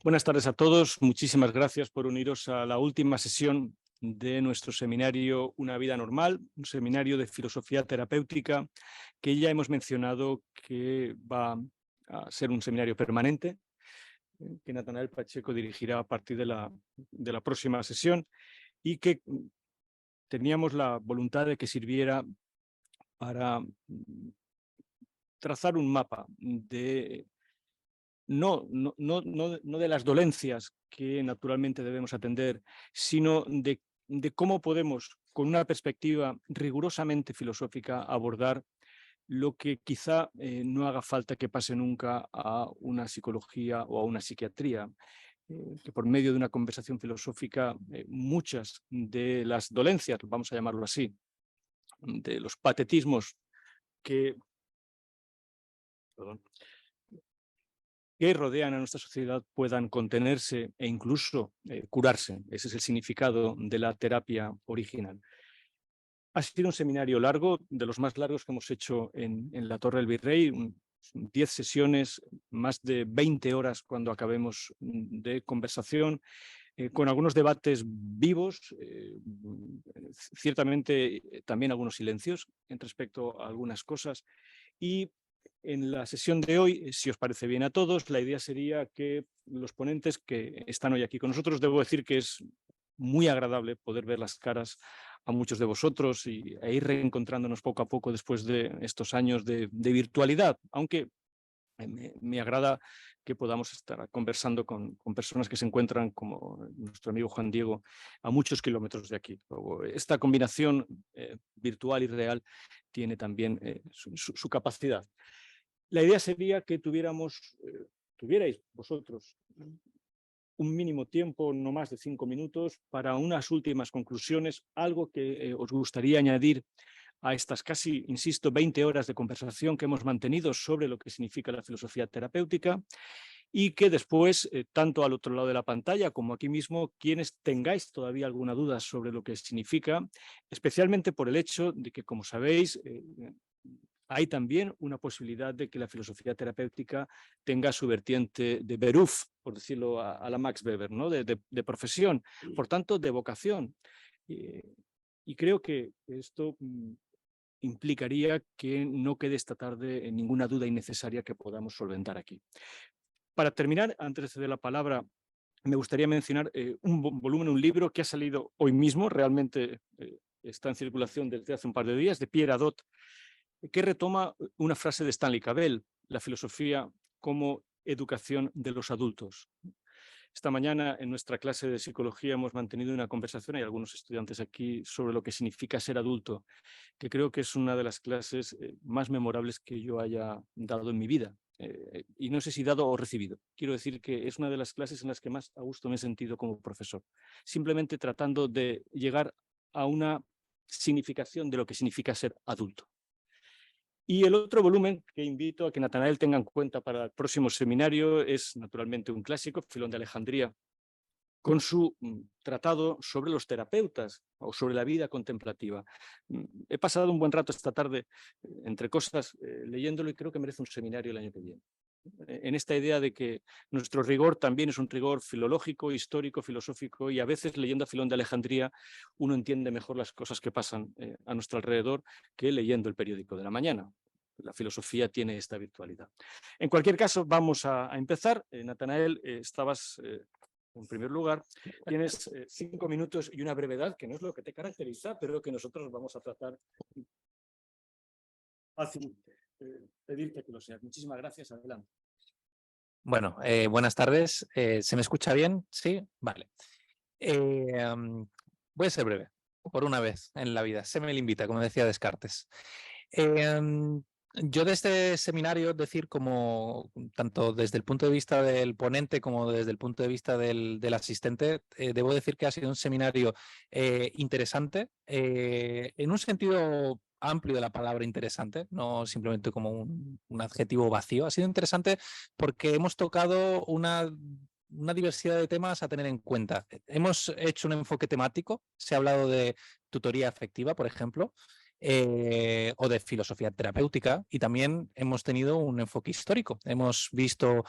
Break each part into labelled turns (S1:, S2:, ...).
S1: Buenas tardes a todos. Muchísimas gracias por uniros a la última sesión de nuestro seminario Una vida normal, un seminario de filosofía terapéutica que ya hemos mencionado que va a ser un seminario permanente, que Natanael Pacheco dirigirá a partir de la próxima sesión y que teníamos la voluntad de que sirviera para trazar un mapa de no de las dolencias que naturalmente debemos atender, sino de cómo podemos, con una perspectiva rigurosamente filosófica, abordar lo que quizá no haga falta que pase nunca a una psicología o a una psiquiatría, que por medio de una conversación filosófica muchas de las dolencias, vamos a llamarlo así, de los patetismos que... Perdón, que rodean a nuestra sociedad puedan contenerse e incluso curarse. Ese es el significado de la terapia original. Ha sido un seminario largo, de los más largos que hemos hecho en la Torre del Virrey, 10 sesiones, más de 20 horas cuando acabemos de conversación, con algunos debates vivos, ciertamente también algunos silencios en respecto a algunas cosas. Y en la sesión de hoy, si os parece bien a todos, la idea sería que los ponentes que están hoy aquí con nosotros, debo decir que es muy agradable poder ver las caras a muchos de vosotros e ir reencontrándonos poco a poco después de estos años de virtualidad, aunque me agrada que podamos estar conversando con personas que se encuentran, como nuestro amigo Juan Diego, a muchos kilómetros de aquí. Luego, esta combinación virtual y real tiene también su capacidad. La idea sería que tuvierais vosotros un mínimo tiempo, no más de 5 minutos, para unas últimas conclusiones, algo que os gustaría añadir a estas casi, insisto, 20 horas de conversación que hemos mantenido sobre lo que significa la filosofía terapéutica, y que después, tanto al otro lado de la pantalla como aquí mismo, quienes tengáis todavía alguna duda sobre lo que significa, especialmente por el hecho de que, como sabéis, hay también una posibilidad de que la filosofía terapéutica tenga su vertiente de Beruf, por decirlo a la Max Weber, ¿no? de profesión, por tanto, de vocación. Y creo que esto implicaría que no quede esta tarde ninguna duda innecesaria que podamos solventar aquí. Para terminar, antes de ceder la palabra, me gustaría mencionar un volumen, un libro que ha salido hoy mismo, realmente está en circulación desde hace un par de días, de Pierre Hadot, que retoma una frase de Stanley Cavell, la filosofía como educación de los adultos. Esta mañana en nuestra clase de psicología hemos mantenido una conversación, hay algunos estudiantes aquí, sobre lo que significa ser adulto, que creo que es una de las clases más memorables que yo haya dado en mi vida. Y no sé si dado o recibido. Quiero decir que es una de las clases en las que más a gusto me he sentido como profesor. Simplemente tratando de llegar a una significación de lo que significa ser adulto. Y el otro volumen que invito a que Natanael tenga en cuenta para el próximo seminario es naturalmente un clásico, Filón de Alejandría, con su tratado sobre los terapeutas o sobre la vida contemplativa. He pasado un buen rato esta tarde entre cosas leyéndolo y creo que merece un seminario el año que viene. En esta idea de que nuestro rigor también es un rigor filológico, histórico, filosófico, y a veces leyendo a Filón de Alejandría uno entiende mejor las cosas que pasan a nuestro alrededor que leyendo el periódico de la mañana. La filosofía tiene esta virtualidad. En cualquier caso, vamos a empezar. Natanael, estabas... en primer lugar, tienes 5 minutos y una brevedad, que no es lo que te caracteriza, pero que nosotros vamos a tratar fácilmente. Pedirte que lo sea. Muchísimas gracias. Adelante.
S2: Bueno, buenas tardes. ¿Se me escucha bien? Sí, vale. Voy a ser breve, por una vez en la vida. Se me invita, como decía Descartes. Yo de este seminario, decir, como tanto desde el punto de vista del ponente como desde el punto de vista del asistente, debo decir que ha sido un seminario interesante, en un sentido amplio de la palabra interesante, no simplemente como un adjetivo vacío. Ha sido interesante porque hemos tocado una diversidad de temas a tener en cuenta. Hemos hecho un enfoque temático, se ha hablado de tutoría afectiva, por ejemplo, o de filosofía terapéutica, y también hemos tenido un enfoque histórico. Hemos visto,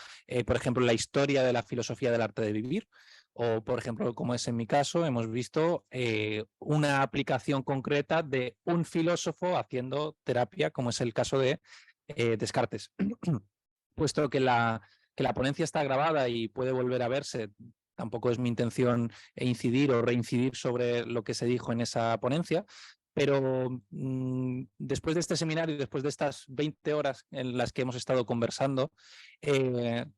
S2: por ejemplo, la historia de la filosofía del arte de vivir, o, por ejemplo, como es en mi caso, hemos visto una aplicación concreta de un filósofo haciendo terapia, como es el caso de Descartes. Puesto que la ponencia está grabada y puede volver a verse, tampoco es mi intención incidir o reincidir sobre lo que se dijo en esa ponencia, pero después de este seminario, después de estas 20 horas en las que hemos estado conversando,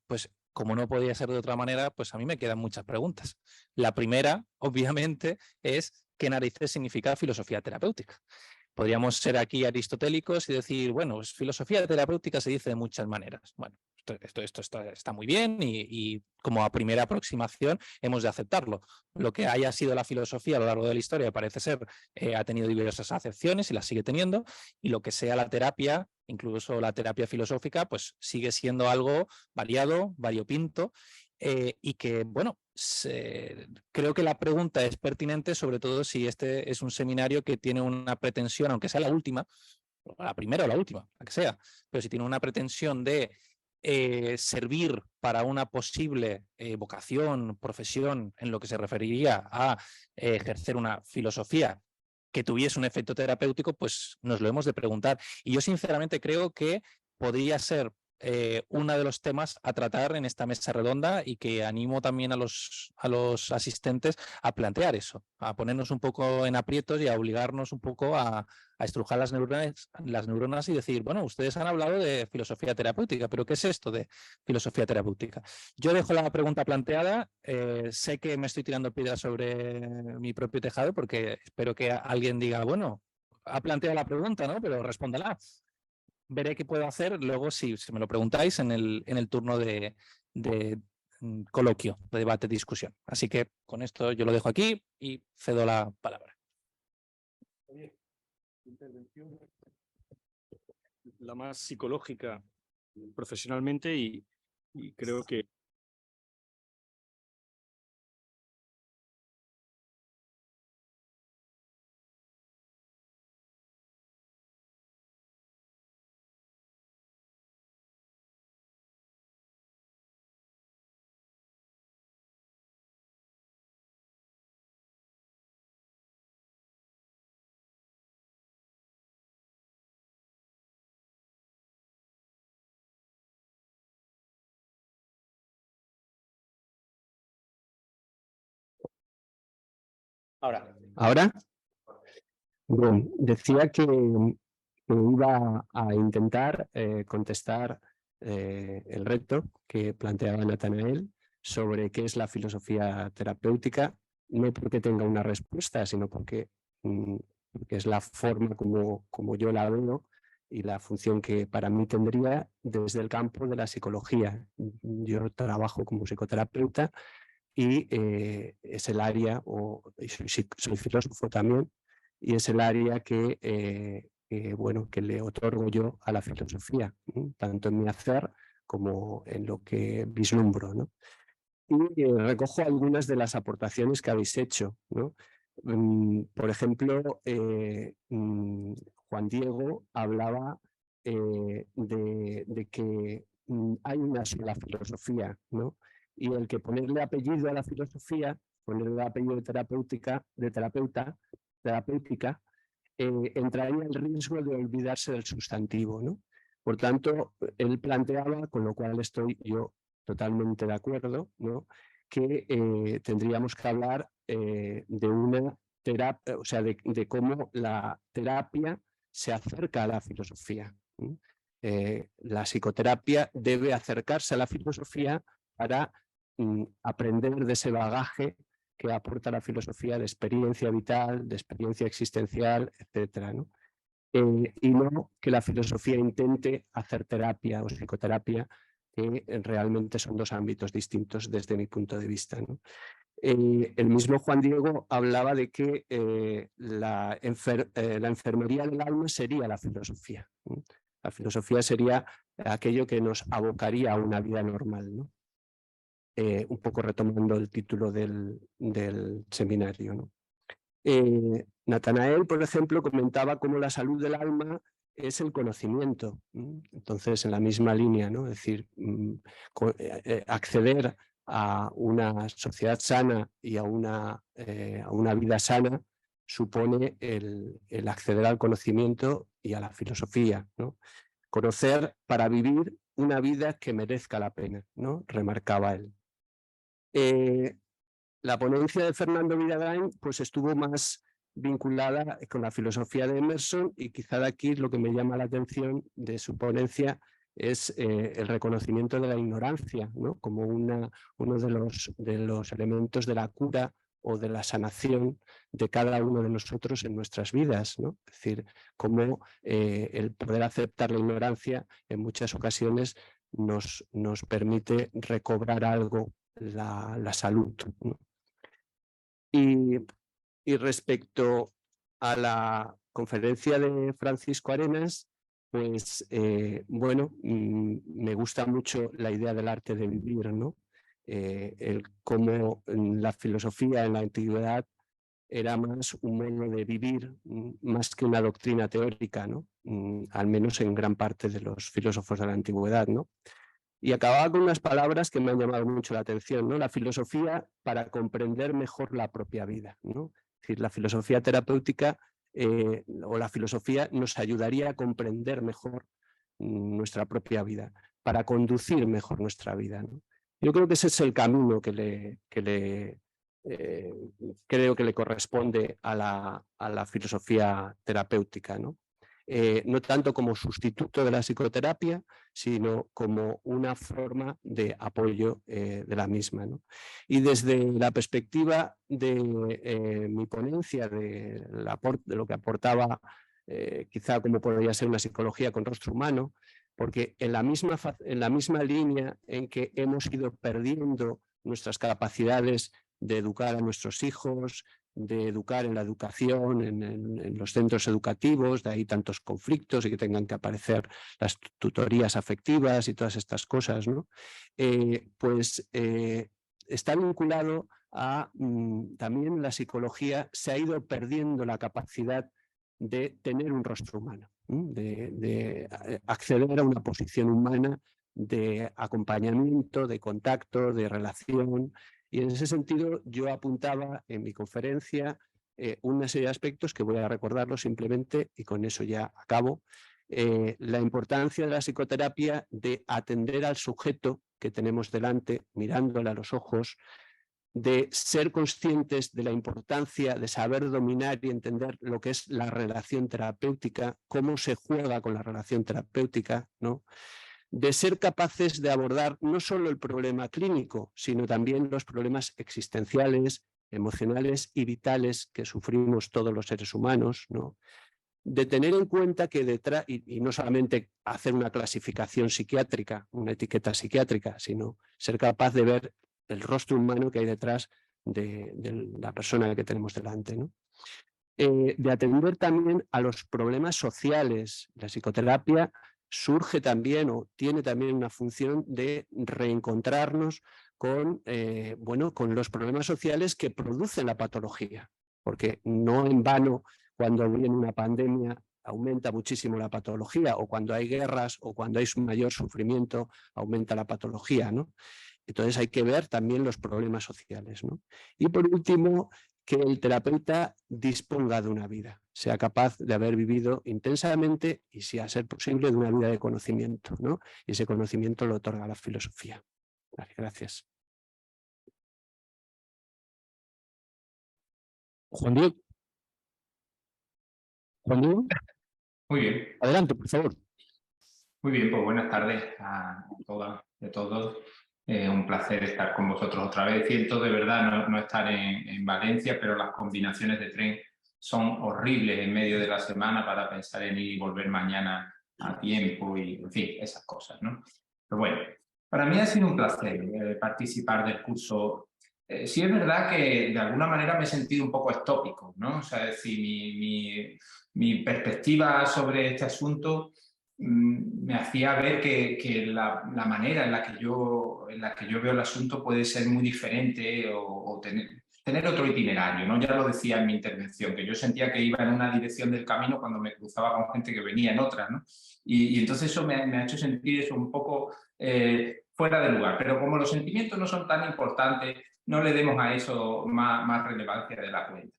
S2: pues como no podía ser de otra manera, pues a mí me quedan muchas preguntas. La primera, obviamente, es ¿qué narices significa filosofía terapéutica? Podríamos ser aquí aristotélicos y decir, bueno, pues filosofía terapéutica se dice de muchas maneras. Bueno, esto está muy bien y como a primera aproximación hemos de aceptarlo. Lo que haya sido la filosofía a lo largo de la historia parece ser, ha tenido diversas acepciones y las sigue teniendo, y lo que sea la terapia, incluso la terapia filosófica, pues sigue siendo algo variado, variopinto, y que, bueno, creo que la pregunta es pertinente, sobre todo si este es un seminario que tiene una pretensión, aunque sea la última, la primera o la última, la que sea, pero si tiene una pretensión de servir para una posible vocación, profesión, en lo que se referiría a ejercer una filosofía que tuviese un efecto terapéutico, pues nos lo hemos de preguntar. Y yo sinceramente creo que podría ser uno de los temas a tratar en esta mesa redonda, y que animo también a los asistentes a plantear eso, a ponernos un poco en aprietos y a obligarnos un poco a estrujar las neuronas y decir, bueno, ustedes han hablado de filosofía terapéutica, pero ¿qué es esto de filosofía terapéutica? Yo dejo la pregunta planteada, sé que me estoy tirando piedras sobre mi propio tejado, porque espero que alguien diga, bueno, ha planteado la pregunta, ¿no? Pero respóndala. Veré qué puedo hacer luego si me lo preguntáis en el turno de coloquio, de debate, discusión. Así que con esto yo lo dejo aquí y cedo la palabra.
S1: Intervención la más psicológica profesionalmente y creo que
S3: Ahora, bien, decía que iba a intentar contestar el reto que planteaba Natanael sobre qué es la filosofía terapéutica, no porque tenga una respuesta, sino porque es la forma como yo la veo y la función que para mí tendría desde el campo de la psicología. Yo trabajo como psicoterapeuta y es el área, soy filósofo también, y es el área bueno, que le otorgo yo a la filosofía, tanto en mi hacer como en lo que vislumbro, ¿no? Y recojo algunas de las aportaciones que habéis hecho, ¿no? Por ejemplo, Juan Diego hablaba de que hay una sola filosofía, ¿no? Y el que ponerle apellido a la filosofía, ponerle apellido de terapéutica, entraría el riesgo de olvidarse del sustantivo, ¿no? Por tanto, él planteaba, con lo cual estoy yo totalmente de acuerdo, ¿no? Que tendríamos que hablar de una terapia, o sea, de cómo la terapia se acerca a la filosofía. La psicoterapia debe acercarse a la filosofía para aprender de ese bagaje que aporta la filosofía de experiencia vital, de experiencia existencial, etcétera, ¿no? Y no que la filosofía intente hacer terapia o psicoterapia, que realmente son dos ámbitos distintos desde mi punto de vista, ¿no? El mismo Juan Diego hablaba de que la enfermería del alma sería la filosofía, ¿no? La filosofía sería aquello que nos abocaría a una vida normal, ¿no? Un poco retomando el título del seminario, ¿no? Natanael, por ejemplo, comentaba cómo la salud del alma es el conocimiento. Entonces, en la misma línea, ¿no? Es decir, acceder a una sociedad sana y a una vida sana supone el acceder al conocimiento y a la filosofía, ¿no? Conocer para vivir una vida que merezca la pena, ¿no? Remarcaba él. La ponencia de Fernando Villagrán pues estuvo más vinculada con la filosofía de Emerson, y quizá de aquí lo que me llama la atención de su ponencia es el reconocimiento de la ignorancia, ¿no? Como uno de los elementos de la cura o de la sanación de cada uno de nosotros en nuestras vidas, ¿no? Es decir, cómo el poder aceptar la ignorancia en muchas ocasiones nos permite recobrar algo la salud, ¿no? Y respecto a la conferencia de Francisco Arenas, pues bueno, me gusta mucho la idea del arte de vivir, ¿no? Cómo la filosofía en la antigüedad era más un modo de vivir, más que una doctrina teórica, ¿no? Al menos en gran parte de los filósofos de la antigüedad, ¿no? Y acababa con unas palabras que me han llamado mucho la atención, ¿no? La filosofía para comprender mejor la propia vida, ¿no? Es decir, la filosofía terapéutica o la filosofía nos ayudaría a comprender mejor nuestra propia vida, para conducir mejor nuestra vida, ¿no? Yo creo que ese es el camino creo que le corresponde a la filosofía terapéutica, ¿no? No tanto como sustituto de la psicoterapia, sino como una forma de apoyo de la misma, ¿no? Y desde la perspectiva de mi ponencia, de lo que aportaba quizá como podría ser una psicología con rostro humano, porque en la misma línea en que hemos ido perdiendo nuestras capacidades de educar a nuestros hijos, de educar en la educación, en los centros educativos, de ahí tantos conflictos y que tengan que aparecer las tutorías afectivas y todas estas cosas, ¿no? Está vinculado a también la psicología se ha ido perdiendo la capacidad de tener un rostro humano, de acceder a una posición humana de acompañamiento, de contacto, de relación. Y en ese sentido yo apuntaba en mi conferencia una serie de aspectos que voy a recordarlos simplemente y con eso ya acabo. La importancia de la psicoterapia de atender al sujeto que tenemos delante, mirándole a los ojos, de ser conscientes de la importancia de saber dominar y entender lo que es la relación terapéutica, cómo se juega con la relación terapéutica, ¿no? De ser capaces de abordar no solo el problema clínico, sino también los problemas existenciales, emocionales y vitales que sufrimos todos los seres humanos, ¿no? De tener en cuenta que detrás, y no solamente hacer una clasificación psiquiátrica, una etiqueta psiquiátrica, sino ser capaz de ver el rostro humano que hay detrás de la persona que tenemos delante, ¿no? De atender también a los problemas sociales. La psicoterapia surge también o tiene también una función de reencontrarnos con, con los problemas sociales que producen la patología, porque no en vano cuando viene una pandemia aumenta muchísimo la patología, o cuando hay guerras o cuando hay mayor sufrimiento aumenta la patología, ¿no? Entonces hay que ver también los problemas sociales, ¿no? Y por último, que el terapeuta disponga de una vida, sea capaz de haber vivido intensamente y, si a ser posible, de una vida de conocimiento, ¿no? Y ese conocimiento lo otorga la filosofía. Gracias.
S1: Juan Diego. Juan Diego.
S4: Muy bien.
S1: Adelante, por favor.
S4: Muy bien, pues buenas tardes a todas y a todos. Un placer estar con vosotros otra vez. Siento de verdad no estar en Valencia, pero las combinaciones de tren son horribles en medio de la semana para pensar en ir y volver mañana a tiempo y, en fin, esas cosas, ¿no? Pero bueno, para mí ha sido un placer participar del curso. Sí es verdad que de alguna manera me he sentido un poco estópico, ¿no? O sea, es decir, mi perspectiva sobre este asunto me hacía ver que la manera en la que yo veo el asunto puede ser muy diferente o tener... tener otro itinerario, ¿no? Ya lo decía en mi intervención, que yo sentía que iba en una dirección del camino cuando me cruzaba con gente que venía en otra, ¿no? Y entonces eso me ha hecho sentir eso un poco fuera de lugar. Pero como los sentimientos no son tan importantes, no le demos a eso más relevancia de la cuenta.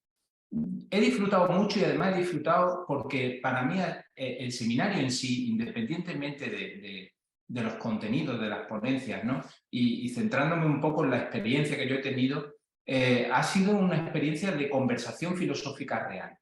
S4: He disfrutado mucho y además he disfrutado porque para mí el seminario en sí, independientemente de los contenidos de las ponencias, ¿no? Y centrándome un poco en la experiencia que yo he tenido, ha sido una experiencia de conversación filosófica real.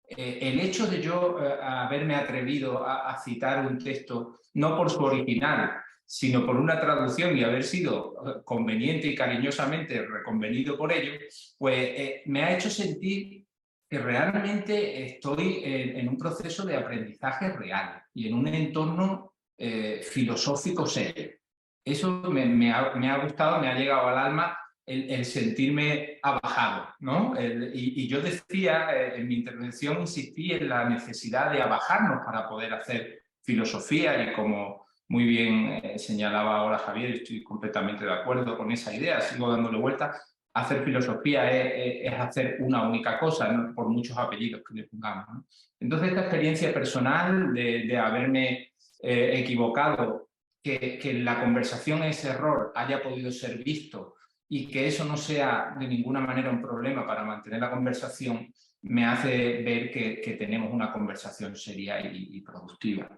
S4: El hecho de yo haberme atrevido a citar un texto, no por su original, sino por una traducción y haber sido conveniente y cariñosamente reconvenido por ello, pues me ha hecho sentir que realmente estoy en un proceso de aprendizaje real y en un entorno filosófico serio. Eso me ha gustado, me ha llegado al alma el sentirme abajado, ¿no? Y yo decía, en mi intervención insistí en la necesidad de abajarnos para poder hacer filosofía y como muy bien señalaba ahora Javier, estoy completamente de acuerdo con esa idea, sigo dándole vuelta. Hacer filosofía es hacer una única cosa, ¿no? Por muchos apellidos que le pongamos, ¿no? Entonces esta experiencia personal de haberme equivocado, que en la conversación ese error haya podido ser visto y que eso no sea de ninguna manera un problema para mantener la conversación, me hace ver que tenemos una conversación seria y productiva.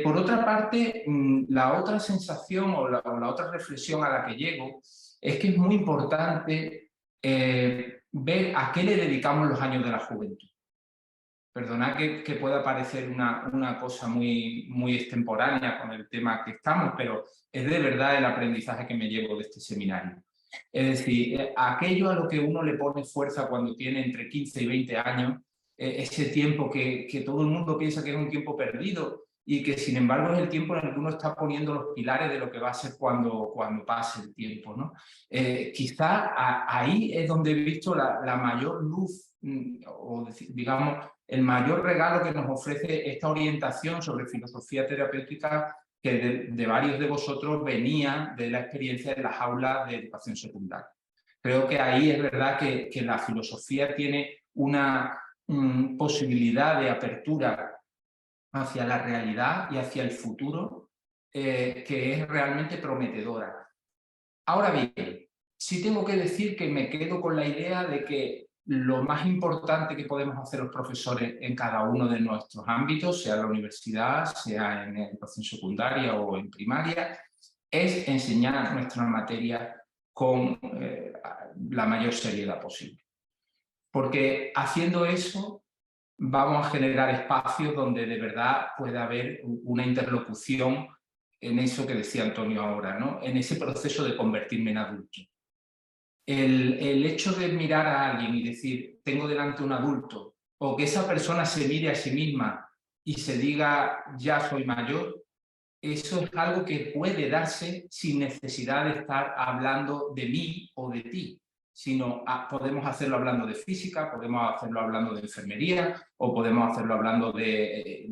S4: Por otra parte, la otra sensación o la otra reflexión a la que llego es que es muy importante ver a qué le dedicamos los años de la juventud. Perdonad que pueda parecer una cosa muy extemporánea con el tema que estamos, pero es de verdad el aprendizaje que me llevo de este seminario. Es decir, aquello a lo que uno le pone fuerza cuando tiene entre 15 y 20 años, ese tiempo que todo el mundo piensa que es un tiempo perdido y que sin embargo es el tiempo en el que uno está poniendo los pilares de lo que va a ser cuando pase el tiempo, ¿no? Quizá ahí es donde he visto la mayor luz, o digamos, el mayor regalo que nos ofrece esta orientación sobre filosofía terapéutica que de varios de vosotros venía de la experiencia en las aulas de educación secundaria. Creo que ahí es verdad que la filosofía tiene una posibilidad de apertura hacia la realidad y hacia el futuro que es realmente prometedora. Ahora bien, sí tengo que decir que me quedo con la idea de que lo más importante que podemos hacer los profesores en cada uno de nuestros ámbitos, sea en la universidad, sea en educación secundaria o en primaria, es enseñar nuestra materia con la mayor seriedad posible. Porque haciendo eso vamos a generar espacios donde de verdad pueda haber una interlocución en eso que decía Antonio ahora, ¿no? En ese proceso de convertirme en adulto. El hecho de mirar a alguien y decir, tengo delante un adulto, o que esa persona se mire a sí misma y se diga, ya soy mayor, eso es algo que puede darse sin necesidad de estar hablando de mí o de ti, sino podemos hacerlo hablando de física, podemos hacerlo hablando de enfermería, o podemos hacerlo hablando de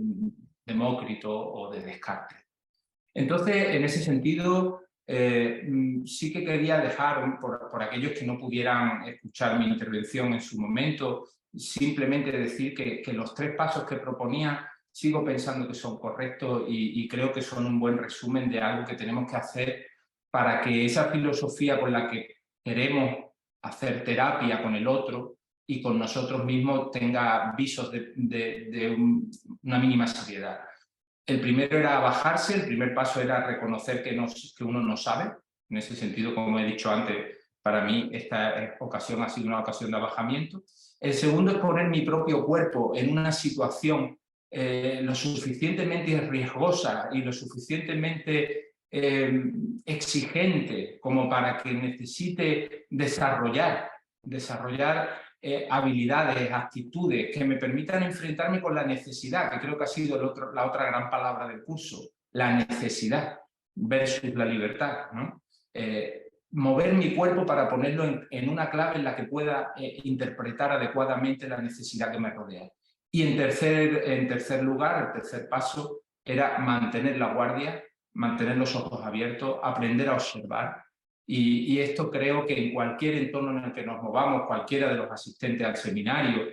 S4: Demócrito o de Descartes. Entonces, en ese sentido, sí que quería dejar, por aquellos que no pudieran escuchar mi intervención en su momento, simplemente decir que los 3 pasos que proponía sigo pensando que son correctos y creo que son un buen resumen de algo que tenemos que hacer para que esa filosofía con la que queremos hacer terapia con el otro y con nosotros mismos tenga visos de una mínima seriedad. El primero era bajarse, el primer paso era reconocer que uno no sabe. En ese sentido, como he dicho antes, para mí esta ocasión ha sido una ocasión de abajamiento. El segundo es poner mi propio cuerpo en una situación lo suficientemente riesgosa y lo suficientemente exigente como para que necesite desarrollar habilidades, actitudes que me permitan enfrentarme con la necesidad, que creo que ha sido la otra gran palabra del curso, la necesidad versus la libertad, ¿no? Mover mi cuerpo para ponerlo en una clave en la que pueda interpretar adecuadamente la necesidad que me rodea. Y en tercer lugar, el tercer paso era mantener la guardia, mantener los ojos abiertos, aprender a observar Y esto creo que en cualquier entorno en el que nos movamos, cualquiera de los asistentes al seminario,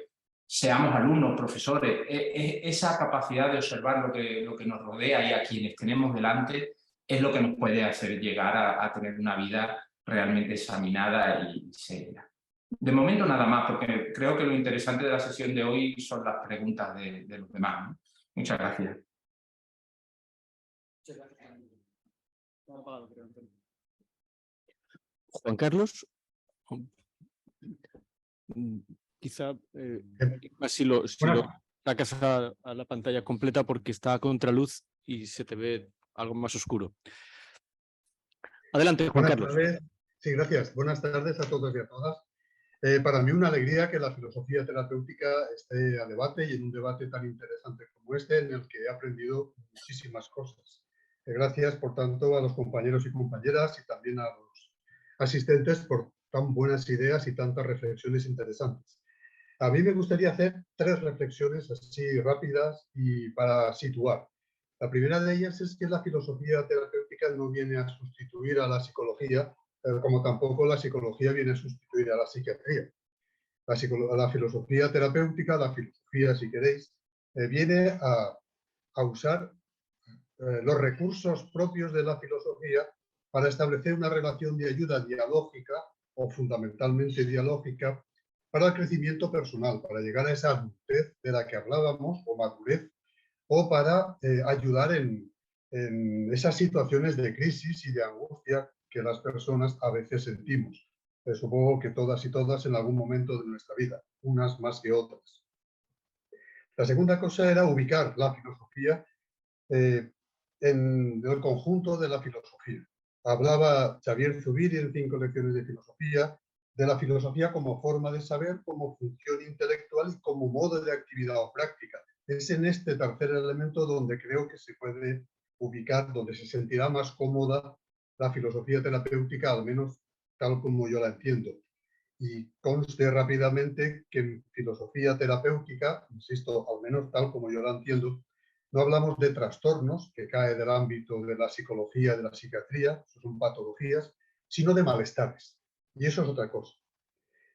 S4: seamos alumnos, profesores, esa capacidad de observar lo que nos rodea y a quienes tenemos delante es lo que nos puede hacer llegar a tener una vida realmente examinada y seria. De momento nada más, porque creo que lo interesante de la sesión de hoy son las preguntas de los demás, ¿no? Muchas gracias.
S1: Juan Carlos, quizá si lo sacas a la pantalla completa porque está a contraluz y se te ve algo más oscuro. Adelante, Juan Carlos.
S5: Tardes. Sí, gracias. Buenas tardes a todos y a todas. Para mí una alegría que la filosofía terapéutica esté a debate y en un debate tan interesante como este, en el que he aprendido muchísimas cosas. Gracias, por tanto, a los compañeros y compañeras y también a los asistentes por tan buenas ideas y tantas reflexiones interesantes. A mí me gustaría hacer 3 reflexiones así rápidas y para situar. La primera de ellas es que la filosofía terapéutica no viene a sustituir a la psicología, como tampoco la psicología viene a sustituir a la psiquiatría. La filosofía terapéutica, la filosofía, si queréis, viene a usar los recursos propios de la filosofía para establecer una relación de ayuda dialógica o fundamentalmente dialógica para el crecimiento personal, para llegar a esa adultez de la que hablábamos, o madurez, o para ayudar en esas situaciones de crisis y de angustia que las personas a veces sentimos. Supongo que todas y todas en algún momento de nuestra vida, unas más que otras. La segunda cosa era ubicar la filosofía en el conjunto de la filosofía. Hablaba Xavier Zubiri en 5 lecciones de filosofía, de la filosofía como forma de saber, como función intelectual y como modo de actividad o práctica. Es en este tercer elemento donde creo que se puede ubicar, donde se sentirá más cómoda la filosofía terapéutica, al menos tal como yo la entiendo. Y conste rápidamente que en filosofía terapéutica, insisto, al menos tal como yo la entiendo, no hablamos de trastornos, que cae del ámbito de la psicología, de la psiquiatría, eso son patologías, sino de malestares. Y eso es otra cosa.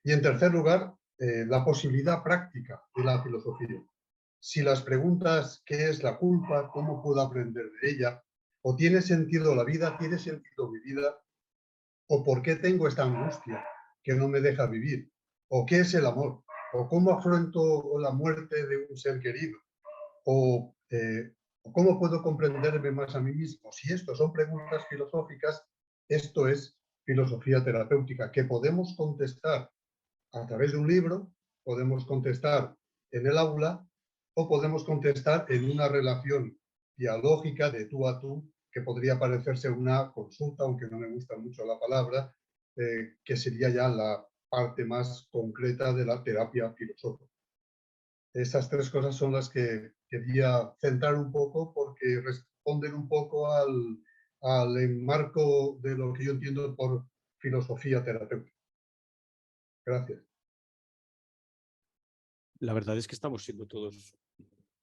S5: Y en tercer lugar, la posibilidad práctica de la filosofía. Si las preguntas, ¿qué es la culpa? ¿Cómo puedo aprender de ella? ¿O tiene sentido la vida? ¿Tiene sentido mi vida? ¿O por qué tengo esta angustia que no me deja vivir? ¿O qué es el amor? ¿O cómo afronto la muerte de un ser querido? ¿O cómo puedo comprenderme más a mí mismo? Si esto son preguntas filosóficas, esto es filosofía terapéutica, que podemos contestar a través de un libro, podemos contestar en el aula o podemos contestar en una relación dialógica de tú a tú, que podría parecerse una consulta, aunque no me gusta mucho la palabra, que sería ya la parte más concreta de la terapia filosófica. Esas 3 cosas son las que quería centrar un poco porque responden un poco al enmarco de lo que yo entiendo por filosofía terapéutica. Gracias.
S1: La verdad es que estamos siendo todos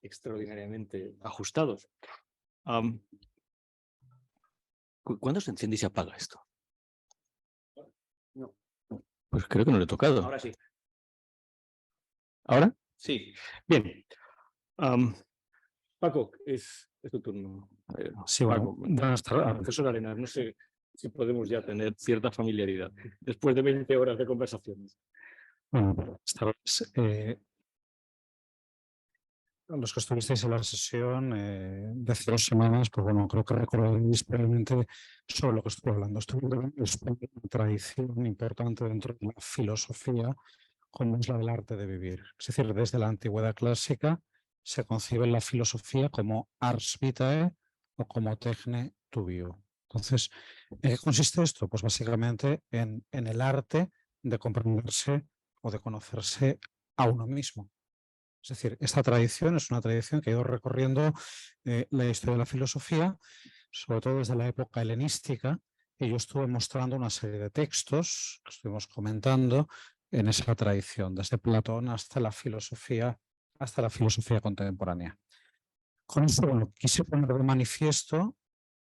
S1: extraordinariamente ajustados. ¿Cuándo se enciende y se apaga esto? No. Pues creo que no le he tocado.
S2: Ahora sí.
S1: ¿Ahora? Sí. Bien. Paco, es tu turno.
S6: Sí, bueno, buenas tardes.
S1: Profesor Arenas, no sé si podemos ya tener cierta familiaridad después de 20 horas de conversaciones.
S6: Bueno, esta vez, los que estuvisteis en la sesión de hace 2 semanas, pues bueno, creo que recordaréis brevemente sobre lo que estuve hablando. Estuve hablando de una tradición importante dentro de la filosofía, como es la del arte de vivir. Es decir, desde la antigüedad clásica se concibe la filosofía como ars vitae o como techne tubiu. Entonces, ¿en qué consiste esto? Pues básicamente en el arte de comprenderse o de conocerse a uno mismo. Es decir, esta tradición es una tradición que ha ido recorriendo la historia de la filosofía, sobre todo desde la época helenística, y yo estuve mostrando una serie de textos que estuvimos comentando en esa tradición, desde Platón hasta la filosofía contemporánea. Con esto, bueno, quise poner de manifiesto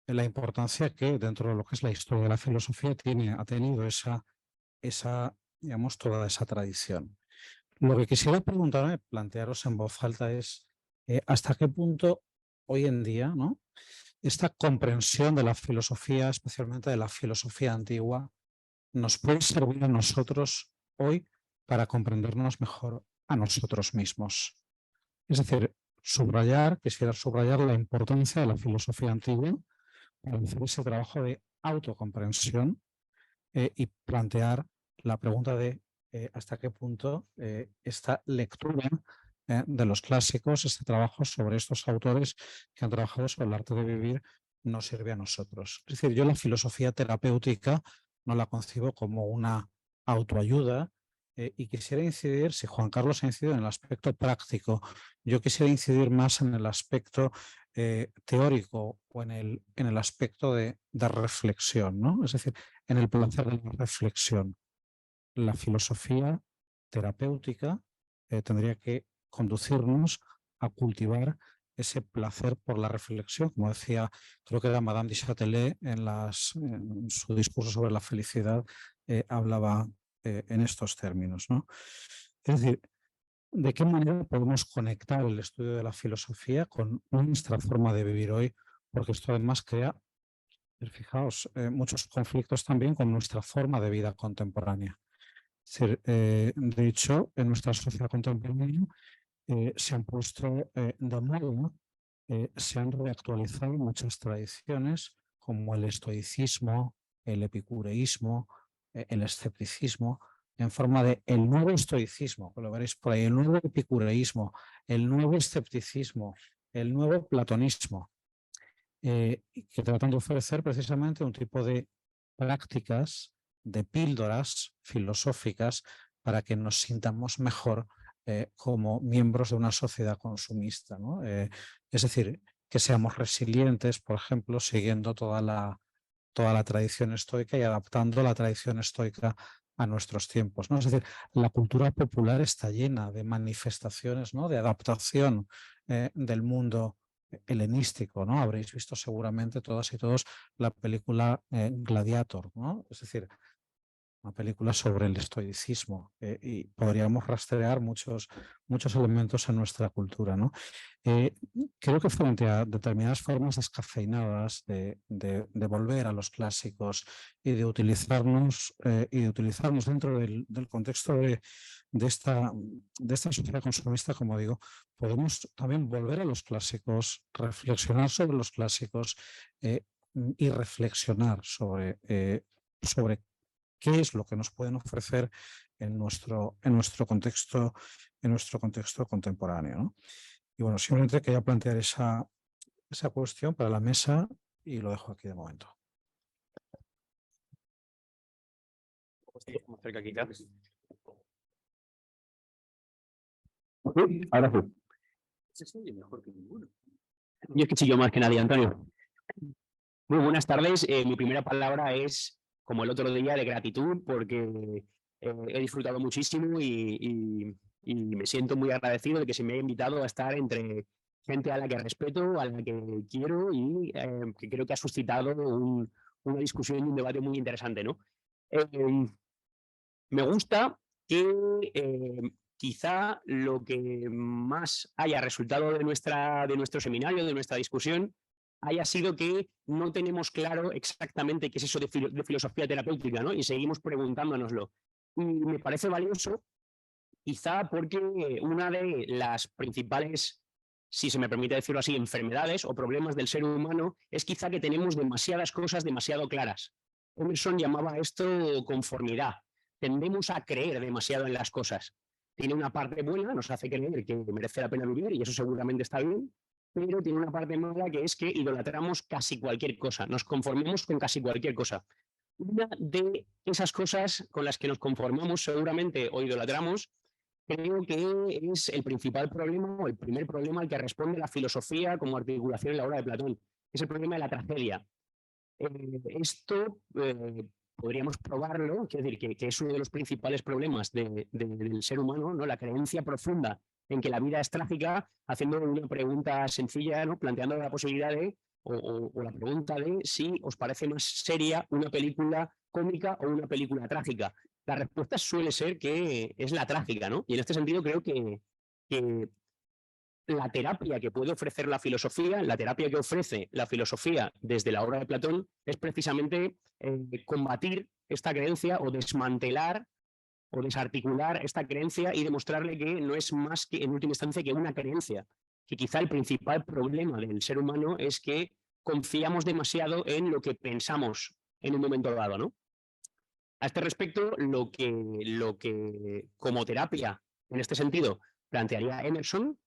S6: la importancia que dentro de lo que es la historia de la filosofía ha tenido digamos, toda esa tradición. Lo que quisiera preguntarme, plantearos en voz alta es hasta qué punto hoy en día, ¿no?, esta comprensión de la filosofía, especialmente de la filosofía antigua, nos puede servir a nosotros hoy para comprendernos mejor a nosotros mismos. Es decir, quisiera subrayar la importancia de la filosofía antigua para hacer ese trabajo de autocomprensión y plantear la pregunta de hasta qué punto esta lectura de los clásicos, este trabajo sobre estos autores que han trabajado sobre el arte de vivir, nos sirve a nosotros. Es decir, yo la filosofía terapéutica no la concibo como una autoayuda y quisiera incidir, si Juan Carlos ha incidido en el aspecto práctico, yo quisiera incidir más en el aspecto teórico o en el aspecto de reflexión, ¿no? Es decir, en el placer de la reflexión. La filosofía terapéutica tendría que conducirnos a cultivar ese placer por la reflexión, como decía, creo que era Madame du Châtelet en su discurso sobre la felicidad, hablaba en estos términos, ¿no? Es decir, ¿de qué manera podemos conectar el estudio de la filosofía con nuestra forma de vivir hoy? Porque esto además crea, fijaos, muchos conflictos también con nuestra forma de vida contemporánea. Es decir, de hecho, en nuestra sociedad contemporánea se han puesto de moda, se han reactualizado muchas tradiciones como el estoicismo, el epicureísmo, el escepticismo, en forma de el nuevo estoicismo, que lo veréis por ahí, el nuevo epicureísmo, el nuevo escepticismo, el nuevo platonismo, que tratan de ofrecer precisamente un tipo de prácticas, de píldoras filosóficas para que nos sintamos mejor como miembros de una sociedad consumista, ¿no? Es decir, que seamos resilientes, por ejemplo, siguiendo toda la tradición estoica y adaptando la tradición estoica a nuestros tiempos, ¿no? Es decir, la cultura popular está llena de manifestaciones, ¿no?, de adaptación del mundo helenístico, ¿no? Habréis visto seguramente todas y todos la película Gladiator, ¿no? Es decir, una película sobre el estoicismo y podríamos rastrear muchos elementos en nuestra cultura, ¿no? Creo que frente a determinadas formas descafeinadas de volver a los clásicos y de utilizarnos dentro del contexto de esta sociedad consumista, como digo, podemos también volver a los clásicos, reflexionar sobre los clásicos y reflexionar sobre qué es lo que nos pueden ofrecer en nuestro contexto contemporáneo, ¿no? Y bueno, simplemente quería plantear esa cuestión para la mesa y lo dejo aquí de momento.
S3: Cerca, quizás. Ahora sí. Yo es que chillo más que nadie, Antonio. Muy buenas tardes. Mi primera palabra es, como el otro día, de gratitud, porque he disfrutado muchísimo y me siento muy agradecido de que se me haya invitado a estar entre gente a la que respeto, a la que quiero y que creo que ha suscitado una discusión y un debate muy interesante, ¿no? Me gusta que quizá lo que más haya resultado de nuestro seminario, de nuestra discusión, haya sido que no tenemos claro exactamente qué es eso de filosofía terapéutica, ¿no? Y seguimos preguntándonoslo. Y me parece valioso, quizá porque una de las principales, si se me permite decirlo así, enfermedades o problemas del ser humano es quizá que tenemos demasiadas cosas demasiado claras. Emerson llamaba esto conformidad. Tendemos a creer demasiado en las cosas. Tiene una parte buena, nos hace creer que merece la pena vivir y eso seguramente está bien, pero tiene una parte mala que es que idolatramos casi cualquier cosa, nos conformamos con casi cualquier cosa. Una de esas cosas con las que nos conformamos seguramente o idolatramos, creo que es el principal problema o el primer problema al que responde la filosofía como articulación en la obra de Platón, es el problema de la tragedia. Esto podríamos probarlo, quiero decir, que es uno de los principales problemas del ser humano, ¿no? La creencia profunda en que la vida es trágica, haciendo una pregunta sencilla, ¿no? Planteando la posibilidad de o la pregunta de si os parece más seria una película cómica o una película trágica. La respuesta suele ser que es la trágica, ¿no? Y en este sentido creo que la terapia que puede ofrecer la filosofía, la terapia que ofrece la filosofía desde la obra de Platón, es precisamente combatir esta creencia o desmantelar o desarticular esta creencia y demostrarle que no es más que, en última instancia, que una creencia. Que quizá el principal problema del ser humano es que confiamos demasiado en lo que pensamos en un momento dado, ¿no? A este respecto, lo que como terapia, en este sentido, plantearía Emerson,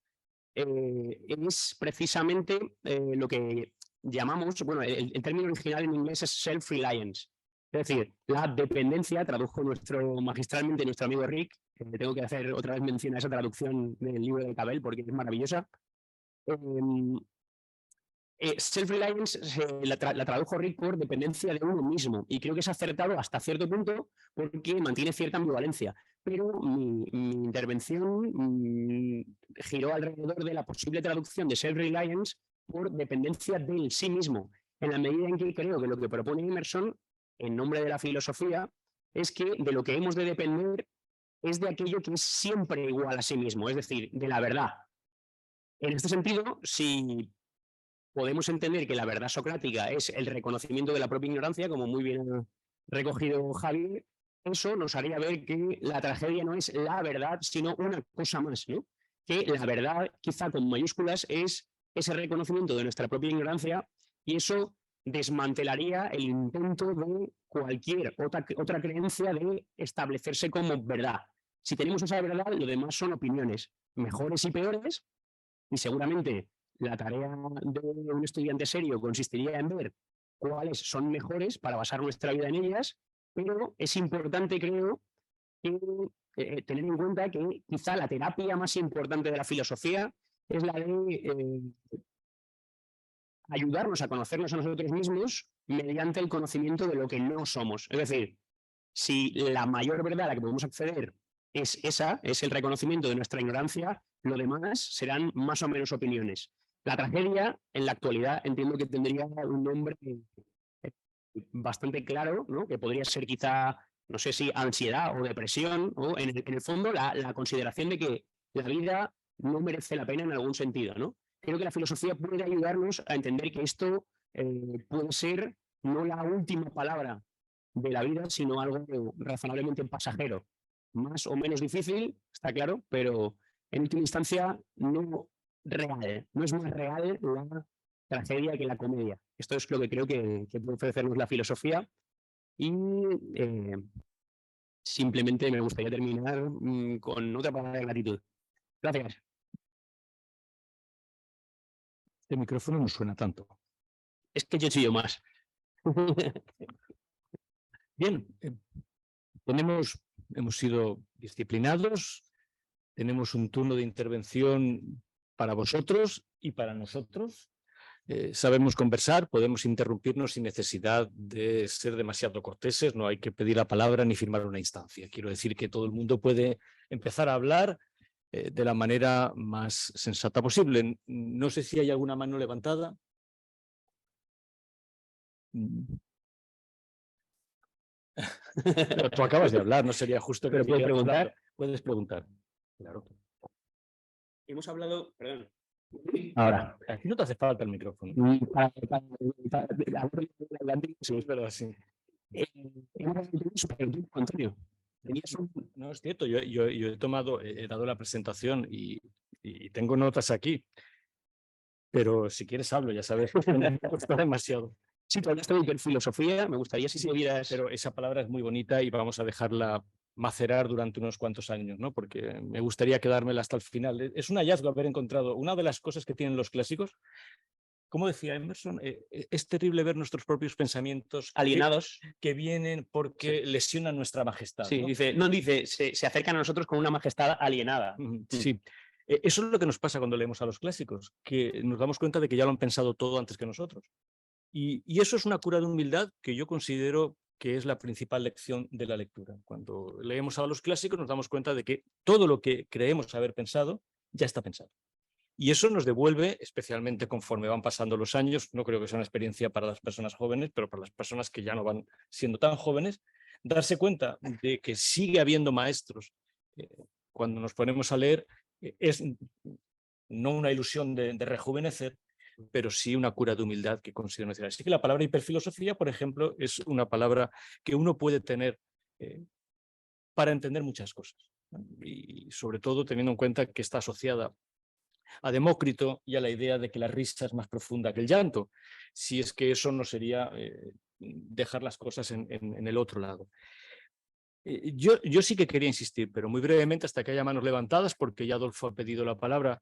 S3: es precisamente lo que llamamos, bueno, el término original en inglés es self-reliance, es decir, la dependencia, tradujo magistralmente nuestro amigo Rick, tengo que hacer otra vez mención a esa traducción del libro de Cabell porque es maravillosa. Self-reliance la tradujo Rick por dependencia de uno mismo y creo que es acertado hasta cierto punto porque mantiene cierta ambivalencia, pero mi intervención giró alrededor de la posible traducción de self-reliance por dependencia del sí mismo, en la medida en que creo que lo que propone Emerson en nombre de la filosofía es que de lo que hemos de depender es de aquello que es siempre igual a sí mismo, es decir, de la verdad. En este sentido, si podemos entender que la verdad socrática es el reconocimiento de la propia ignorancia, como muy bien ha recogido Javier, eso nos haría ver que la tragedia no es la verdad, sino una cosa más, ¿no? Que la verdad, quizá con mayúsculas, es ese reconocimiento de nuestra propia ignorancia y eso desmantelaría el intento de cualquier otra creencia de establecerse como verdad. Si tenemos esa verdad, lo demás son opiniones, mejores y peores, y seguramente la tarea de un estudiante serio consistiría en ver cuáles son mejores para basar nuestra vida en ellas, pero es importante, creo, que, tener en cuenta que quizá la terapia más importante de la filosofía es la de ayudarnos a conocernos a nosotros mismos mediante el conocimiento de lo que no somos. Es decir, si la mayor verdad a la que podemos acceder es esa, es el reconocimiento de nuestra ignorancia, lo demás serán más o menos opiniones. La tragedia, en la actualidad, entiendo que tendría un nombre bastante claro, ¿no? Que podría ser quizá, no sé si ansiedad o depresión, o en el fondo la consideración de que la vida no merece la pena en algún sentido, ¿no? Creo que la filosofía puede ayudarnos a entender que esto puede ser no la última palabra de la vida, sino algo razonablemente pasajero. Más o menos difícil, está claro, pero en última instancia no real, no es más real la tragedia que la comedia. Esto es lo que creo que puede ofrecernos la filosofía y simplemente me gustaría terminar con otra palabra de gratitud. Gracias.
S1: Este micrófono no suena tanto.
S3: Es que yo chillo más.
S1: Bien, hemos sido disciplinados, tenemos un turno de intervención para vosotros y para nosotros. Sabemos conversar, podemos interrumpirnos sin necesidad de ser demasiado corteses, no hay que pedir la palabra ni firmar una instancia. Quiero decir que todo el mundo puede empezar a hablar de la manera más sensata posible. No sé si hay alguna mano levantada. Pero tú acabas de hablar, no sería justo que...
S3: Pero puedes preguntar.
S1: Puedes preguntar. Claro.
S3: Hemos hablado, perdón.
S1: Ahora, aquí no te hace falta el micrófono.
S3: Sí,
S1: Es verdad, sí.
S3: Antonio.
S1: No, es cierto, yo he dado la presentación y tengo notas aquí. Pero si quieres hablo, ya sabes, me cuesta demasiado.
S3: Sí, tú hablaste de filosofía, me gustaría si vieras...
S1: Pero esa palabra es muy bonita y vamos a dejarla macerar durante unos cuantos años, ¿no? Porque me gustaría quedármela hasta el final. Es un hallazgo haber encontrado una de las cosas que tienen los clásicos. Como decía Emerson, es terrible ver nuestros propios pensamientos
S3: alienados
S1: que vienen porque lesionan nuestra majestad.
S3: Sí,
S1: ¿no?
S3: dice, se acercan a nosotros con una majestad alienada.
S1: Sí. Eso es lo que nos pasa cuando leemos a los clásicos, que nos damos cuenta de que ya lo han pensado todo antes que nosotros. Y eso es una cura de humildad que yo considero que es la principal lección de la lectura. Cuando leemos a los clásicos nos damos cuenta de que todo lo que creemos haber pensado ya está pensado. Y eso nos devuelve, especialmente conforme van pasando los años, no creo que sea una experiencia para las personas jóvenes, pero para las personas que ya no van siendo tan jóvenes, darse cuenta de que sigue habiendo maestros. Cuando nos ponemos a leer, es no una ilusión de rejuvenecer, pero sí una cura de humildad que considero necesaria. Así que la palabra hiperfilosofía, por ejemplo, es una palabra que uno puede tener para entender muchas cosas, ¿no? Y sobre todo teniendo en cuenta que está asociada a Demócrito y a la idea de que la risa es más profunda que el llanto, si es que eso no sería dejar las cosas en el otro lado. Yo sí que quería insistir, pero muy brevemente hasta que haya manos levantadas, porque ya Adolfo ha pedido la palabra,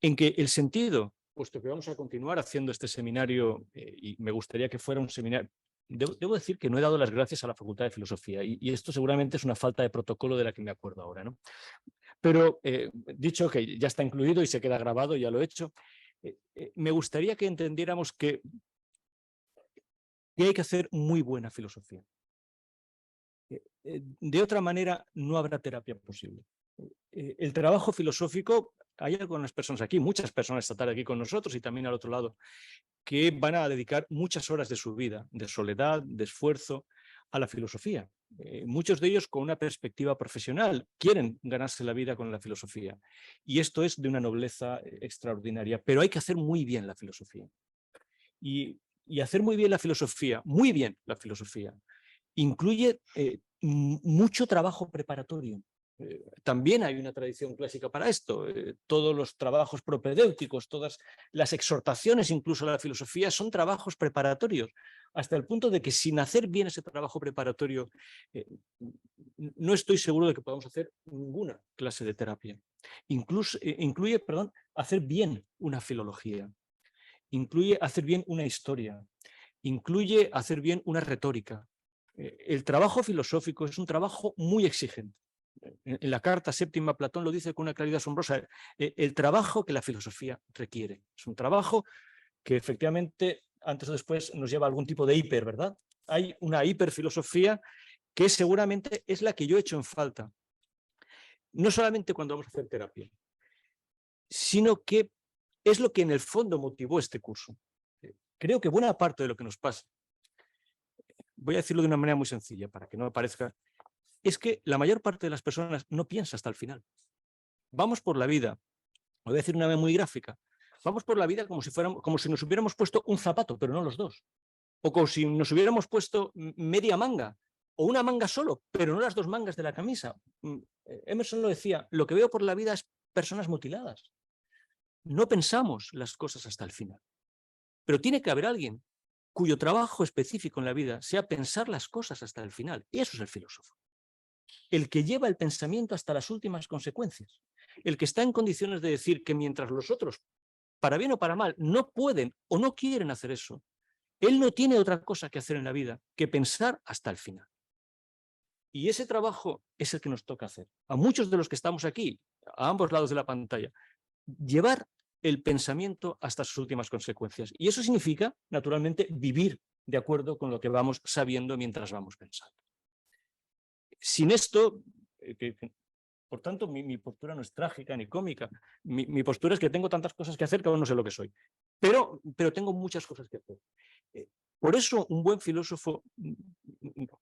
S1: en que el sentido, puesto que vamos a continuar haciendo este seminario, y me gustaría que fuera un seminario, debo decir que no he dado las gracias a la Facultad de Filosofía, y esto seguramente es una falta de protocolo de la que me acuerdo ahora, ¿no? Pero dicho que ya está incluido y se queda grabado, ya lo he hecho, me gustaría que entendiéramos que hay que hacer muy buena filosofía. De otra manera, no habrá terapia posible. El trabajo filosófico, hay algunas personas aquí, muchas personas esta tarde aquí con nosotros y también al otro lado, que van a dedicar muchas horas de su vida, de soledad, de esfuerzo, a la filosofía. Muchos de ellos con una perspectiva profesional, quieren ganarse la vida con la filosofía. Y esto es de una nobleza extraordinaria, pero hay que hacer muy bien la filosofía. Y hacer muy bien la filosofía, incluye mucho trabajo preparatorio. También hay una tradición clásica para esto. Todos los trabajos propedéuticos, todas las exhortaciones incluso a la filosofía son trabajos preparatorios, hasta el punto de que sin hacer bien ese trabajo preparatorio no estoy seguro de que podamos hacer ninguna clase de terapia. Incluye, hacer bien una filología, incluye hacer bien una historia, incluye hacer bien una retórica. El trabajo filosófico es un trabajo muy exigente. En la carta séptima Platón lo dice con una claridad asombrosa. El trabajo que la filosofía requiere. Es un trabajo que efectivamente antes o después nos lleva a algún tipo de hiper, ¿verdad? Hay una hiperfilosofía que seguramente es la que yo he hecho en falta. No solamente cuando vamos a hacer terapia, sino que es lo que en el fondo motivó este curso. Creo que buena parte de lo que nos pasa, voy a decirlo de una manera muy sencilla para que no me parezca, es que la mayor parte de las personas no piensa hasta el final. Vamos por la vida, voy a decir una manera muy gráfica, vamos por la vida como si nos hubiéramos puesto un zapato, pero no los dos. O como si nos hubiéramos puesto media manga, o una manga solo, pero no las dos mangas de la camisa. Emerson lo decía, lo que veo por la vida es personas mutiladas. No pensamos las cosas hasta el final. Pero tiene que haber alguien cuyo trabajo específico en la vida sea pensar las cosas hasta el final. Y eso es el filósofo. El que lleva el pensamiento hasta las últimas consecuencias. El que está en condiciones de decir que mientras los otros, para bien o para mal, no pueden o no quieren hacer eso, él no tiene otra cosa que hacer en la vida que pensar hasta el final. Y ese trabajo es el que nos toca hacer. A muchos de los que estamos aquí, a ambos lados de la pantalla, llevar el pensamiento hasta sus últimas consecuencias. Y eso significa, naturalmente, vivir de acuerdo con lo que vamos sabiendo mientras vamos pensando. Sin esto, por tanto, mi postura no es trágica ni cómica. Mi postura es que tengo tantas cosas que hacer que aún no sé lo que soy. Pero tengo muchas cosas que hacer. Por eso un buen filósofo,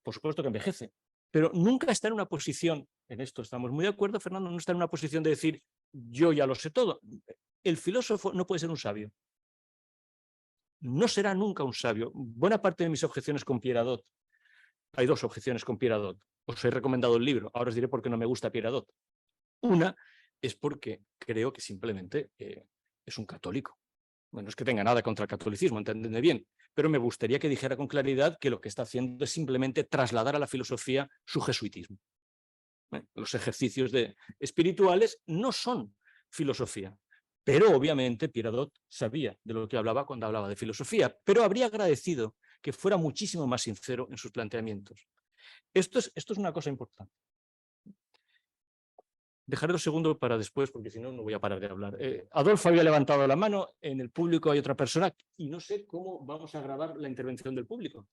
S1: por supuesto que envejece, pero nunca está en una posición, en esto estamos muy de acuerdo, Fernando, no está en una posición de decir, yo ya lo sé todo. El filósofo no puede ser un sabio. No será nunca un sabio. Buena parte de mis objeciones con Pierre Hadot, hay dos objeciones con Pierre Hadot. Os he recomendado el libro, ahora os diré por qué no me gusta Pierre Hadot. Una es porque creo que simplemente es un católico. Bueno, no es que tenga nada contra el catolicismo, entendedme bien, pero me gustaría que dijera con claridad que lo que está haciendo es simplemente trasladar a la filosofía su jesuitismo. Los ejercicios espirituales no son filosofía, pero obviamente Pierre Hadot sabía de lo que hablaba cuando hablaba de filosofía, pero habría agradecido que fuera muchísimo más sincero en sus planteamientos. Esto es una cosa importante. Dejaré 2 segundos para después, porque si no, no voy a parar de hablar. Adolfo había levantado la mano, en el público hay otra persona, y no sé cómo vamos a grabar la intervención del público.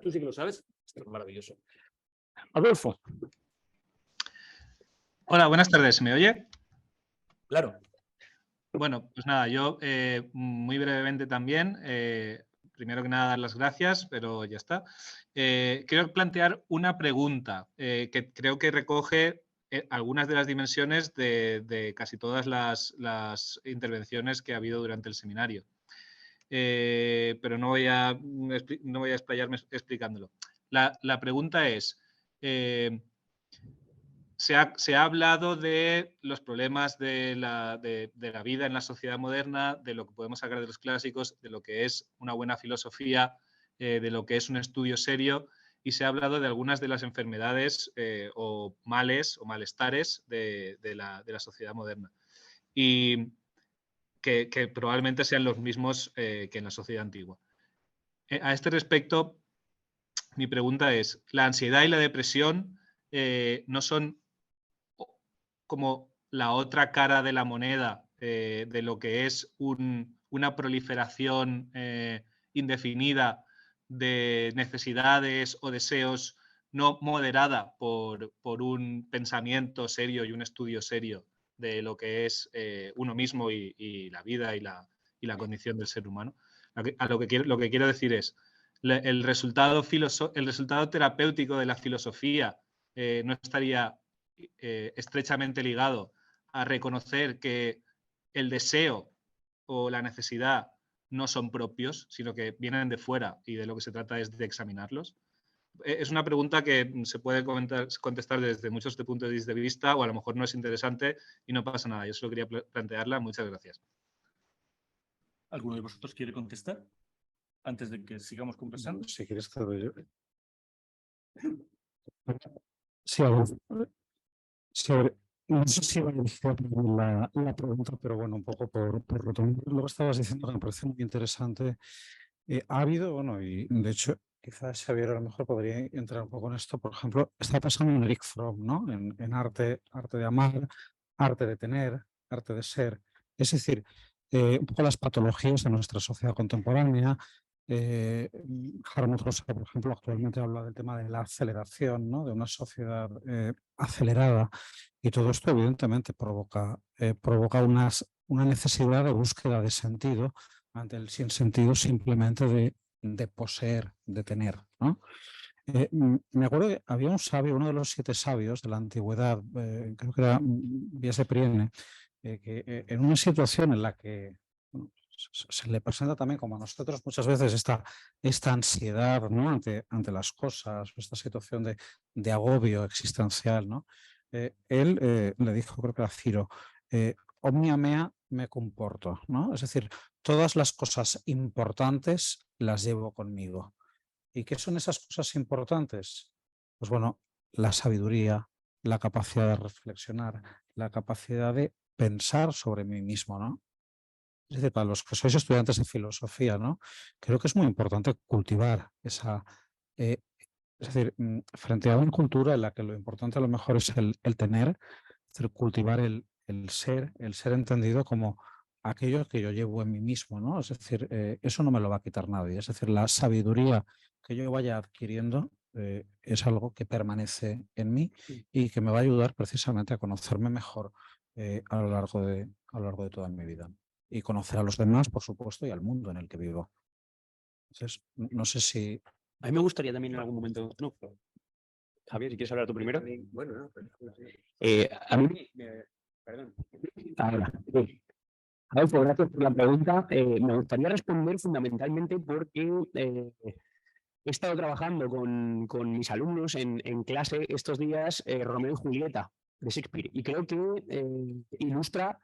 S1: ¿Tú sí que lo sabes? Esto es maravilloso. Adolfo.
S7: Hola, buenas tardes. ¿Me oye?
S1: Claro.
S7: Bueno, pues nada, yo muy brevemente también, primero que nada dar las gracias, pero ya está. Quiero plantear una pregunta que creo que recoge algunas de las dimensiones de casi todas las intervenciones que ha habido durante el seminario. Pero no voy a explayarme explicándolo. La pregunta es, se ha hablado de los problemas de la vida en la sociedad moderna, de lo que podemos sacar de los clásicos, de lo que es una buena filosofía, de lo que es un estudio serio, y se ha hablado de algunas de las enfermedades o males o malestares de la sociedad moderna. Y que probablemente sean los mismos que en la sociedad antigua. A este respecto, mi pregunta es, ¿la ansiedad y la depresión no son como la otra cara de la moneda de lo que es una proliferación indefinida de necesidades o deseos no moderada por un pensamiento serio y un estudio serio de lo que es uno mismo y la vida y la condición del ser humano? Lo que quiero decir es, el resultado terapéutico de la filosofía no estaría estrechamente ligado a reconocer que el deseo o la necesidad no son propios, sino que vienen de fuera y de lo que se trata es de examinarlos. Es una pregunta que se puede contestar desde muchos puntos de vista o a lo mejor no es interesante y no pasa nada. Yo solo quería plantearla. Muchas gracias.
S1: ¿Alguno de vosotros quiere contestar antes de que sigamos conversando?
S6: Si quieres te doy yo. Sí, a ver. Sí, a ver, no sé si va a dirigir la pregunta, pero bueno, un poco por retomar lo que estabas diciendo, que me parece muy interesante. Ha habido, bueno, y de hecho, quizás Xavier a lo mejor podría entrar un poco en esto. Por ejemplo, está pasando en Eric Fromm, ¿no? En arte de amar, arte de tener, arte de ser. Es decir, un poco las patologías de nuestra sociedad contemporánea. Harmut Rosa, por ejemplo, actualmente habla del tema de la aceleración, ¿no? De una sociedad acelerada, y todo esto evidentemente provoca una necesidad de búsqueda de sentido ante el sinsentido simplemente de poseer, de tener, ¿no? Me acuerdo que había un sabio, uno de los 7 sabios de la antigüedad, creo que era Biese Priene, que en una situación en la que se le presenta también, como a nosotros muchas veces, esta ansiedad, ¿no? ante las cosas, esta situación de agobio existencial, ¿no? Él le dijo, creo que era Ciro, omnia mea me comporto, ¿no? Es decir, todas las cosas importantes las llevo conmigo. ¿Y qué son esas cosas importantes? Pues bueno, la sabiduría, la capacidad de reflexionar, la capacidad de pensar sobre mí mismo, ¿no? Es decir, para los que sois estudiantes de filosofía, ¿no? Creo que es muy importante cultivar esa... es decir, frente a una cultura en la que lo importante a lo mejor es el tener, es decir, cultivar el ser entendido como aquello que yo llevo en mí mismo, ¿no? Es decir, eso no me lo va a quitar nadie. Es decir, la sabiduría que yo vaya adquiriendo es algo que permanece en mí y que me va a ayudar precisamente a conocerme mejor a lo largo de toda mi vida. Y conocer a los demás, por supuesto, y al mundo en el que vivo. Entonces, no sé si...
S3: A mí me gustaría también en algún momento... No. Javier, si quieres hablar tú primero. Bueno, no, a mí... Perdón. Ahora. Adolfo, gracias por la pregunta. Me gustaría responder fundamentalmente porque he estado trabajando con mis alumnos en clase estos días Romeo y Julieta de Shakespeare, y creo que ilustra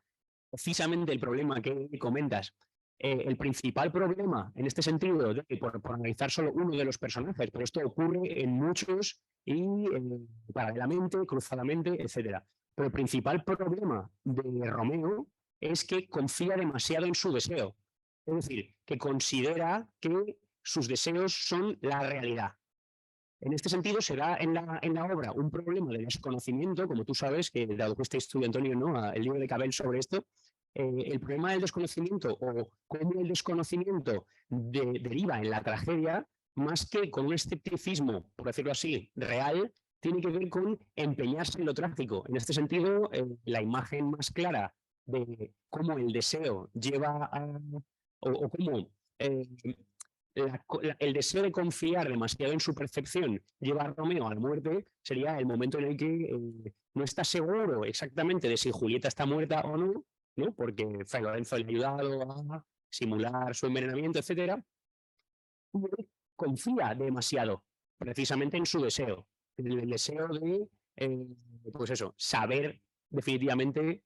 S3: precisamente el problema que comentas. El principal problema en este sentido, por analizar solo uno de los personajes, pero esto ocurre en muchos y paralelamente, cruzadamente, etc. Pero el principal problema de Romeo es que confía demasiado en su deseo. Es decir, que considera que sus deseos son la realidad. En este sentido, se da en la obra un problema de desconocimiento, como tú sabes, que dado que este estudio, Antonio, ¿no? El libro de Cabell sobre esto, el problema del desconocimiento o cómo el desconocimiento deriva en la tragedia, más que con un escepticismo, por decirlo así, real, tiene que ver con empeñarse en lo trágico. En este sentido, la imagen más clara de cómo el deseo lleva a, o cómo el deseo de confiar demasiado en su percepción lleva a Romeo a la muerte, sería el momento en el que no está seguro exactamente de si Julieta está muerta o no, ¿no? Porque Fray Lorenzo le ha ayudado a simular su envenenamiento, etcétera. Confía demasiado precisamente en su deseo, el deseo de, pues eso, saber definitivamente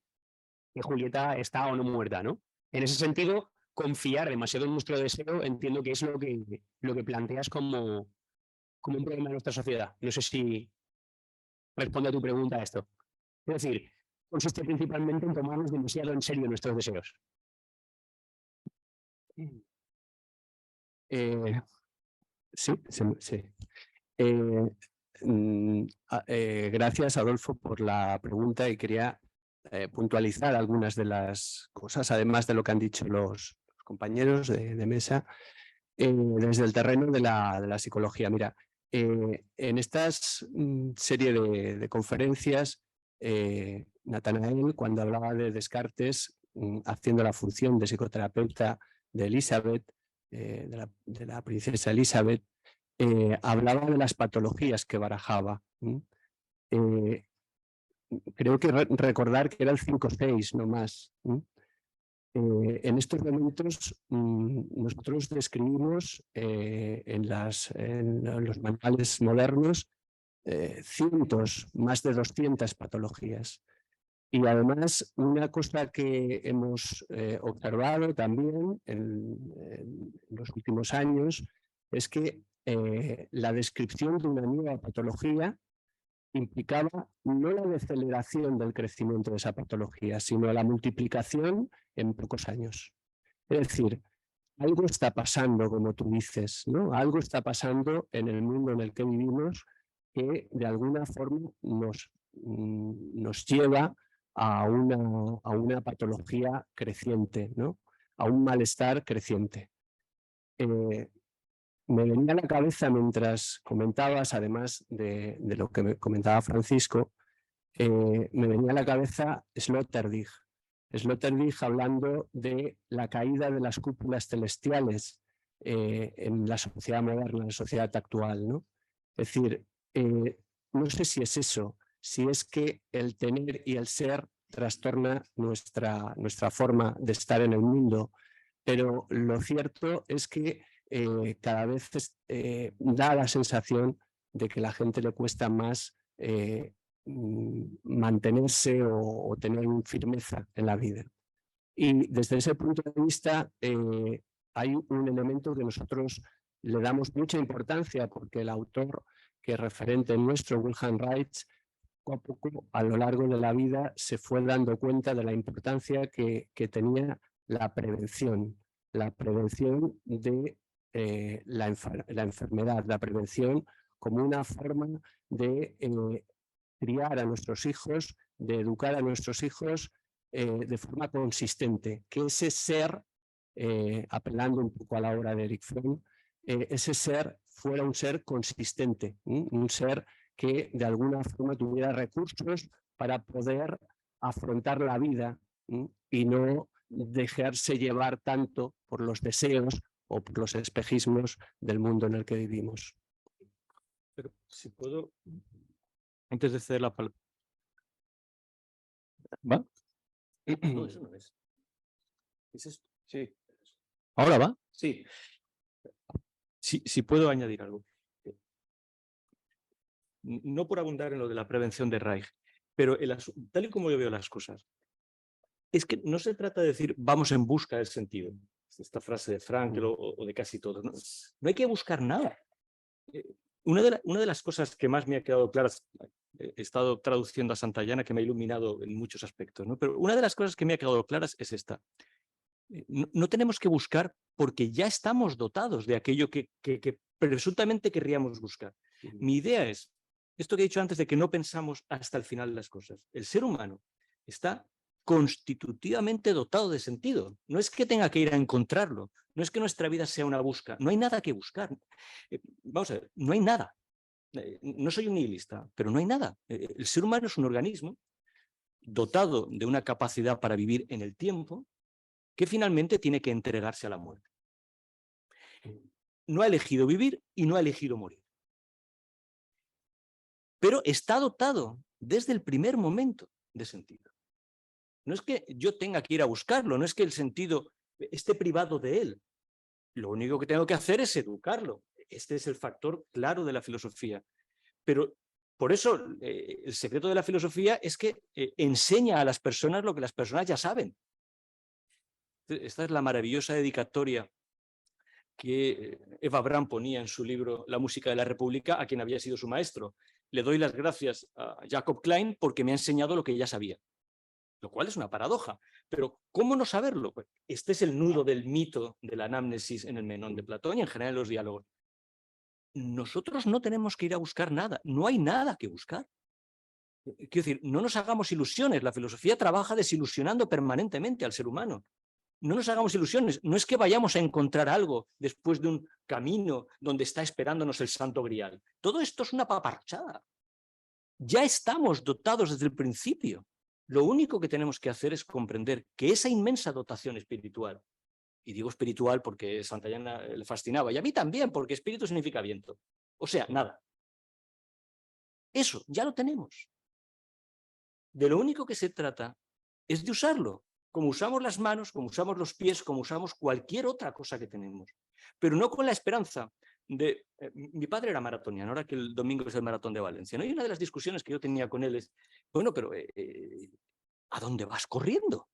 S3: que Julieta está o no muerta, ¿no? En ese sentido, confiar demasiado en nuestro deseo entiendo que es lo que planteas como un problema de nuestra sociedad. No sé si responde a tu pregunta esto. Es decir, consiste principalmente en tomarnos demasiado en serio nuestros deseos. Sí. Gracias, Adolfo, por la pregunta y quería puntualizar algunas de las cosas, además de lo que han dicho los compañeros de mesa, desde el terreno de la psicología. Mira, en estas serie de conferencias, Nathanael, cuando hablaba de Descartes, haciendo la función de psicoterapeuta de Elizabeth, de la princesa Elizabeth, hablaba de las patologías que barajaba. Creo que recordar que era el 5-6, no más. En estos momentos nosotros describimos en los manuales modernos cientos, más de 200 patologías. Y además, una cosa que hemos observado también en los últimos años es que la descripción de una nueva patología implicaba no la deceleración del crecimiento de esa patología, sino la multiplicación en pocos años. Es decir, algo está pasando, como tú dices, ¿no? Algo está pasando en el mundo en el que vivimos que de alguna forma nos lleva a una patología creciente, ¿no? A un malestar creciente. Me venía a la cabeza mientras comentabas, además de lo que me comentaba Francisco, me venía a la cabeza Sloterdijk. Sloterdijk hablando de la caída de las cúpulas celestiales en la sociedad moderna, en la sociedad actual, ¿no? Es decir, no sé si es eso, si es que el tener y el ser trastorna nuestra forma de estar en el mundo, pero lo cierto es que cada vez da la sensación de que a la gente le cuesta más mantenerse o tener firmeza en la vida. Y desde ese punto de vista hay un elemento que nosotros le damos mucha importancia porque el autor que es referente nuestro, Wilhelm Reich, poco a poco a lo largo de la vida se fue dando cuenta de la importancia que tenía la prevención de la enfermedad, la prevención como una forma de criar a nuestros hijos, de educar a nuestros hijos de forma consistente, que ese ser, apelando un poco a la obra de Erich Fromm, ese ser fuera un ser consistente, un ser que de alguna forma tuviera recursos para poder afrontar la vida y no dejarse llevar tanto por los deseos o por los espejismos del mundo en el que vivimos.
S1: Pero si puedo, antes de ceder la palabra. ¿Va? No, eso no es. ¿Es esto? Sí. ¿Ahora va? Sí. Si puedo añadir algo. No por abundar en lo de la prevención de Reich, pero tal y como yo veo las cosas, es que no se trata de decir vamos en busca del sentido. Esta frase de Frankl o de casi todos. No hay que buscar nada. Una de las cosas que más me ha quedado claras, he estado traduciendo a Santayana, que me ha iluminado en muchos aspectos, ¿no? Pero una de las cosas que me ha quedado claras es esta. No tenemos que buscar porque ya estamos dotados de aquello que presuntamente querríamos buscar. Mi idea es, esto que he dicho antes de que no pensamos hasta el final las cosas. El ser humano está constitutivamente dotado de sentido. No es que tenga que ir a encontrarlo, no es que nuestra vida sea una búsqueda, no hay nada que buscar. Vamos a ver, no hay nada. No soy un nihilista, pero no hay nada. El ser humano es un organismo dotado de una capacidad para vivir en el tiempo, que finalmente tiene que entregarse a la muerte. No ha elegido vivir y no ha elegido morir. Pero está dotado desde el primer momento de sentido. No es que yo tenga que ir a buscarlo, no es que el sentido esté privado de él. Lo único que tengo que hacer es educarlo. Este es el factor claro de la filosofía. Pero por eso el secreto de la filosofía es que enseña a las personas lo que las personas ya saben. Esta es la maravillosa dedicatoria que Eva Braun ponía en su libro La música de la República a quien había sido su maestro. Le doy las gracias a Jacob Klein porque me ha enseñado lo que ya sabía. Lo cual es una paradoja. Pero ¿cómo no saberlo? Pues este es el nudo del mito de la anamnesis en el Menón de Platón y en general en los diálogos. Nosotros no tenemos que ir a buscar nada. No hay nada que buscar. Quiero decir, no nos hagamos ilusiones. La filosofía trabaja desilusionando permanentemente al ser humano. No nos hagamos ilusiones. No es que vayamos a encontrar algo después de un camino donde está esperándonos el Santo Grial. Todo esto es una paparchada. Ya estamos dotados desde el principio. Lo único que tenemos que hacer es comprender que esa inmensa dotación espiritual, y digo espiritual porque a Santayana le fascinaba, y a mí también, porque espíritu significa viento. O sea, nada. Eso ya lo tenemos. De lo único que se trata es de usarlo, como usamos las manos, como usamos los pies, como usamos cualquier otra cosa que tenemos. Pero no con la esperanza de... mi padre era maratoniano, ahora que el domingo es el maratón de Valencia, ¿no? Y una de las discusiones que yo tenía con él es, bueno, pero ¿a dónde vas corriendo?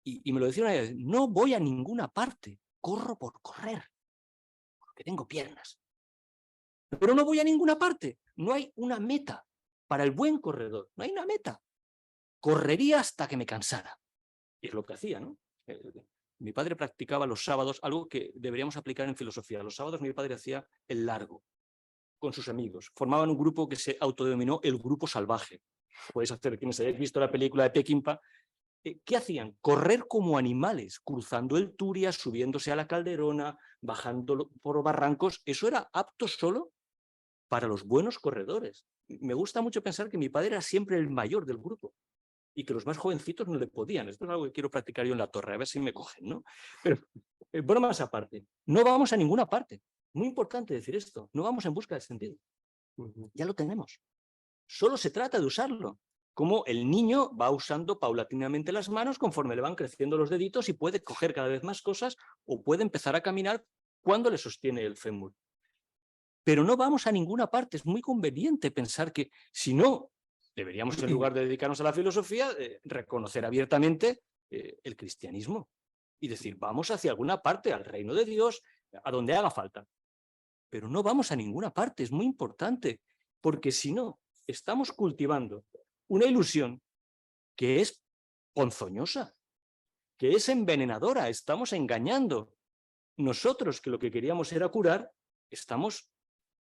S1: Y me lo decía una vez, no voy a ninguna parte, corro por correr, porque tengo piernas. Pero no voy a ninguna parte, no hay una meta para el buen corredor, no hay una meta. Correría hasta que me cansara. Y es lo que hacía, ¿no? Mi padre practicaba los sábados, algo que deberíamos aplicar en filosofía. Los sábados mi padre hacía el largo con sus amigos. Formaban un grupo que se autodenominó el Grupo Salvaje. Podéis hacer, quienes hayáis visto la película de Peckinpah, ¿qué hacían? Correr como animales, cruzando el Turia, subiéndose a la Calderona, bajando por barrancos. Eso era apto solo para los buenos corredores. Me gusta mucho pensar que mi padre era siempre el mayor del grupo y que los más jovencitos no le podían. Esto es algo que quiero practicar yo en la torre, a ver si me cogen, ¿no? Pero, bromas aparte, no vamos a ninguna parte. Muy importante decir esto, no vamos en busca de sentido. Ya lo tenemos. Solo se trata de usarlo. Como el niño va usando paulatinamente las manos conforme le van creciendo los deditos y puede coger cada vez más cosas o puede empezar a caminar cuando le sostiene el fémur. Pero no vamos a ninguna parte. Es muy conveniente pensar que si no, deberíamos, en lugar de dedicarnos a la filosofía, reconocer abiertamente el cristianismo y decir, vamos hacia alguna parte, al reino de Dios, a donde haga falta. Pero no vamos a ninguna parte, es muy importante, porque si no, estamos cultivando una ilusión que es ponzoñosa, que es envenenadora, estamos engañando. Nosotros, que lo que queríamos era curar, estamos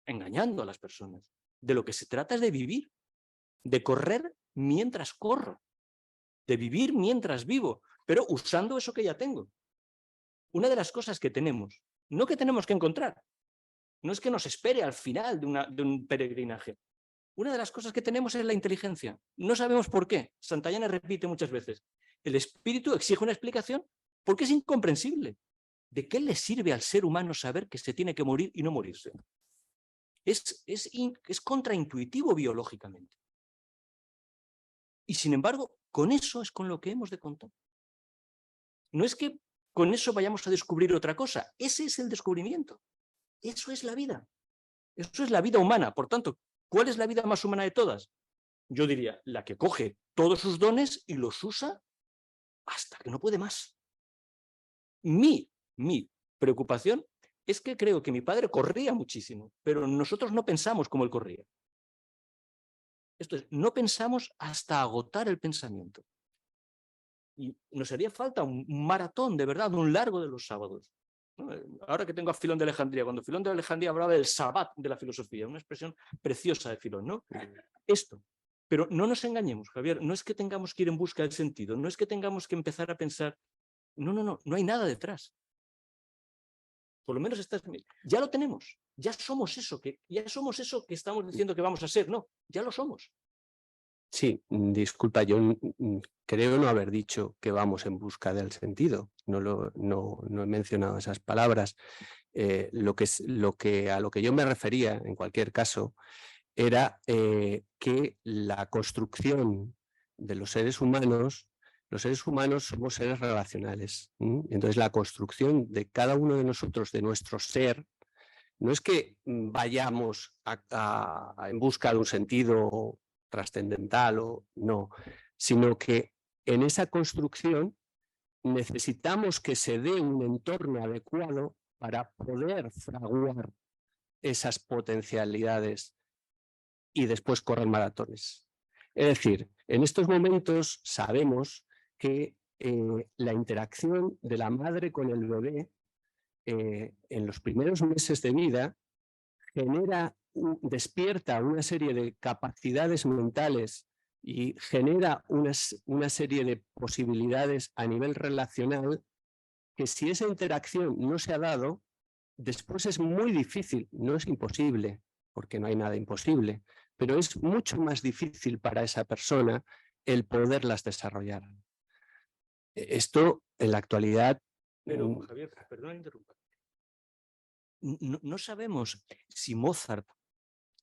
S1: engañando a las personas. De lo que se trata es de vivir, de correr mientras corro, de vivir mientras vivo, pero usando eso que ya tengo. Una de las cosas que tenemos, no que tenemos que encontrar, no es que nos espere al final de un peregrinaje. Una de las cosas que tenemos es la inteligencia. No sabemos por qué. Santayana repite muchas veces. El espíritu exige una explicación porque es incomprensible. ¿De qué le sirve al ser humano saber que se tiene que morir y no morirse? Es contraintuitivo biológicamente. Y sin embargo, con eso es con lo que hemos de contar. No es que con eso vayamos a descubrir otra cosa. Ese es el descubrimiento. Eso es la vida. Eso es la vida humana. Por tanto, ¿cuál es la vida más humana de todas? Yo diría, la que coge todos sus dones y los usa hasta que no puede más. Mi preocupación es que creo que mi padre corría muchísimo, pero nosotros no pensamos como él corría. Esto es, no pensamos hasta agotar el pensamiento. Y nos haría falta un maratón, de verdad, un largo de los sábados. Ahora que tengo a Filón de Alejandría, cuando Filón de Alejandría hablaba del sabbat de la filosofía, una expresión preciosa de Filón, ¿no? Esto. Pero no nos engañemos, Javier, no es que tengamos que ir en busca del sentido, no es que tengamos que empezar a pensar, no hay nada detrás. Por lo menos ya lo tenemos, ya somos eso que estamos diciendo que vamos a ser, no, ya lo somos.
S3: Sí, disculpa, yo creo no haber dicho que vamos en busca del sentido. No he mencionado esas palabras. A lo que yo me refería, en cualquier caso, era que la construcción de los seres humanos somos seres relacionales. Entonces, la construcción de cada uno de nosotros, de nuestro ser, no es que vayamos en busca de un sentido trascendental o no, sino que en esa construcción necesitamos que se dé un entorno adecuado para poder fraguar esas potencialidades y después correr maratones. Es decir, en estos momentos sabemos que la interacción de la madre con el bebé en los primeros meses de vida despierta una serie de capacidades mentales y genera una serie de posibilidades a nivel relacional que si esa interacción no se ha dado, después es muy difícil, no es imposible, porque no hay nada imposible, pero es mucho más difícil para esa persona el poderlas desarrollar. Esto en la actualidad...
S1: Pero, Javier, perdona interrumpa. No sabemos si Mozart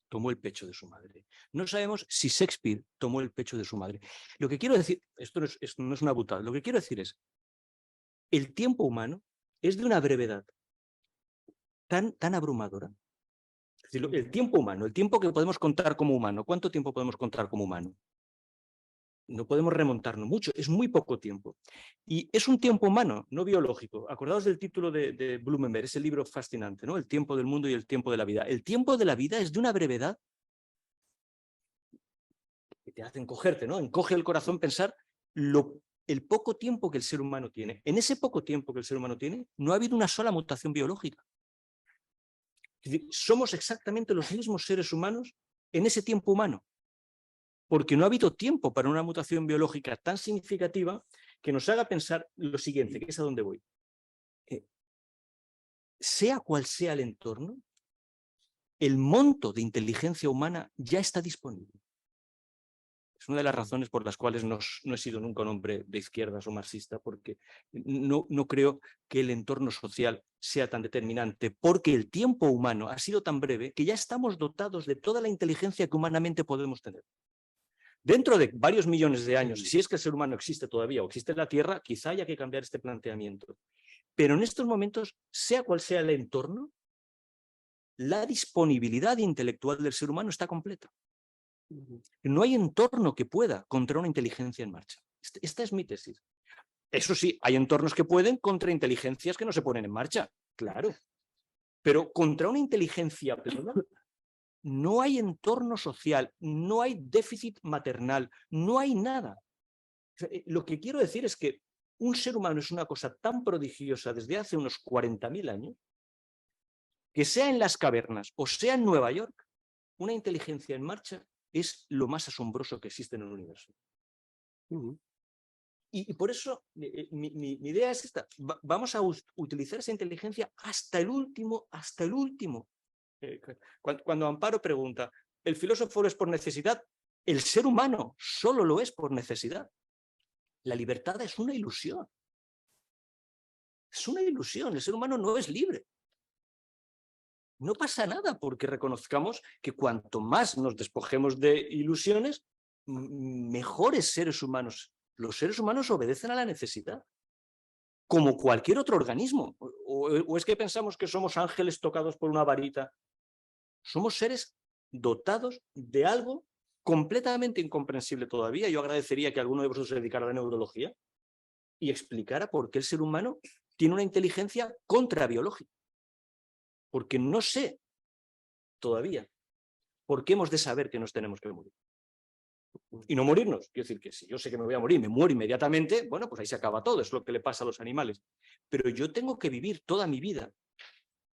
S1: tomó el pecho de su madre. No sabemos si Shakespeare tomó el pecho de su madre. Lo que quiero decir, esto no es una butada, lo que quiero decir es, el tiempo humano es de una brevedad tan abrumadora. Es decir, el tiempo humano, el tiempo que podemos contar como humano, ¿cuánto tiempo podemos contar como humano? No podemos remontarnos mucho, es muy poco tiempo. Y es un tiempo humano, no biológico. Acordaos del título de Blumenberg, ese libro fascinante, ¿no? El tiempo del mundo y el tiempo de la vida. El tiempo de la vida es de una brevedad que te hace encogerte, ¿no? Encoge el corazón pensar el poco tiempo que el ser humano tiene. En ese poco tiempo que el ser humano tiene, no ha habido una sola mutación biológica. Es decir, somos exactamente los mismos seres humanos en ese tiempo humano, porque no ha habido tiempo para una mutación biológica tan significativa que nos haga pensar lo siguiente, que es a dónde voy. Sea cual sea el entorno, el monto de inteligencia humana ya está disponible. Es una de las razones por las cuales no he sido nunca un hombre de izquierdas o marxista, porque no creo que el entorno social sea tan determinante, porque el tiempo humano ha sido tan breve que ya estamos dotados de toda la inteligencia que humanamente podemos tener. Dentro de varios millones de años, si es que el ser humano existe todavía o existe en la Tierra, quizá haya que cambiar este planteamiento. Pero en estos momentos, sea cual sea el entorno, la disponibilidad intelectual del ser humano está completa. No hay entorno que pueda contra una inteligencia en marcha. Esta es mi tesis. Eso sí, hay entornos que pueden contra inteligencias que no se ponen en marcha, claro. Pero contra una inteligencia plena, no hay entorno social, no hay déficit maternal, no hay nada. O sea, lo que quiero decir es que un ser humano es una cosa tan prodigiosa desde hace unos 40.000 años, que sea en las cavernas o sea en Nueva York, una inteligencia en marcha es lo más asombroso que existe en el universo. Y por eso mi idea es esta. Vamos a utilizar esa inteligencia hasta el último. Cuando Amparo pregunta, ¿el filósofo lo es por necesidad? El ser humano solo lo es por necesidad. La libertad es una ilusión. Es una ilusión. El ser humano no es libre. No pasa nada porque reconozcamos que cuanto más nos despojemos de ilusiones, mejores seres humanos. Los seres humanos obedecen a la necesidad, como cualquier otro organismo. ¿O es que pensamos que somos ángeles tocados por una varita? Somos seres dotados de algo completamente incomprensible todavía. Yo agradecería que alguno de vosotros se dedicara a la neurología y explicara por qué el ser humano tiene una inteligencia contrabiológica. Porque no sé todavía por qué hemos de saber que nos tenemos que morir. Y no morirnos. Quiero decir que si yo sé que me voy a morir, me muero inmediatamente, bueno, pues ahí se acaba todo, es lo que le pasa a los animales. Pero yo tengo que vivir toda mi vida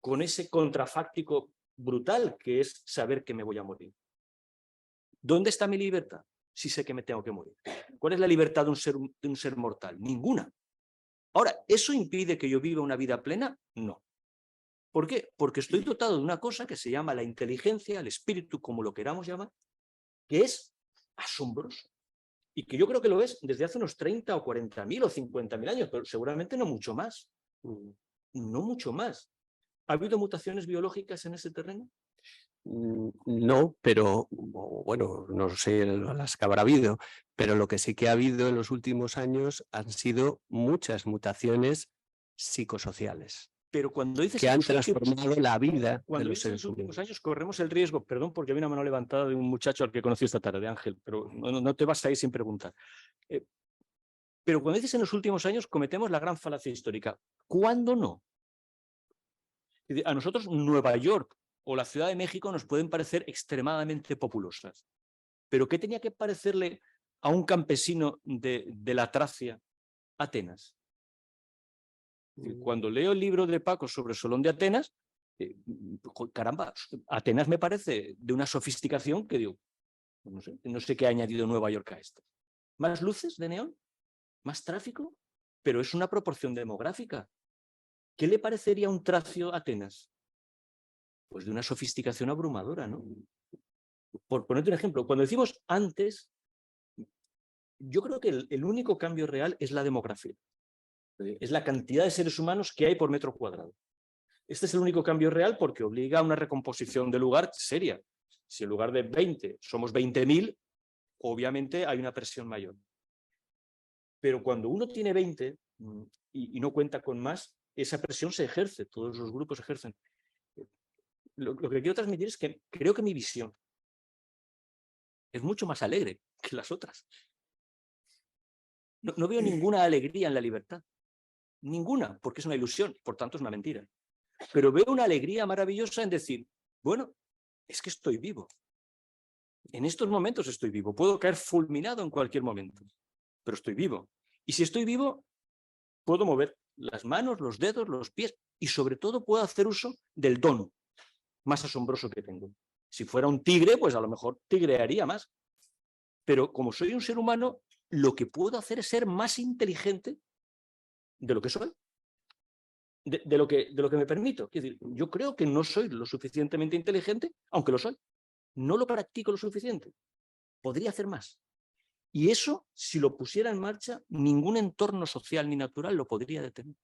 S1: con ese contrafáctico brutal que es saber que me voy a morir. ¿Dónde está mi libertad? Si sé que me tengo que morir. ¿Cuál es la libertad de un ser mortal? Ninguna. Ahora, ¿eso impide que yo viva una vida plena? No. ¿Por qué? Porque estoy dotado de una cosa que se llama la inteligencia, el espíritu, como lo queramos llamar, que es asombroso. Y que yo creo que lo es desde hace unos 30 o 40.000 o 50.000 años, pero seguramente no mucho más. No mucho más. ¿Ha habido mutaciones biológicas en ese terreno?
S3: No, pero bueno, no sé las que habrá habido, pero lo que sí que ha habido en los últimos años han sido muchas mutaciones psicosociales
S1: Pero cuando dices
S3: que han transformado la vida de
S1: cuando
S3: los
S1: dices en
S3: seres
S1: los últimos
S3: humanos.
S1: años, corremos el riesgo, perdón porque vi una mano levantada de un muchacho al que conocí esta tarde, Ángel, pero no te vas a ir sin preguntar. Pero cuando dices en los últimos años, cometemos la gran falacia histórica. ¿Cuándo no? A nosotros Nueva York o la Ciudad de México nos pueden parecer extremadamente populosas. ¿Pero qué tenía que parecerle a un campesino de la Tracia Atenas? Cuando leo el libro de Paco sobre Solón de Atenas, caramba, Atenas me parece de una sofisticación que digo, no sé qué ha añadido Nueva York a esto. ¿Más luces de neón? ¿Más tráfico? Pero es una proporción demográfica. ¿Qué le parecería a un tracio Atenas? Pues de una sofisticación abrumadora, ¿no? Por ponerte un ejemplo, cuando decimos antes, yo creo que el único cambio real es la demografía. Es la cantidad de seres humanos que hay por metro cuadrado. Este es el único cambio real porque obliga a una recomposición del lugar seria. Si en lugar de 20 somos 20.000, obviamente hay una presión mayor. Pero cuando uno tiene 20 y no cuenta con más, esa presión se ejerce, todos los grupos ejercen. Lo que quiero transmitir es que creo que mi visión es mucho más alegre que las otras. No veo ninguna alegría en la libertad. Ninguna, porque es una ilusión, por tanto es una mentira. Pero veo una alegría maravillosa en decir, bueno, es que estoy vivo. En estos momentos estoy vivo. Puedo caer fulminado en cualquier momento, pero estoy vivo. Y si estoy vivo, puedo mover las manos, los dedos, los pies y sobre todo puedo hacer uso del don más asombroso que tengo. Si fuera un tigre, pues a lo mejor tigrearía más. Pero como soy un ser humano, lo que puedo hacer es ser más inteligente de lo que soy. De lo que me permito. Es decir, yo creo que no soy lo suficientemente inteligente, aunque lo soy. No lo practico lo suficiente. Podría hacer más. Y eso, si lo pusiera en marcha, ningún entorno social ni natural lo podría detener.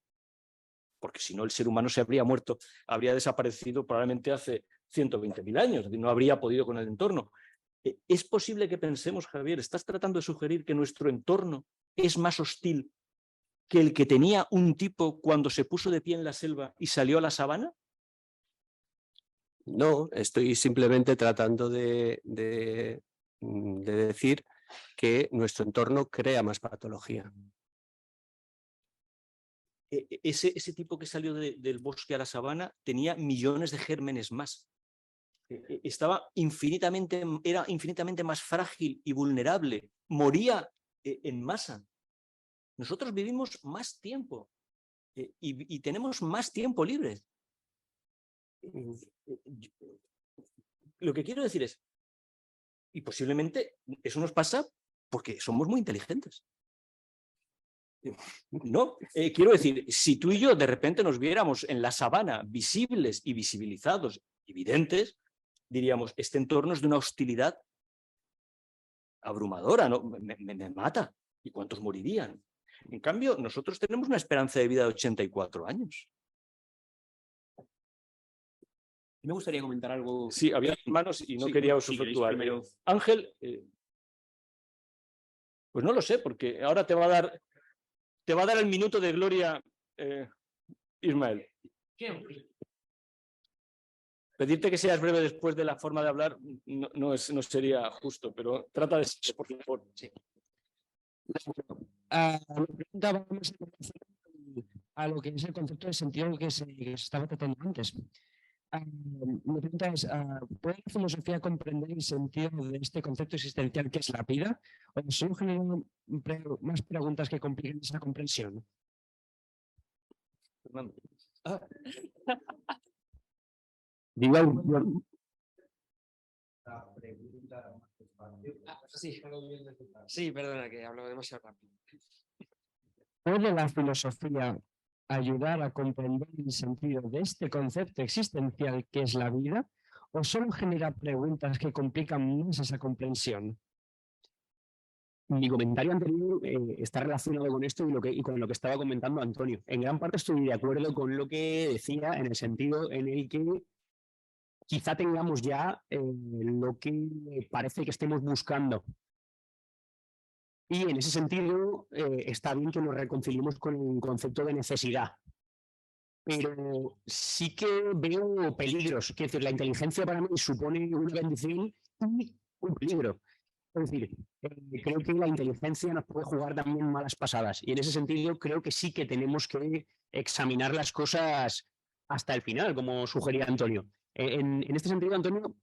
S1: Porque si no, el ser humano se habría muerto, habría desaparecido probablemente hace 120.000 años, no habría podido con el entorno. ¿Es posible que pensemos, Javier, estás tratando de sugerir que nuestro entorno es más hostil que el que tenía un tipo cuando se puso de pie en la selva y salió a la sabana?
S3: No, estoy simplemente tratando de decir que nuestro entorno crea más patología.
S1: Ese tipo que salió del bosque a la sabana tenía millones de gérmenes más. Era infinitamente más frágil y vulnerable. Moría en masa. Nosotros vivimos más tiempo y tenemos más tiempo libre. Lo que quiero decir es, y posiblemente eso nos pasa porque somos muy inteligentes. No, quiero decir, si tú y yo de repente nos viéramos en la sabana visibles y visibilizados, evidentes, diríamos, este entorno es de una hostilidad abrumadora, ¿no? Me mata. ¿Y cuántos morirían? En cambio, nosotros tenemos una esperanza de vida de 84 años.
S8: Me gustaría comentar algo.
S1: Sí, había manos y no quería usufructuar.
S8: Primero...
S1: Ángel, pues no lo sé, porque ahora te va a dar el minuto de gloria, Ismael. Pedirte que seas breve después de la forma de hablar no sería justo, pero trata de ser, por favor. Sí.
S3: A lo que es el concepto de sentido que se estaba tratando antes. Mi pregunta es, ¿puede la filosofía comprender el sentido de este concepto existencial que es la vida? ¿O solo genera más preguntas que compliquen esa comprensión?
S9: Sí, perdona, que hablo demasiado rápido.
S3: ¿Puede la filosofía ayudar a comprender el sentido de este concepto existencial que es la vida? ¿O solo genera preguntas que complican más esa comprensión? mi comentario anterior está relacionado con esto y con lo que estaba comentando Antonio. En gran parte estoy de acuerdo con lo que decía, en el sentido en el que quizá tengamos ya lo que parece que estemos buscando. Y en ese sentido está bien que nos reconciliemos con el concepto de necesidad. Pero sí que veo peligros. Quiero decir, la inteligencia para mí supone una bendición y un peligro. Es decir, creo que la inteligencia nos puede jugar también malas pasadas. Y en ese sentido creo que sí que tenemos que examinar las cosas hasta el final, como sugería Antonio. En este sentido, Antonio,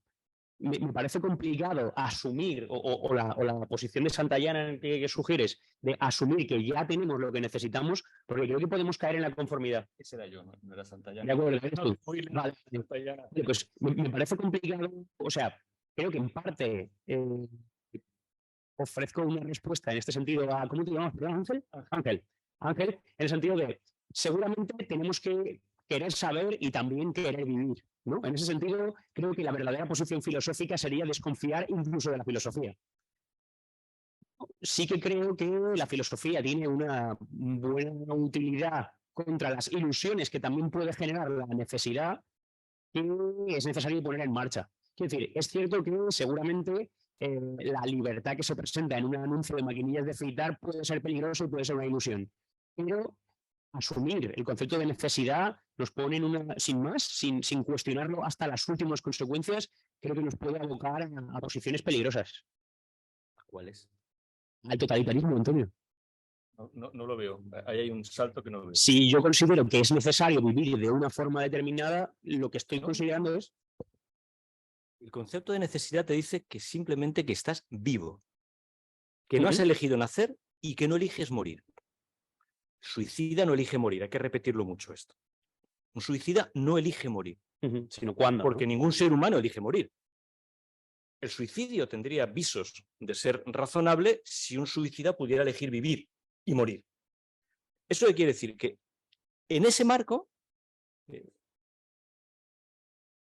S3: me parece complicado asumir, o la posición de Santayana que sugieres, de asumir que ya tenemos lo que necesitamos, porque creo que podemos caer en la conformidad.
S1: Ese era yo, no era Santayana.
S3: De acuerdo, eres tú.
S1: Vale.
S3: Pues me parece complicado, o sea, creo que en parte ofrezco una respuesta en este sentido a, ¿cómo te llamas? ¿Perdón, Ángel? Ángel, en el sentido de, seguramente tenemos que querer saber y también querer vivir, ¿no? En ese sentido, creo que la verdadera posición filosófica sería desconfiar incluso de la filosofía. Sí que creo que la filosofía tiene una buena utilidad contra las ilusiones que también puede generar la necesidad que es necesario poner en marcha. Quiero decir, es cierto que seguramente la libertad que se presenta en un anuncio de maquinillas de afeitar puede ser peligroso y puede ser una ilusión. Pero asumir el concepto de necesidad nos pone en una, sin más, sin cuestionarlo hasta las últimas consecuencias, creo que nos puede abocar a posiciones peligrosas.
S1: ¿Cuáles?
S3: Al totalitarismo, Antonio.
S1: No lo veo. Ahí hay un salto que no veo.
S3: Si yo considero que es necesario vivir de una forma determinada, lo que estoy considerando es...
S10: El concepto de necesidad te dice que simplemente que estás vivo, que no has elegido nacer y que no eliges morir. Suicida no elige morir, hay que repetirlo mucho esto. Un suicida no elige morir.
S3: Sino cuándo.
S10: Porque ningún ser humano elige morir. El suicidio tendría visos de ser razonable si un suicida pudiera elegir vivir y morir. ¿Eso qué quiere decir? Que en ese marco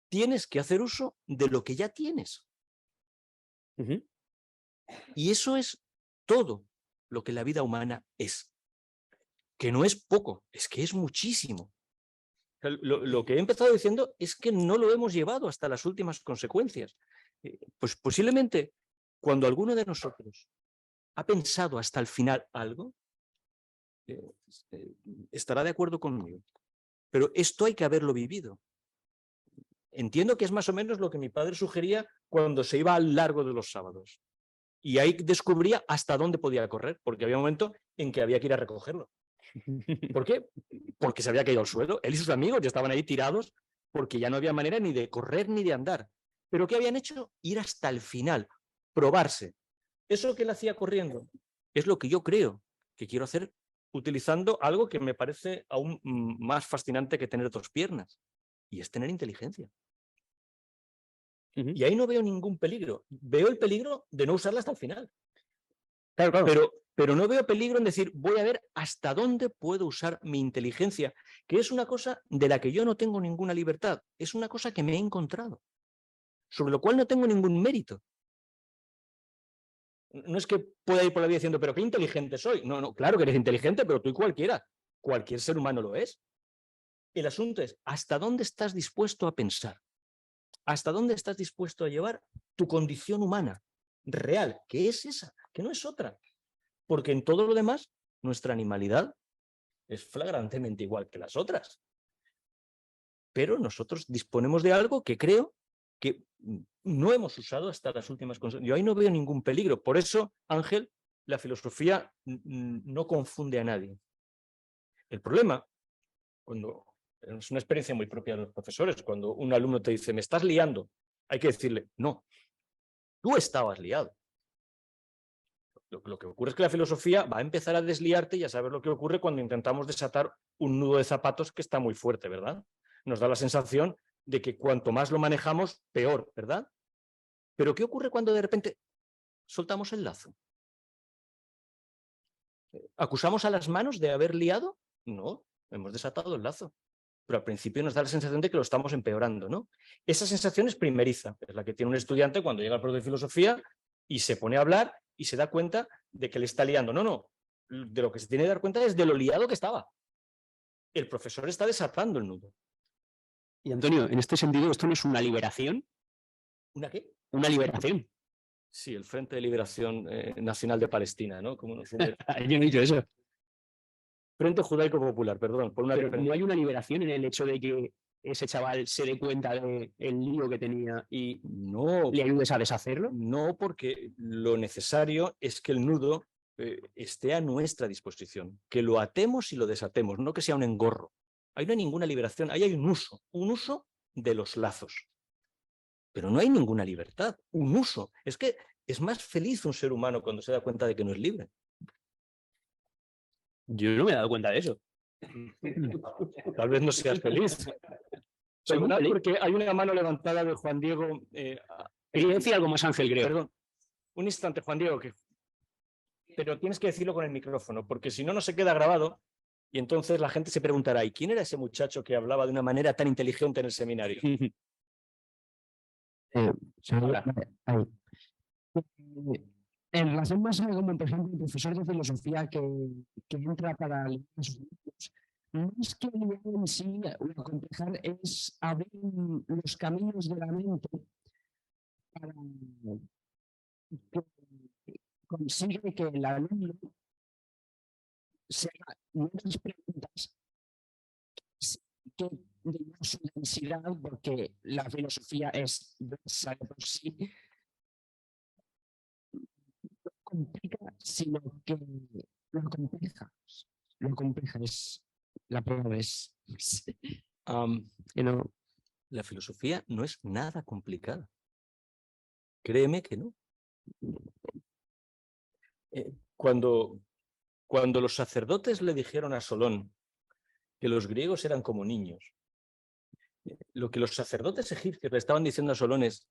S10: tienes que hacer uso de lo que ya tienes. Y eso es todo lo que la vida humana es. Que no es poco, es que es muchísimo. Lo que he empezado diciendo es que no lo hemos llevado hasta las últimas consecuencias. Pues posiblemente cuando alguno de nosotros ha pensado hasta el final algo, estará de acuerdo conmigo. Pero esto hay que haberlo vivido. Entiendo que es más o menos lo que mi padre sugería cuando se iba al largo de los sábados. Y ahí descubría hasta dónde podía correr, porque había un momento en que había que ir a recogerlo. ¿Por qué? Porque se había caído al suelo. Él y sus amigos ya estaban ahí tirados porque ya no había manera ni de correr ni de andar. ¿Pero qué habían hecho? Ir hasta el final, probarse. Eso que él hacía corriendo es lo que yo creo que quiero hacer utilizando algo que me parece aún más fascinante que tener dos piernas, y es tener inteligencia. Y ahí no veo ningún peligro. Veo el peligro de no usarla hasta el final. Claro. Pero no veo peligro en decir, voy a ver hasta dónde puedo usar mi inteligencia, que es una cosa de la que yo no tengo ninguna libertad. Es una cosa que me he encontrado, sobre lo cual no tengo ningún mérito. No es que pueda ir por la vida diciendo, pero qué inteligente soy. No, claro que eres inteligente, pero tú y cualquiera. Cualquier ser humano lo es. El asunto es, ¿hasta dónde estás dispuesto a pensar? ¿Hasta dónde estás dispuesto a llevar tu condición humana real? Que es esa, que no es otra. Porque en todo lo demás, nuestra animalidad es flagrantemente igual que las otras. Pero nosotros disponemos de algo que creo que no hemos usado hasta las últimas consecuencias. Yo ahí no veo ningún peligro. Por eso, Ángel, la filosofía no confunde a nadie. El problema, cuando es una experiencia muy propia de los profesores, cuando un alumno te dice, me estás liando, hay que decirle, no, tú estabas liado. Lo que ocurre es que la filosofía va a empezar a desliarte y ya sabes lo que ocurre cuando intentamos desatar un nudo de zapatos que está muy fuerte, ¿verdad? Nos da la sensación de que cuanto más lo manejamos, peor, ¿verdad? Pero ¿qué ocurre cuando de repente soltamos el lazo? ¿Acusamos a las manos de haber liado? No, hemos desatado el lazo. Pero al principio nos da la sensación de que lo estamos empeorando, ¿no? Esa sensación es primeriza, es la que tiene un estudiante cuando llega al profesor de filosofía y se pone a hablar y se da cuenta de que le está liando. No, no. De lo que se tiene que dar cuenta es de lo liado que estaba. El profesor está desatando el nudo.
S3: Y Antonio, en este sentido, ¿esto no es una liberación?
S10: ¿Una qué?
S3: Una liberación.
S10: Sí, el Frente de Liberación Nacional de Palestina, ¿no? Como
S3: Yo no he dicho eso.
S10: Frente Judaico Popular, perdón. Por una
S3: Pero no hay una liberación en el hecho de que ese chaval se dé cuenta del lío que tenía y
S10: no
S3: le ayudes a deshacerlo.
S10: No, porque lo necesario es que el nudo esté a nuestra disposición, que lo atemos y lo desatemos, no que sea un engorro. Ahí no hay ninguna liberación, ahí hay un uso de los lazos. Pero no hay ninguna libertad, un uso. Es que es más feliz un ser humano cuando se da cuenta de que no es libre.
S3: Yo no me he dado cuenta de eso.
S10: Tal vez no seas feliz. Perdonad, porque hay una mano levantada de Juan Diego.
S3: Quería decir algo más, Ángel, creo.
S10: Perdón, un instante, Juan Diego, pero tienes que decirlo con el micrófono, porque si no, no se queda grabado y entonces la gente se preguntará, ¿y quién era ese muchacho que hablaba de una manera tan inteligente en el seminario?
S3: En relación más como, por ejemplo, un profesor de filosofía que entra para leer a sus alumnos, no es que el en sí o acomplejar, es abrir los caminos de la mente para que consigue que el alumno se haga nuevas preguntas que de su densidad, porque la filosofía es densa de por sí, no complica, sino que lo compleja. Lo compleja es la palabra es
S10: La filosofía no es nada complicada. Créeme que no. Cuando los sacerdotes le dijeron a Solón que los griegos eran como niños, lo que los sacerdotes egipcios le estaban diciendo a Solón es: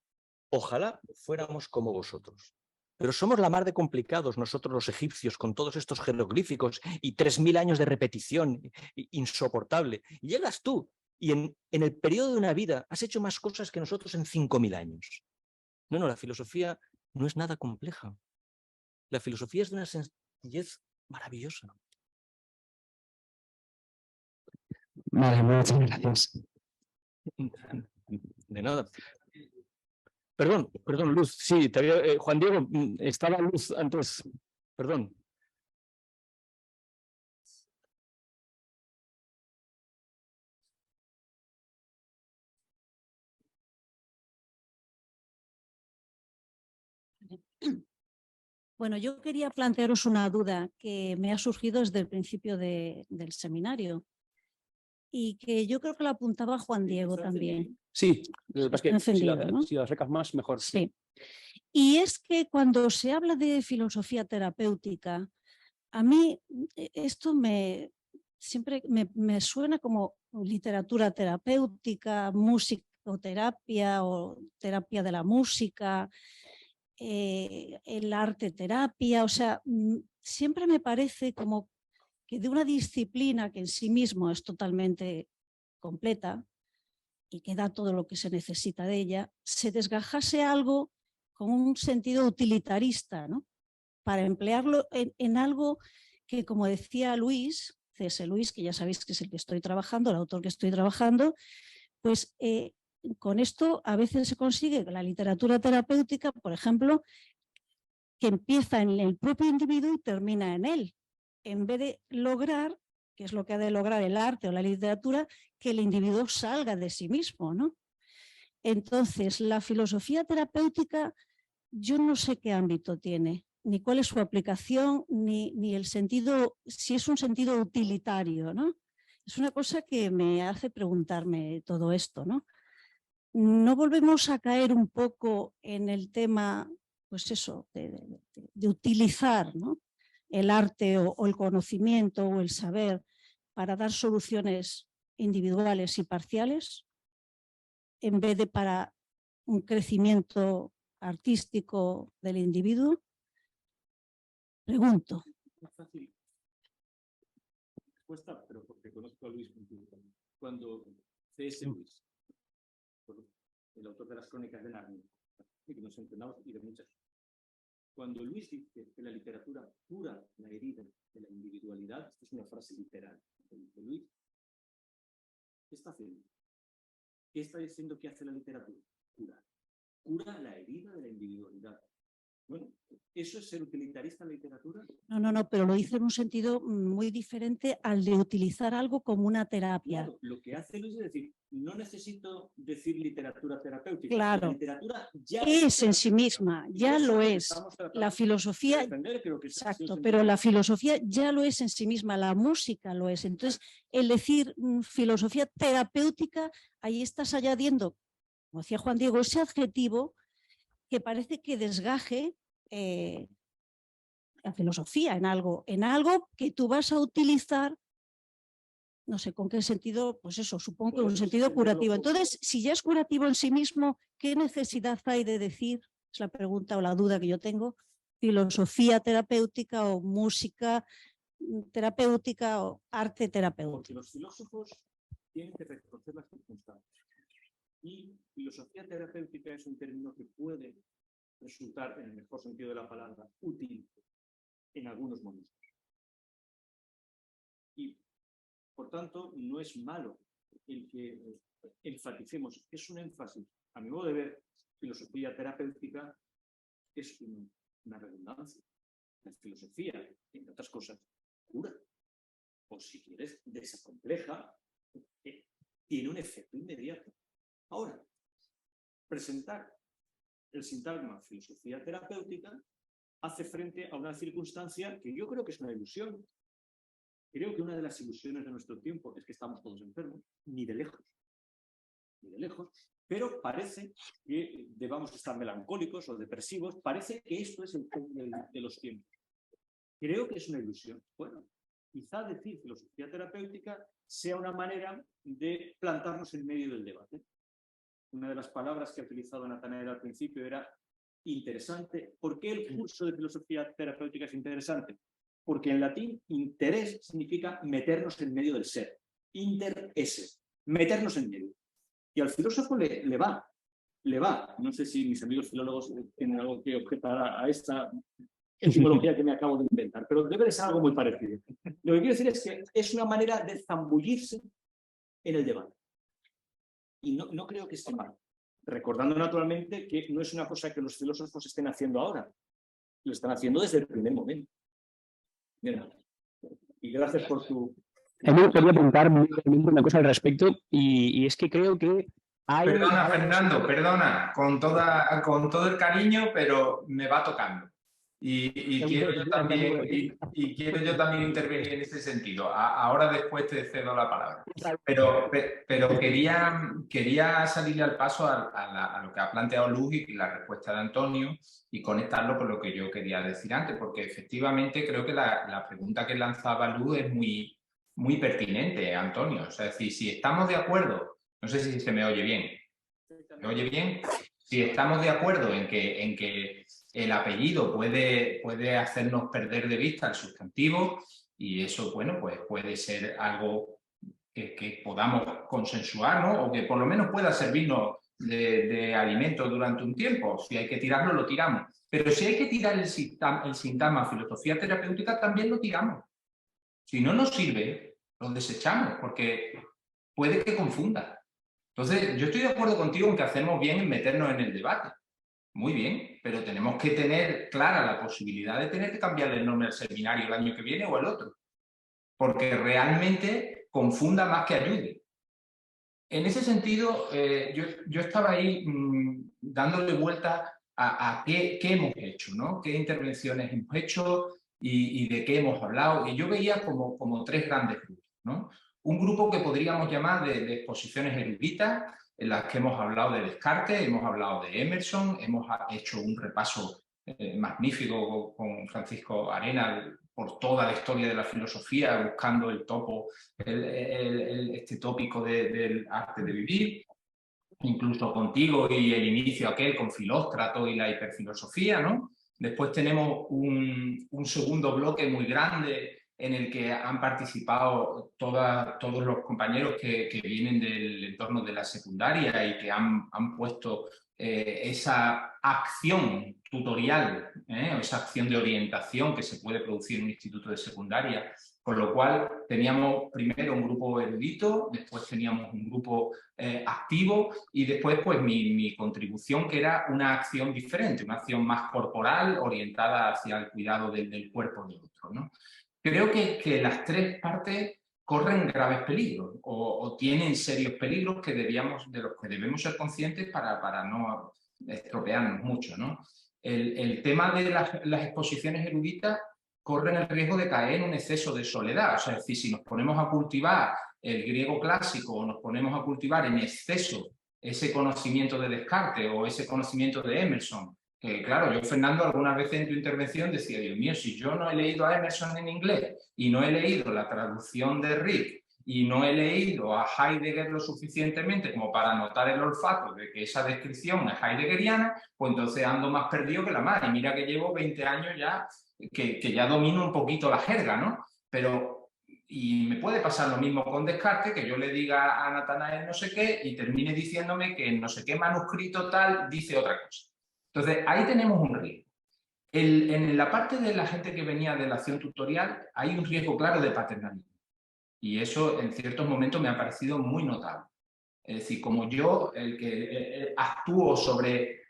S10: ojalá fuéramos como vosotros. Pero somos la mar de complicados nosotros los egipcios, con todos estos jeroglíficos y 3000 años de repetición insoportable. Y llegas tú y en el periodo de una vida has hecho más cosas que nosotros en 5000 años. No, la filosofía no es nada compleja. La filosofía es de una sencillez maravillosa.
S3: Vale, muchas gracias.
S10: De nada. Perdón, Luz. Sí, Juan Diego, estaba Luz antes. Perdón.
S11: Bueno, yo quería plantearos una duda que me ha surgido desde el principio del seminario y que yo creo que la apuntaba Juan Diego también.
S8: Sí, es que
S11: ¿no?
S8: si lo acercas más, mejor.
S11: Sí. Y es que cuando se habla de filosofía terapéutica, a mí esto siempre me suena como literatura terapéutica, musicoterapia o terapia de la música, el arte terapia, o sea, siempre me parece como que de una disciplina que en sí mismo es totalmente completa y que da todo lo que se necesita de ella, se desgajase algo con un sentido utilitarista, ¿no? Para emplearlo en algo que, como decía Luis, C.S. Luis, que ya sabéis que es el que estoy trabajando, el autor que estoy trabajando, pues con esto a veces se consigue que la literatura terapéutica, por ejemplo, que empieza en el propio individuo y termina en él, en vez de lograr, que es lo que ha de lograr el arte o la literatura, que el individuo salga de sí mismo, ¿no? Entonces, la filosofía terapéutica, yo no sé qué ámbito tiene, ni cuál es su aplicación, ni el sentido, si es un sentido utilitario, ¿no? Es una cosa que me hace preguntarme todo esto, ¿no? ¿No volvemos a caer un poco en el tema, pues eso, de utilizar, ¿no?, el arte o el conocimiento o el saber para dar soluciones individuales y parciales, en vez de para un crecimiento artístico del individuo? Pregunto.
S1: Más fácil. Respuesta, pero porque conozco a Luis. Cuando C.S. Luis, el autor de las Crónicas de Narnia, y que nos entrenamos y de muchas,
S10: Cuando Luis dice que la literatura cura la herida de la individualidad, esta es una frase literal de Luis, ¿qué está haciendo? ¿Qué está diciendo que hace la literatura? Curar. Cura la herida de la individualidad. Bueno, ¿eso es ser utilitarista en la literatura?
S11: No, pero lo hice en un sentido muy diferente al de utilizar algo como una terapia.
S10: Claro, lo que hace Luis es decir, no necesito decir literatura terapéutica.
S11: Claro,
S10: la literatura ya
S11: es en sí misma, ya lo es. La filosofía,
S10: exacto,
S11: pero la filosofía ya lo es en sí misma, la música lo es. Entonces, el decir filosofía terapéutica, ahí estás añadiendo, como decía Juan Diego, ese adjetivo que parece que desgaje la filosofía en algo que tú vas a utilizar, no sé con qué sentido, pues eso, supongo que en un sentido curativo. Entonces, si ya es curativo en sí mismo, ¿qué necesidad hay de decir, es la pregunta o la duda que yo tengo, filosofía terapéutica o música terapéutica o arte terapéutico?
S10: Porque los filósofos tienen que reconocer las circunstancias. Y filosofía terapéutica es un término que puede resultar, en el mejor sentido de la palabra, útil en algunos momentos. Y, por tanto, no es malo el que enfaticemos. Es un énfasis. A mi modo de ver, filosofía terapéutica es una redundancia. La filosofía, entre otras cosas, cura. O si quieres, desacompleja, tiene un efecto inmediato. Ahora, presentar el sintagma filosofía terapéutica hace frente a una circunstancia que yo creo que es una ilusión. Creo que una de las ilusiones de nuestro tiempo es que estamos todos enfermos, ni de lejos, pero parece que debamos estar melancólicos o depresivos, parece que esto es el tema de los tiempos. Creo que es una ilusión. Bueno, quizá decir filosofía terapéutica sea una manera de plantarnos en medio del debate. Una de las palabras que ha utilizado Natanael al principio era interesante. ¿Por qué el curso de filosofía terapéutica es interesante? Porque en latín interés significa meternos en medio del ser. Inter esse, meternos en medio. Y al filósofo le va. No sé si mis amigos filólogos tienen algo que objetar a esta etimología que me acabo de inventar, pero debe de ser algo muy parecido. Lo que quiero decir es que es una manera de zambullirse en el debate. Y no creo que esté mal. Recordando naturalmente que no es una cosa que los filósofos estén haciendo ahora. Lo están haciendo desde el primer momento. Mira. Y gracias por tu...
S3: A mí me gustaría preguntar muy brevemente una cosa al respecto y es que creo que hay...
S4: Perdona, Fernando, perdona, con todo el cariño, pero me va tocando. Y quiero yo también intervenir en ese sentido. Ahora después te cedo la palabra. Pero quería salirle al paso a lo que ha planteado Luz y la respuesta de Antonio y conectarlo con lo que yo quería decir antes, porque efectivamente creo que la pregunta que lanzaba Luz es muy pertinente, Antonio. O sea, es decir, si estamos de acuerdo, no sé si se me oye bien. ¿Me oye bien? Si estamos de acuerdo en que el apellido puede hacernos perder de vista el sustantivo y eso, bueno, pues puede ser algo que podamos consensuar, ¿no? O que por lo menos pueda servirnos de alimento durante un tiempo. Si hay que tirarlo, lo tiramos. Pero si hay que tirar el sintagma filosofía terapéutica, también lo tiramos. Si no nos sirve, lo desechamos, porque puede que confunda. Entonces, yo estoy de acuerdo contigo en que hacemos bien en meternos en el debate. Muy bien, pero tenemos que tener clara la posibilidad de tener que cambiar el nombre del seminario el año que viene o el otro. Porque realmente confunda más que ayude. En ese sentido, yo estaba ahí dándole vuelta a qué hemos hecho, ¿no? Qué intervenciones hemos hecho y de qué hemos hablado. Y yo veía como tres grandes grupos, ¿no? Un grupo que podríamos llamar de exposiciones eruditas, en las que hemos hablado de Descartes, hemos hablado de Emerson, hemos hecho un repaso magnífico con Francisco Arena por toda la historia de la filosofía, buscando este tópico del arte de vivir, incluso contigo y el inicio aquel con Filóstrato y la hiperfilosofía, ¿no? Después tenemos un segundo bloque muy grande en el que han participado todos los compañeros que vienen del entorno de la secundaria y que han puesto esa acción tutorial, o esa acción de orientación que se puede producir en un instituto de secundaria, con lo cual teníamos primero un grupo erudito, después teníamos un grupo activo y después pues mi contribución, que era una acción diferente, una acción más corporal orientada hacia el cuidado del cuerpo del otro, ¿no? Creo que las tres partes corren graves peligros o tienen serios peligros de los que debemos ser conscientes para no estropearnos mucho, ¿no? El tema de las exposiciones eruditas corren el riesgo de caer en un exceso de soledad. O sea, es decir, si nos ponemos a cultivar el griego clásico o nos ponemos a cultivar en exceso ese conocimiento de Descartes o ese conocimiento de Emerson, que claro, yo, Fernando, algunas veces en tu intervención decía, Dios mío, si yo no he leído a Emerson en inglés y no he leído la traducción de Rick y no he leído a Heidegger lo suficientemente como para notar el olfato de que esa descripción es heideggeriana, pues entonces ando más perdido que la mar. Y mira que llevo 20 años ya, que ya domino un poquito la jerga, ¿no? Pero, y me puede pasar lo mismo con Descartes, que yo le diga a Natanael no sé qué y termine diciéndome que en no sé qué manuscrito tal dice otra cosa. Entonces, ahí tenemos un riesgo. En la parte de la gente que venía de la acción tutorial hay un riesgo claro de paternalismo. Y eso en ciertos momentos me ha parecido muy notable. Es decir, como yo, el que actúo sobre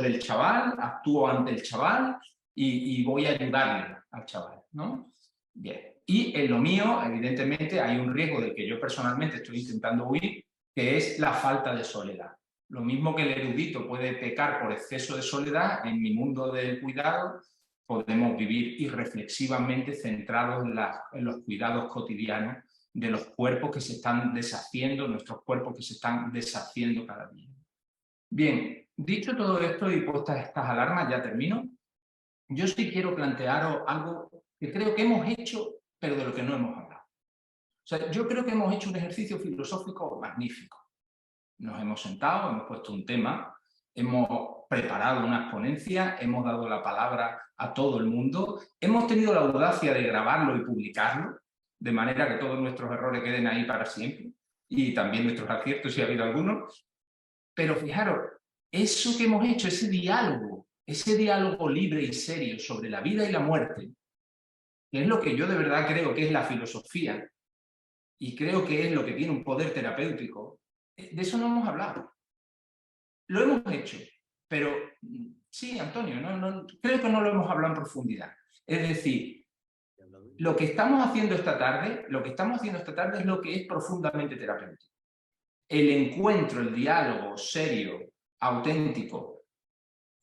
S4: el chaval, actúo ante el chaval y voy a ayudarle al chaval, ¿no? Bien. Y en lo mío, evidentemente, hay un riesgo del que yo personalmente estoy intentando huir, que es la falta de soledad. Lo mismo que el erudito puede pecar por exceso de soledad, en mi mundo del cuidado podemos vivir irreflexivamente centrados en los cuidados cotidianos de los cuerpos que se están deshaciendo, nuestros cuerpos que se están deshaciendo cada día. Bien, dicho todo esto y puestas estas alarmas, ya termino. Yo sí quiero plantearos algo que creo que hemos hecho, pero de lo que no hemos hablado. O sea, yo creo que hemos hecho un ejercicio filosófico magnífico. Nos hemos sentado, hemos puesto un tema, hemos preparado unas ponencias, hemos dado la palabra a todo el mundo, hemos tenido la audacia de grabarlo y publicarlo, de manera que todos nuestros errores queden ahí para siempre, y también nuestros aciertos si ha habido algunos. Pero fijaros, eso que hemos hecho, ese diálogo libre y serio sobre la vida y la muerte, que es lo que yo de verdad creo que es la filosofía, y creo que es lo que tiene un poder terapéutico, de eso no hemos hablado. Lo hemos hecho, pero sí, Antonio, creo que no lo hemos hablado en profundidad. Es decir, lo que estamos haciendo esta tarde es lo que es profundamente terapéutico. El encuentro, el diálogo serio, auténtico,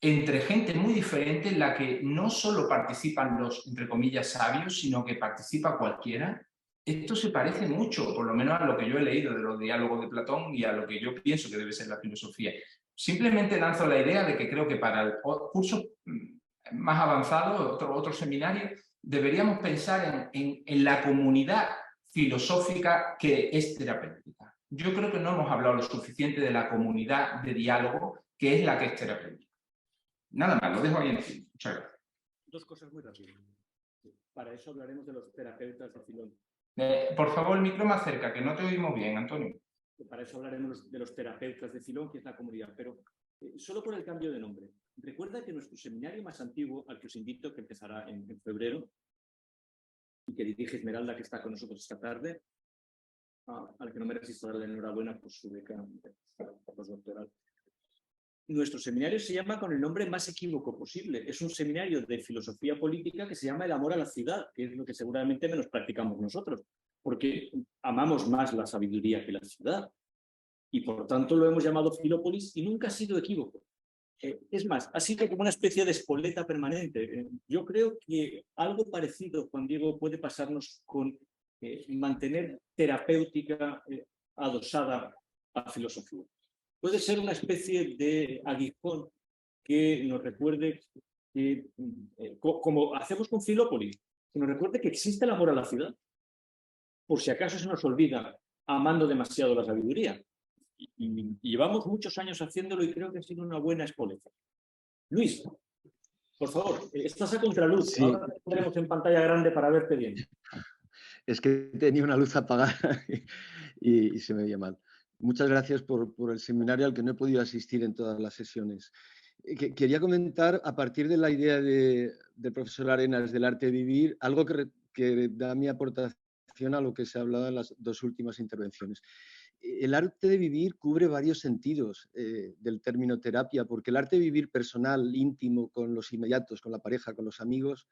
S4: entre gente muy diferente en la que no solo participan los, entre comillas, sabios, sino que participa cualquiera. Esto se parece mucho, por lo menos a lo que yo he leído de los diálogos de Platón y a lo que yo pienso que debe ser la filosofía. Simplemente lanzo la idea de que creo que para el curso más avanzado, otro seminario, deberíamos pensar en la comunidad filosófica que es terapéutica. Yo creo que no hemos hablado lo suficiente de la comunidad de diálogo que es la que es terapéutica. Nada más, lo dejo ahí en fin. Muchas gracias.
S1: Dos cosas muy rápidas. Para eso hablaremos de los terapeutas de Filón.
S4: Por favor, el micro más cerca, que no te oímos bien, Antonio.
S1: Para eso hablaremos de los terapeutas de Filón, que es la comunidad, pero solo por el cambio de nombre. Recuerda que nuestro seminario más antiguo, al que os invito, que empezará en febrero, y que dirige Esmeralda, que está con nosotros esta tarde, al que no me resisto a darle enhorabuena por su beca postdoctoral. Nuestro seminario se llama con el nombre más equívoco posible. Es un seminario de filosofía política que se llama El amor a la ciudad, que es lo que seguramente menos practicamos nosotros, porque amamos más la sabiduría que la ciudad. Y por tanto lo hemos llamado Filópolis y nunca ha sido equívoco. Es más, ha sido como una especie de espoleta permanente. Yo creo que algo parecido, Juan Diego, puede pasarnos con mantener terapéutica adosada a filosofía. Puede ser una especie de aguijón que nos recuerde, como hacemos con Filópolis, que nos recuerde que existe el amor a la ciudad, por si acaso se nos olvida amando demasiado la sabiduría. Y llevamos muchos años haciéndolo y creo que ha sido una buena espoleta. Luis, por favor, estás a contraluz. Sí. Ahora te pondremos en pantalla grande para verte bien.
S12: Es que tenía una luz apagada y se me veía mal. Muchas gracias por el seminario al que no he podido asistir en todas las sesiones. Quería comentar, a partir de la idea del profesor Arenas del arte de vivir, algo que da mi aportación a lo que se ha hablado en las dos últimas intervenciones. El arte de vivir cubre varios sentidos del término terapia, porque el arte de vivir personal, íntimo, con los inmediatos, con la pareja, con los amigos,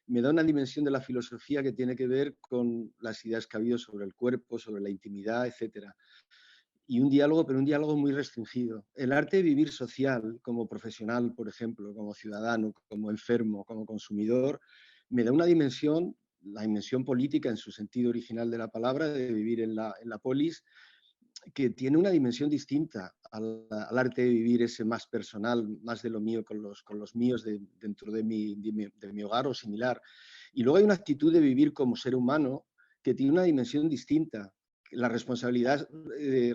S12: me da una dimensión de la filosofía que tiene que ver con las ideas que ha habido sobre el cuerpo, sobre la intimidad, etcétera. Y un diálogo, pero un diálogo muy restringido. El arte de vivir social, como profesional, por ejemplo, como ciudadano, como enfermo, como consumidor, me da una dimensión, la dimensión política en su sentido original de la palabra, de vivir en la polis, que tiene una dimensión distinta al arte de vivir ese más personal, más de lo mío con los míos dentro de mi hogar o similar. Y luego hay una actitud de vivir como ser humano que tiene una dimensión distinta. La responsabilidad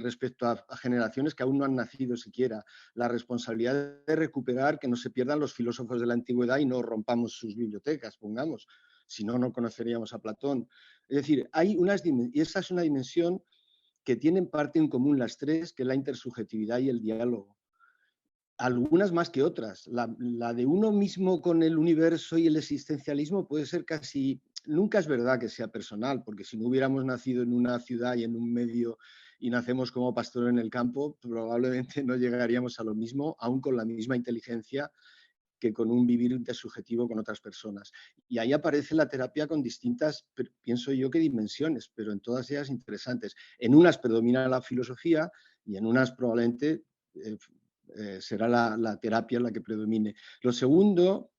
S12: respecto a generaciones que aún no han nacido siquiera, la responsabilidad de recuperar que no se pierdan los filósofos de la antigüedad y no rompamos sus bibliotecas, pongamos, si no, no conoceríamos a Platón. Es decir, y esa es una dimensión que tienen parte en común las tres, que es la intersubjetividad y el diálogo. Algunas más que otras. La de uno mismo con el universo y el existencialismo puede ser casi... Nunca es verdad que sea personal, porque si no hubiéramos nacido en una ciudad y en un medio y nacemos como pastor en el campo, probablemente no llegaríamos a lo mismo, aún con la misma inteligencia que con un vivir intersubjetivo con otras personas. Y ahí aparece la terapia con distintas, pienso yo, que dimensiones, pero en todas ellas interesantes. En unas predomina la filosofía y en unas probablemente será la terapia la que predomine. Lo segundo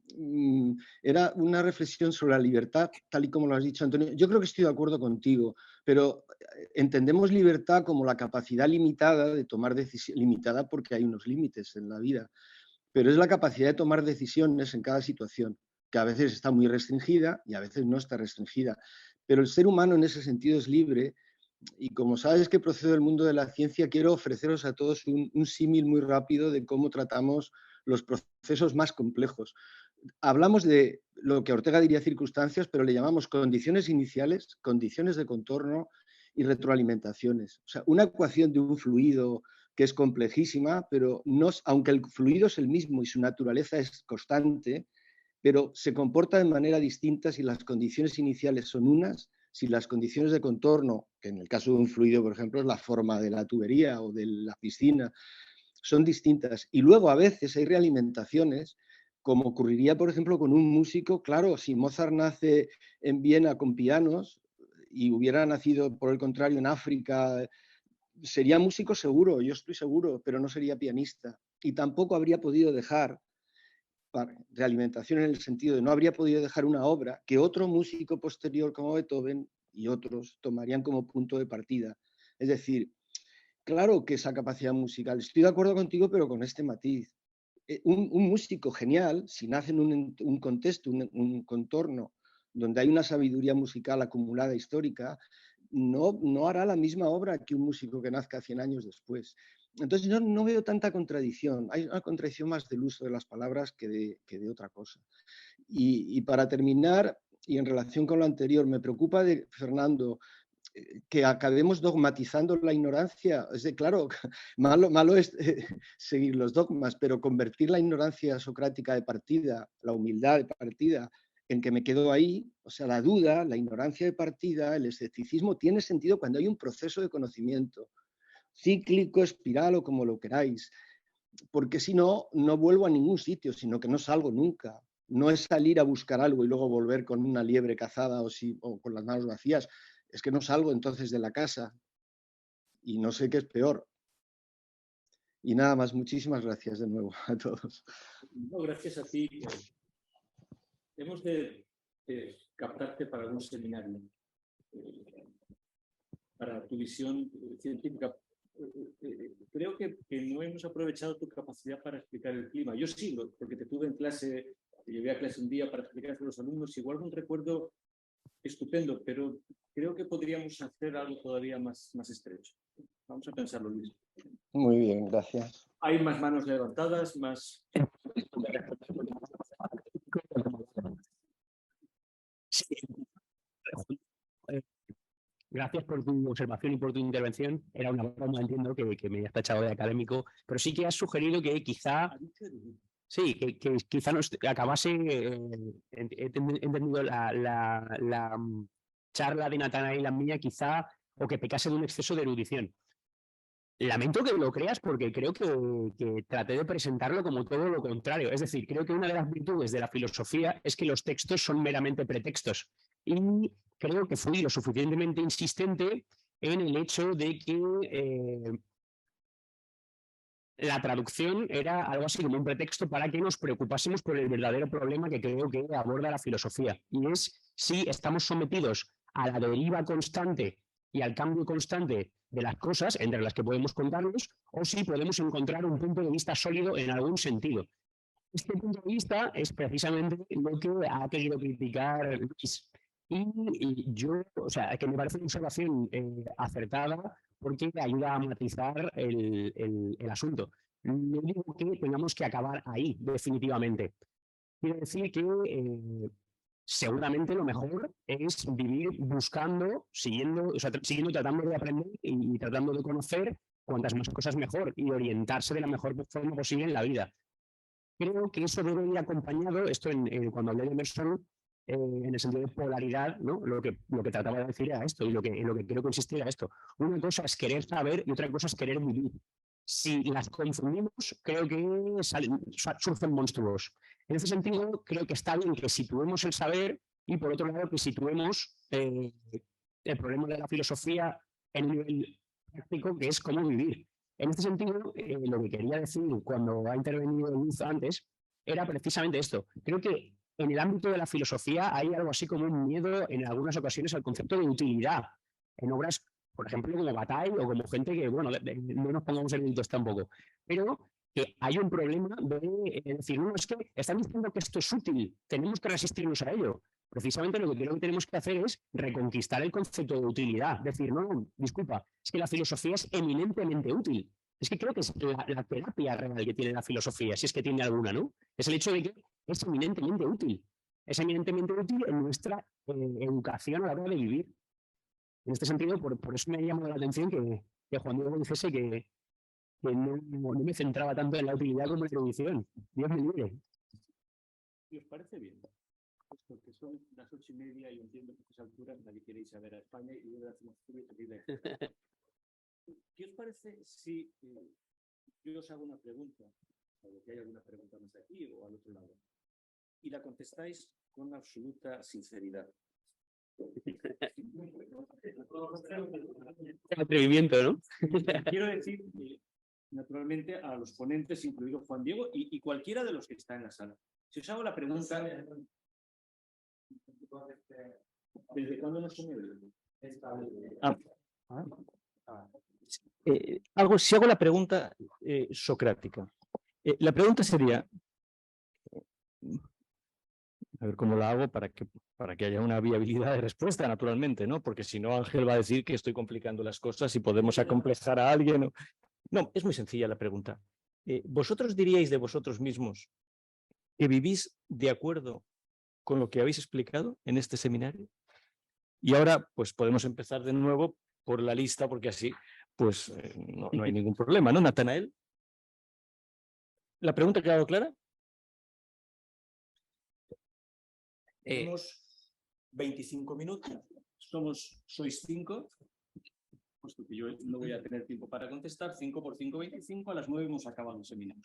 S12: era una reflexión sobre la libertad, tal y como lo has dicho, Antonio. Yo creo que estoy de acuerdo contigo, pero entendemos libertad como la capacidad limitada de tomar decisiones, limitada porque hay unos límites en la vida, pero es la capacidad de tomar decisiones en cada situación, que a veces está muy restringida y a veces no está restringida. Pero el ser humano en ese sentido es libre y como sabes que procedo del mundo de la ciencia, quiero ofreceros a todos un símil muy rápido de cómo tratamos los procesos más complejos. Hablamos de lo que Ortega diría circunstancias, pero le llamamos condiciones iniciales, condiciones de contorno y retroalimentaciones. O sea, una ecuación de un fluido que es complejísima, pero no, aunque el fluido es el mismo y su naturaleza es constante, pero se comporta de manera distinta si las condiciones iniciales son unas, si las condiciones de contorno, que en el caso de un fluido, por ejemplo, es la forma de la tubería o de la piscina, son distintas. Y luego a veces hay realimentaciones, como ocurriría, por ejemplo, con un músico. Claro, si Mozart nace en Viena con pianos y hubiera nacido, por el contrario, en África, sería músico seguro, yo estoy seguro, pero no sería pianista. Y tampoco habría podido dejar realimentación en el sentido de no habría podido dejar una obra que otro músico posterior como Beethoven y otros tomarían como punto de partida. Es decir, claro que esa capacidad musical, estoy de acuerdo contigo, pero con este matiz. Un músico genial, si nace en un contexto, un contorno donde hay una sabiduría musical acumulada histórica, no hará la misma obra que un músico que nazca 100 años después. Entonces yo no veo tanta contradicción. Hay una contradicción más del uso de las palabras que de otra cosa. Y para terminar, y en relación con lo anterior, me preocupa de Fernando que acabemos dogmatizando la ignorancia. Es de, claro, malo es seguir los dogmas, pero convertir la ignorancia socrática de partida, la humildad de partida, en que me quedo ahí, o sea, la duda, la ignorancia de partida, el escepticismo, tiene sentido cuando hay un proceso de conocimiento, cíclico, espiral o como lo queráis, porque si no, no vuelvo a ningún sitio, sino que no salgo nunca. No es salir a buscar algo y luego volver con una liebre cazada o con las manos vacías. Es que no salgo entonces de la casa y no sé qué es peor. Y nada más, muchísimas gracias de nuevo a todos.
S1: No, gracias a ti. Hemos de captarte para algún seminario, para tu visión científica. Creo que no hemos aprovechado tu capacidad para explicar el clima. Yo sí, porque te tuve en clase, te llevé a clase un día para explicar a los alumnos, igual un recuerdo estupendo, pero creo que podríamos hacer algo todavía más estrecho. Vamos a pensarlo, Luis.
S12: Muy bien, gracias.
S1: Hay más manos levantadas, más...
S8: Gracias por tu observación y por tu intervención. Era una broma, entiendo, que me has tachado de académico, pero sí que has sugerido que quizá Sí, que quizá acabase, he entendido la charla de Natanael y la mía, quizá, o que pecase de un exceso de erudición. Lamento que lo creas porque creo que traté de presentarlo como todo lo contrario. Es decir, creo que una de las virtudes de la filosofía es que los textos son meramente pretextos. Y creo que fui lo suficientemente insistente en el hecho de que la traducción era algo así como un pretexto para que nos preocupásemos por el verdadero problema que creo que aborda la filosofía. Y es si estamos sometidos a la deriva constante y al cambio constante de las cosas, entre las que podemos contarnos, o si podemos encontrar un punto de vista sólido en algún sentido. Este punto de vista es precisamente lo que ha querido criticar Luis. Y yo, o sea, que me parece una observación acertada porque ayuda a matizar el asunto. No digo que tengamos que acabar ahí, definitivamente. Quiero decir que seguramente lo mejor es vivir buscando, siguiendo, tratando de aprender y tratando de conocer cuantas más cosas mejor y orientarse de la mejor forma posible en la vida. Creo que eso debe ir acompañado, esto cuando hablé de Emerson, en el sentido de polaridad, ¿no? Lo que trataba de decir era esto, y en lo que creo que consiste era esto. Una cosa es querer saber y otra cosa es querer vivir. Si las confundimos, creo que surgen monstruos. En ese sentido, creo que está bien que situemos el saber y, por otro lado, que situemos el problema de la filosofía en un nivel práctico, que es cómo vivir. En este sentido, lo que quería decir cuando ha intervenido Luz antes era precisamente esto. Creo que en el ámbito de la filosofía hay algo así como un miedo en algunas ocasiones al concepto de utilidad. En obras, por ejemplo, como Bataille o como gente que, bueno, no nos pongamos eruditos tampoco, pero que hay un problema de decir, no, es que están diciendo que esto es útil, tenemos que resistirnos a ello. Precisamente lo que creo que tenemos que hacer es reconquistar el concepto de utilidad. Decir, no, disculpa, es que la filosofía es eminentemente útil. Es que creo que es la terapia real que tiene la filosofía, si es que tiene alguna, ¿no? Es el hecho de que es eminentemente útil. Es eminentemente útil en nuestra educación a la hora de vivir. En este sentido, por eso me ha llamado la atención que Juan Diego dijese que no me centraba tanto en la utilidad como en la erudición. Dios me libre.
S1: ¿Y os parece bien? Pues porque son las 8:30 y entiendo que a estas alturas nadie quiere irse a ver a España y luego hacemos ¿Qué os parece si yo os hago una pregunta, o que hay alguna pregunta más aquí o al otro lado, y la contestáis con absoluta sinceridad?
S8: Atrevimiento, ¿no?
S1: Quiero decir, naturalmente, a los ponentes, incluido Juan Diego y cualquiera de los que está en la sala. Si os hago la pregunta, ¿desde cuándo no se me oye? Si hago la pregunta socrática, la pregunta sería, a ver cómo la hago para que haya una viabilidad de respuesta, naturalmente, ¿no? Porque si no, Ángel va a decir que estoy complicando las cosas y podemos acomplejar a alguien. No, es muy sencilla la pregunta. ¿Vosotros diríais de vosotros mismos que vivís de acuerdo con lo que habéis explicado en este seminario? Y ahora, pues podemos empezar de nuevo por la lista, porque así, pues no hay ningún problema, ¿no, Natanael? ¿La pregunta ha quedado clara? Tenemos 25 minutos, sois 5, puesto que yo no voy a tener tiempo para contestar, 5 por 5, 25, a las 9 hemos acabado el seminario.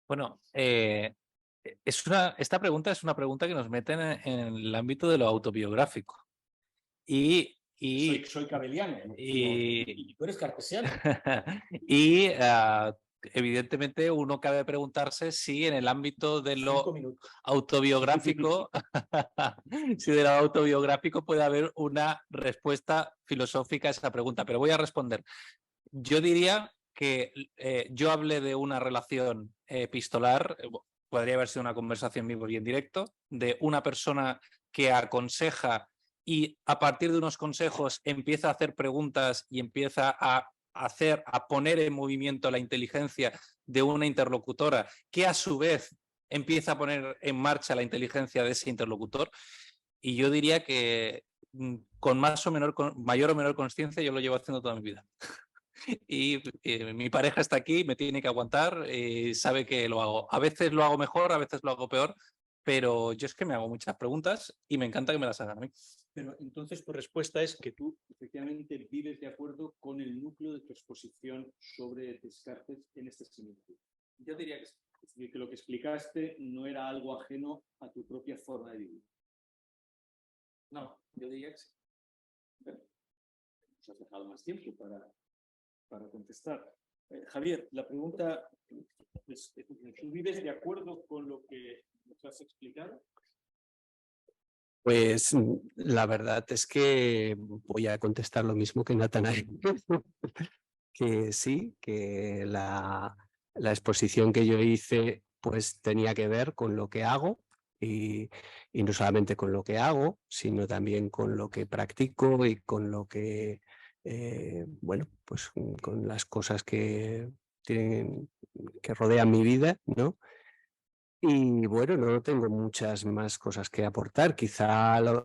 S2: Bueno, esta pregunta es una pregunta que nos mete en el ámbito de lo autobiográfico.
S1: Soy cabeliano, ¿no? Y tú eres cartesiano.
S2: Y evidentemente uno cabe preguntarse si en el ámbito de lo autobiográfico, si de lo autobiográfico puede haber una respuesta filosófica a esa pregunta. Pero voy a responder. Yo diría que yo hablé de una relación epistolar, podría haber sido una conversación vivo y en directo, de una persona que aconseja y a partir de unos consejos empieza a hacer preguntas y empieza a poner en movimiento la inteligencia de una interlocutora que a su vez empieza a poner en marcha la inteligencia de ese interlocutor. Y yo diría que con mayor o menor consciencia yo lo llevo haciendo toda mi vida. y mi pareja está aquí, me tiene que aguantar, sabe que lo hago. A veces lo hago mejor, a veces lo hago peor, pero yo es que me hago muchas preguntas y me encanta que me las hagan a mí.
S1: Pero entonces tu respuesta es que tú efectivamente vives de acuerdo con el núcleo de tu exposición sobre Descartes en este seminario. Yo diría que, es decir, que lo que explicaste no era algo ajeno a tu propia forma de vivir. No, yo diría que sí. Bueno, nos has dejado más tiempo para contestar. Javier, la pregunta es, ¿tú vives de acuerdo con lo que nos has explicado?
S3: Pues la verdad es que voy a contestar lo mismo que Natanael. Que sí, que la exposición que yo hice pues tenía que ver con lo que hago y no solamente con lo que hago, sino también con lo que practico y con lo que, bueno, pues con las cosas que rodean mi vida, ¿no? Y bueno, no tengo muchas más cosas que aportar. Quizá lo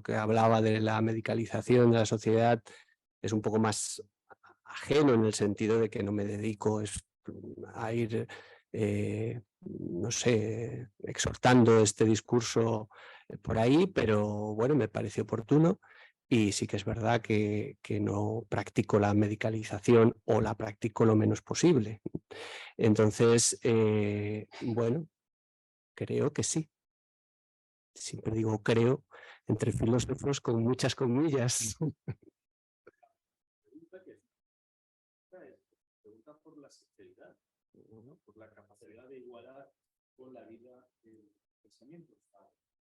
S3: que hablaba de la medicalización de la sociedad es un poco más ajeno en el sentido de que no me dedico a ir, no sé, exhortando este discurso por ahí, pero bueno, me parece oportuno. Y sí que es verdad que no practico la medicalización o la practico lo menos posible. Entonces, bueno, creo que sí. Siempre digo creo entre filósofos con muchas comillas.
S1: Pregunta por la sinceridad, por la capacidad de igualar con la vida el pensamiento.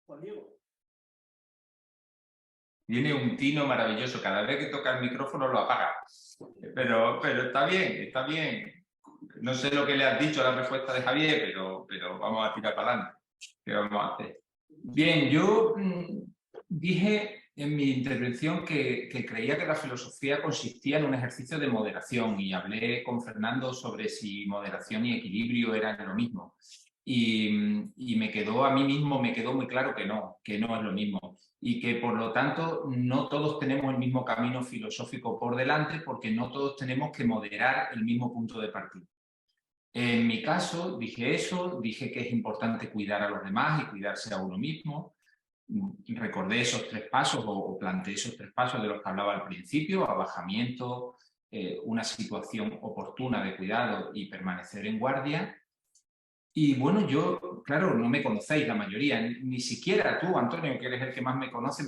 S1: Juan Diego.
S4: Tiene un tino maravilloso. Cada vez que toca el micrófono lo apaga. Pero está bien, está bien. No sé lo que le has dicho a la respuesta de Javier, pero vamos a tirar para adelante. ¿Qué vamos a hacer? Bien, yo dije en mi intervención que creía que la filosofía consistía en un ejercicio de moderación y hablé con Fernando sobre si moderación y equilibrio eran lo mismo. Y a mí mismo me quedó muy claro que no es lo mismo. Y que por lo tanto no todos tenemos el mismo camino filosófico por delante porque no todos tenemos que moderar el mismo punto de partida. En mi caso dije eso, dije que es importante cuidar a los demás y cuidarse a uno mismo. Recordé esos 3 pasos o planteé esos 3 pasos de los que hablaba al principio: abajamiento, una situación oportuna de cuidado y permanecer en guardia. Y bueno, yo, claro, no me conocéis la mayoría, ni siquiera tú, Antonio, que eres el que más me conoce.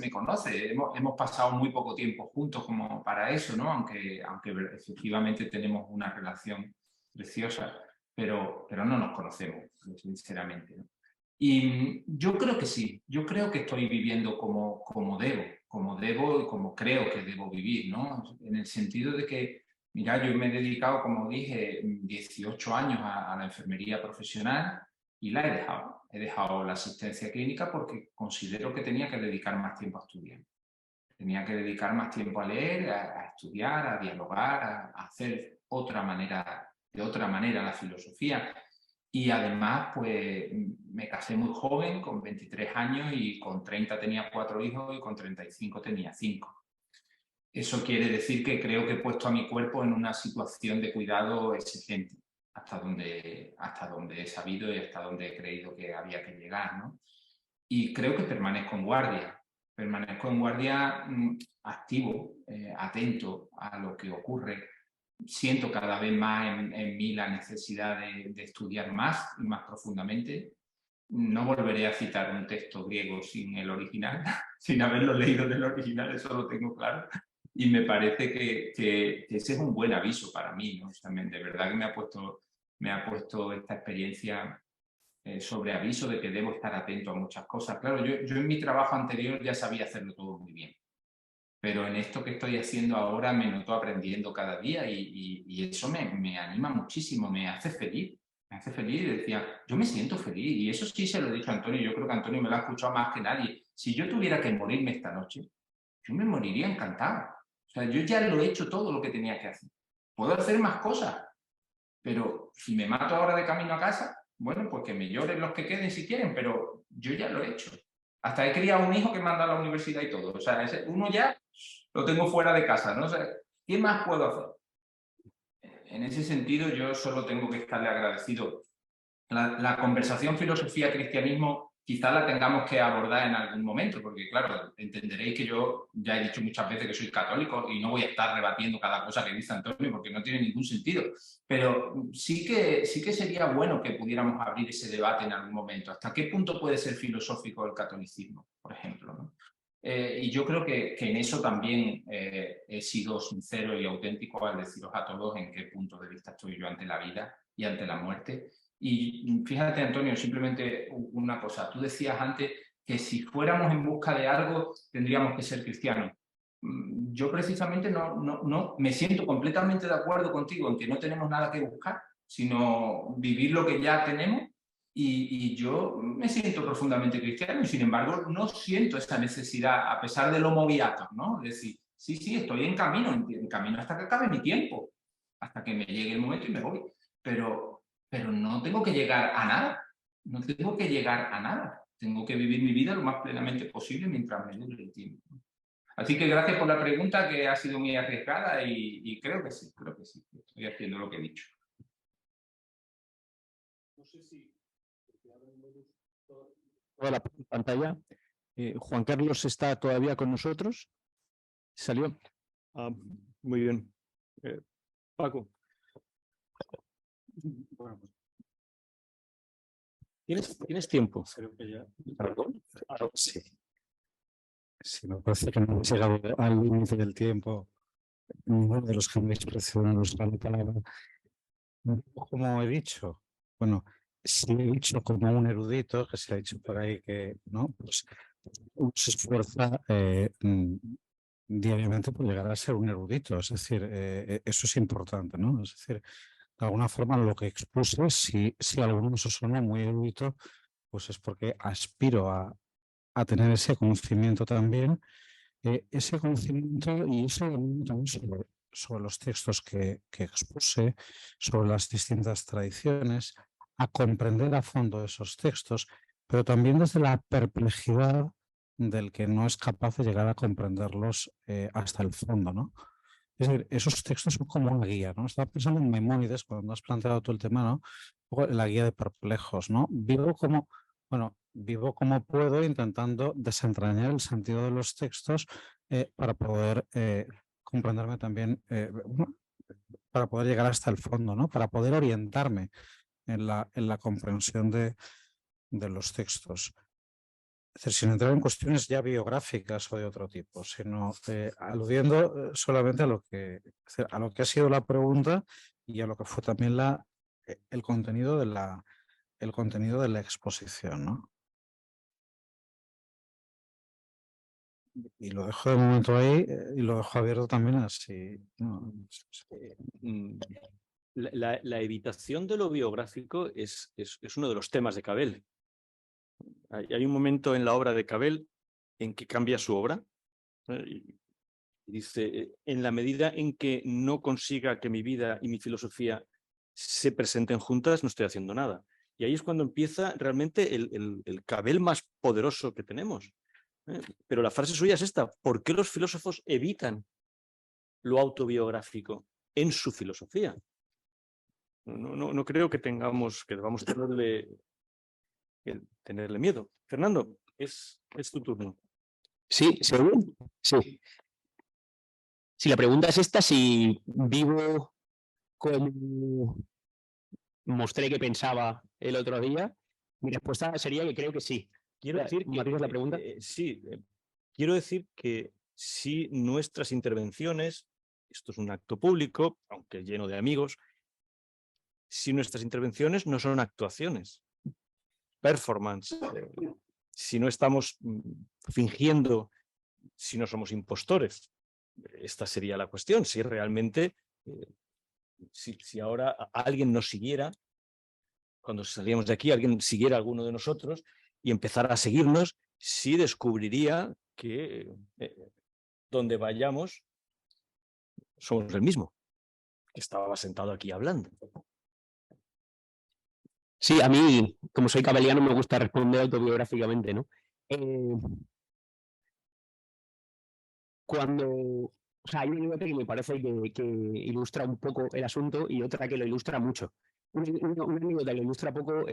S4: Hemos pasado muy poco tiempo juntos como para eso, ¿no? Aunque efectivamente tenemos una relación preciosa, pero no nos conocemos, sinceramente, ¿no? Y yo creo que sí, yo creo que estoy viviendo como debo y como creo que debo vivir, ¿no? En el sentido de que, mira, yo me he dedicado, como dije, 18 años a la enfermería profesional y la he dejado. He dejado la asistencia clínica porque considero que tenía que dedicar más tiempo a estudiar. Tenía que dedicar más tiempo a leer, a estudiar, a dialogar, a hacer de otra manera la filosofía. Y además, pues me casé muy joven, con 23 años, y con 30 tenía 4 hijos y con 35 tenía 5. Eso quiere decir que creo que he puesto a mi cuerpo en una situación de cuidado exigente, hasta donde he sabido y hasta donde he creído que había que llegar, ¿no? Y creo que permanezco en guardia activo, atento a lo que ocurre. Siento cada vez más en mí la necesidad de estudiar más y más profundamente. No volveré a citar un texto griego sin el original, sin haberlo leído en el original, eso lo tengo claro. Y me parece que ese es un buen aviso para mí, ¿no? También, de verdad que me ha puesto esta experiencia sobre aviso de que debo estar atento a muchas cosas. Claro, yo en mi trabajo anterior ya sabía hacerlo todo muy bien. Pero en esto que estoy haciendo ahora me noto aprendiendo cada día y eso me anima muchísimo, me hace feliz. Me hace feliz y decía, yo me siento feliz. Y eso sí se lo he dicho a Antonio, yo creo que Antonio me lo ha escuchado más que nadie. Si yo tuviera que morirme esta noche, yo me moriría encantado. O sea, yo ya lo he hecho todo lo que tenía que hacer. Puedo hacer más cosas, pero si me mato ahora de camino a casa, bueno, pues que me lloren los que queden si quieren, pero yo ya lo he hecho. Hasta he criado un hijo que manda a la universidad y todo. O sea, uno ya lo tengo fuera de casa, ¿no? O sea, ¿Qué más puedo hacer? En ese sentido, yo solo tengo que estarle agradecido. La conversación filosofía-cristianismo quizá la tengamos que abordar en algún momento, porque claro, entenderéis que yo ya he dicho muchas veces que soy católico y no voy a estar rebatiendo cada cosa que dice Antonio porque no tiene ningún sentido. Pero sí que sería bueno que pudiéramos abrir ese debate en algún momento. ¿Hasta qué punto puede ser filosófico el catolicismo, por ejemplo, ¿no? Y yo creo que en eso también he sido sincero y auténtico al deciros a todos en qué punto de vista estoy yo ante la vida y ante la muerte. Y fíjate, Antonio, simplemente una cosa. Tú decías antes que si fuéramos en busca de algo tendríamos que ser cristianos. Yo precisamente no me siento completamente de acuerdo contigo en que no tenemos nada que buscar, sino vivir lo que ya tenemos. Y yo me siento profundamente cristiano y sin embargo no siento esa necesidad, a pesar del homo viator, ¿no? Es decir, sí, estoy en camino hasta que acabe mi tiempo, hasta que me llegue el momento y me voy. Pero no tengo que llegar a nada, no tengo que llegar a nada. Tengo que vivir mi vida lo más plenamente posible mientras me dure el tiempo. Así que gracias por la pregunta, que ha sido muy arriesgada y creo que sí, estoy haciendo lo que he dicho.
S1: No sé si toda la pantalla. Juan Carlos está todavía con nosotros. ¿Salió? Muy bien. Paco. Bueno, ¿Tienes tiempo?
S6: ¿Perdón? Sí. Sí, me parece que no hemos llegado al límite del tiempo. Ninguno de los que me expresaron nos da la palabra. Como he dicho, bueno, si he dicho como un erudito, que se ha dicho por ahí que, ¿no? Pues uno se esfuerza diariamente por llegar a ser un erudito. Es decir, eso es importante, ¿no? Es decir, de alguna forma lo que expuse, si alguno se suena muy erudito, pues es porque aspiro a tener ese conocimiento también, ese conocimiento y ese también sobre los textos que expuse, sobre las distintas tradiciones, a comprender a fondo esos textos, pero también desde la perplejidad del que no es capaz de llegar a comprenderlos hasta el fondo, ¿no? Es decir, esos textos son como una guía, ¿no? Estaba pensando en Maimónides cuando has planteado tú el tema, ¿no? Un poco la guía de perplejos, ¿no? Vivo como puedo intentando desentrañar el sentido de los textos para poder comprenderme también, para poder llegar hasta el fondo, ¿no? Para poder orientarme en la comprensión de los textos. Es decir, sin entrar en cuestiones ya biográficas o de otro tipo, sino aludiendo solamente a lo que ha sido la pregunta y a lo que fue también el contenido de la exposición, ¿no? Y lo dejo de momento ahí y lo dejo abierto también así, ¿no?
S10: La evitación de lo biográfico es uno de los temas de Cabel. Hay un momento en la obra de Cabel en que cambia su obra. Y dice, en la medida en que no consiga que mi vida y mi filosofía se presenten juntas, no estoy haciendo nada. Y ahí es cuando empieza realmente el Cabel más poderoso que tenemos. Pero la frase suya es esta: ¿por qué los filósofos evitan lo autobiográfico en su filosofía? No creo que debamos tenerle miedo. Fernando, es tu turno.
S8: Sí, ¿según? Sí. Si la pregunta es esta, si vivo como mostré que pensaba el otro día, mi respuesta sería que creo que sí.
S10: Quiero decir que,
S8: ¿Matizas la pregunta?
S10: Sí, quiero decir que si nuestras intervenciones, esto es un acto público, aunque lleno de amigos, si nuestras intervenciones no son actuaciones, performance, si no estamos fingiendo, si no somos impostores, esta sería la cuestión. Si realmente, si ahora alguien nos siguiera, cuando salíamos de aquí, alguien siguiera a alguno de nosotros y empezara a seguirnos, sí descubriría que donde vayamos somos el mismo, que estaba sentado aquí hablando.
S8: Sí, a mí, como soy cabeliano, me gusta responder autobiográficamente, ¿no? Cuando O sea, hay una anécdota que me parece que ilustra un poco el asunto y otra que lo ilustra mucho. Una anécdota que lo ilustra poco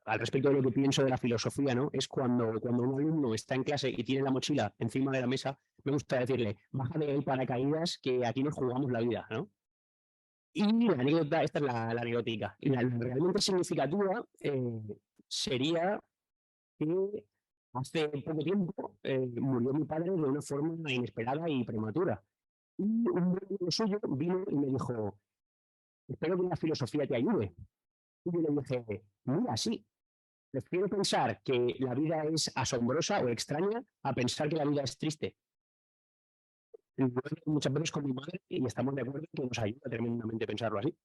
S8: al respecto de lo que pienso de la filosofía, ¿no? Es cuando un alumno está en clase y tiene la mochila encima de la mesa, me gusta decirle, baja de ahí paracaídas que aquí nos jugamos la vida, ¿no? Y la anécdota, esta es la anecdótica. Y la realmente significativa sería que hace poco tiempo murió mi padre de una forma inesperada y prematura. Y un buen amigo suyo vino y me dijo, espero que la filosofía te ayude. Y yo le dije, mira, sí, prefiero pensar que la vida es asombrosa o extraña a pensar que la vida es triste. Y lo he dicho muchas veces con mi madre y estamos de acuerdo en que nos ayuda tremendamente pensarlo así.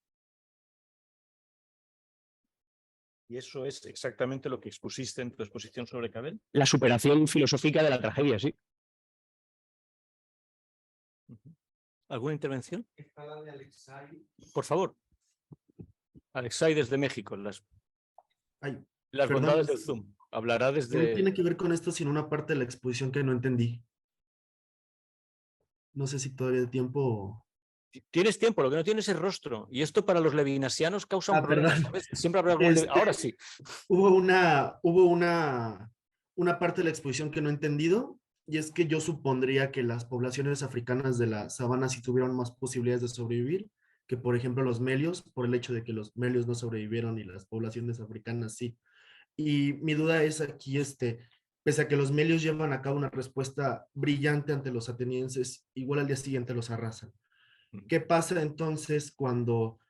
S10: ¿Y eso es exactamente lo que expusiste en tu exposición sobre Cabel?
S8: La superación filosófica de la tragedia, sí.
S10: ¿Alguna intervención? Por favor. Alexei desde México, las bondades del Zoom. Hablará desde...
S13: No tiene que ver con esto, sino una parte de la exposición que no entendí. No sé si todavía hay tiempo.
S10: Tienes tiempo, lo que no tienes es rostro. Y esto para los levinasianos causa un problema.
S13: Perdón.
S10: ¿Sabes? Siempre habrá algún ahora sí.
S13: Hubo una parte de la exposición que no he entendido, y es que yo supondría que las poblaciones africanas de la sabana sí tuvieron más posibilidades de sobrevivir que, por ejemplo, los melios, por el hecho de que los melios no sobrevivieron y las poblaciones africanas sí. Y mi duda es aquí, pese a que los melios llevan a cabo una respuesta brillante ante los atenienses, igual al día siguiente los arrasan. ¿Qué pasa entonces cuando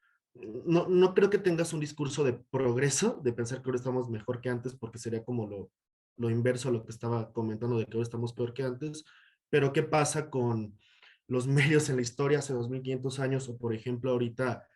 S13: no creo que tengas un discurso de progreso, de pensar que ahora estamos mejor que antes, porque sería como lo inverso a lo que estaba comentando de que ahora estamos peor que antes, pero qué pasa con los medios en la historia hace 2500 años o por ejemplo ahorita,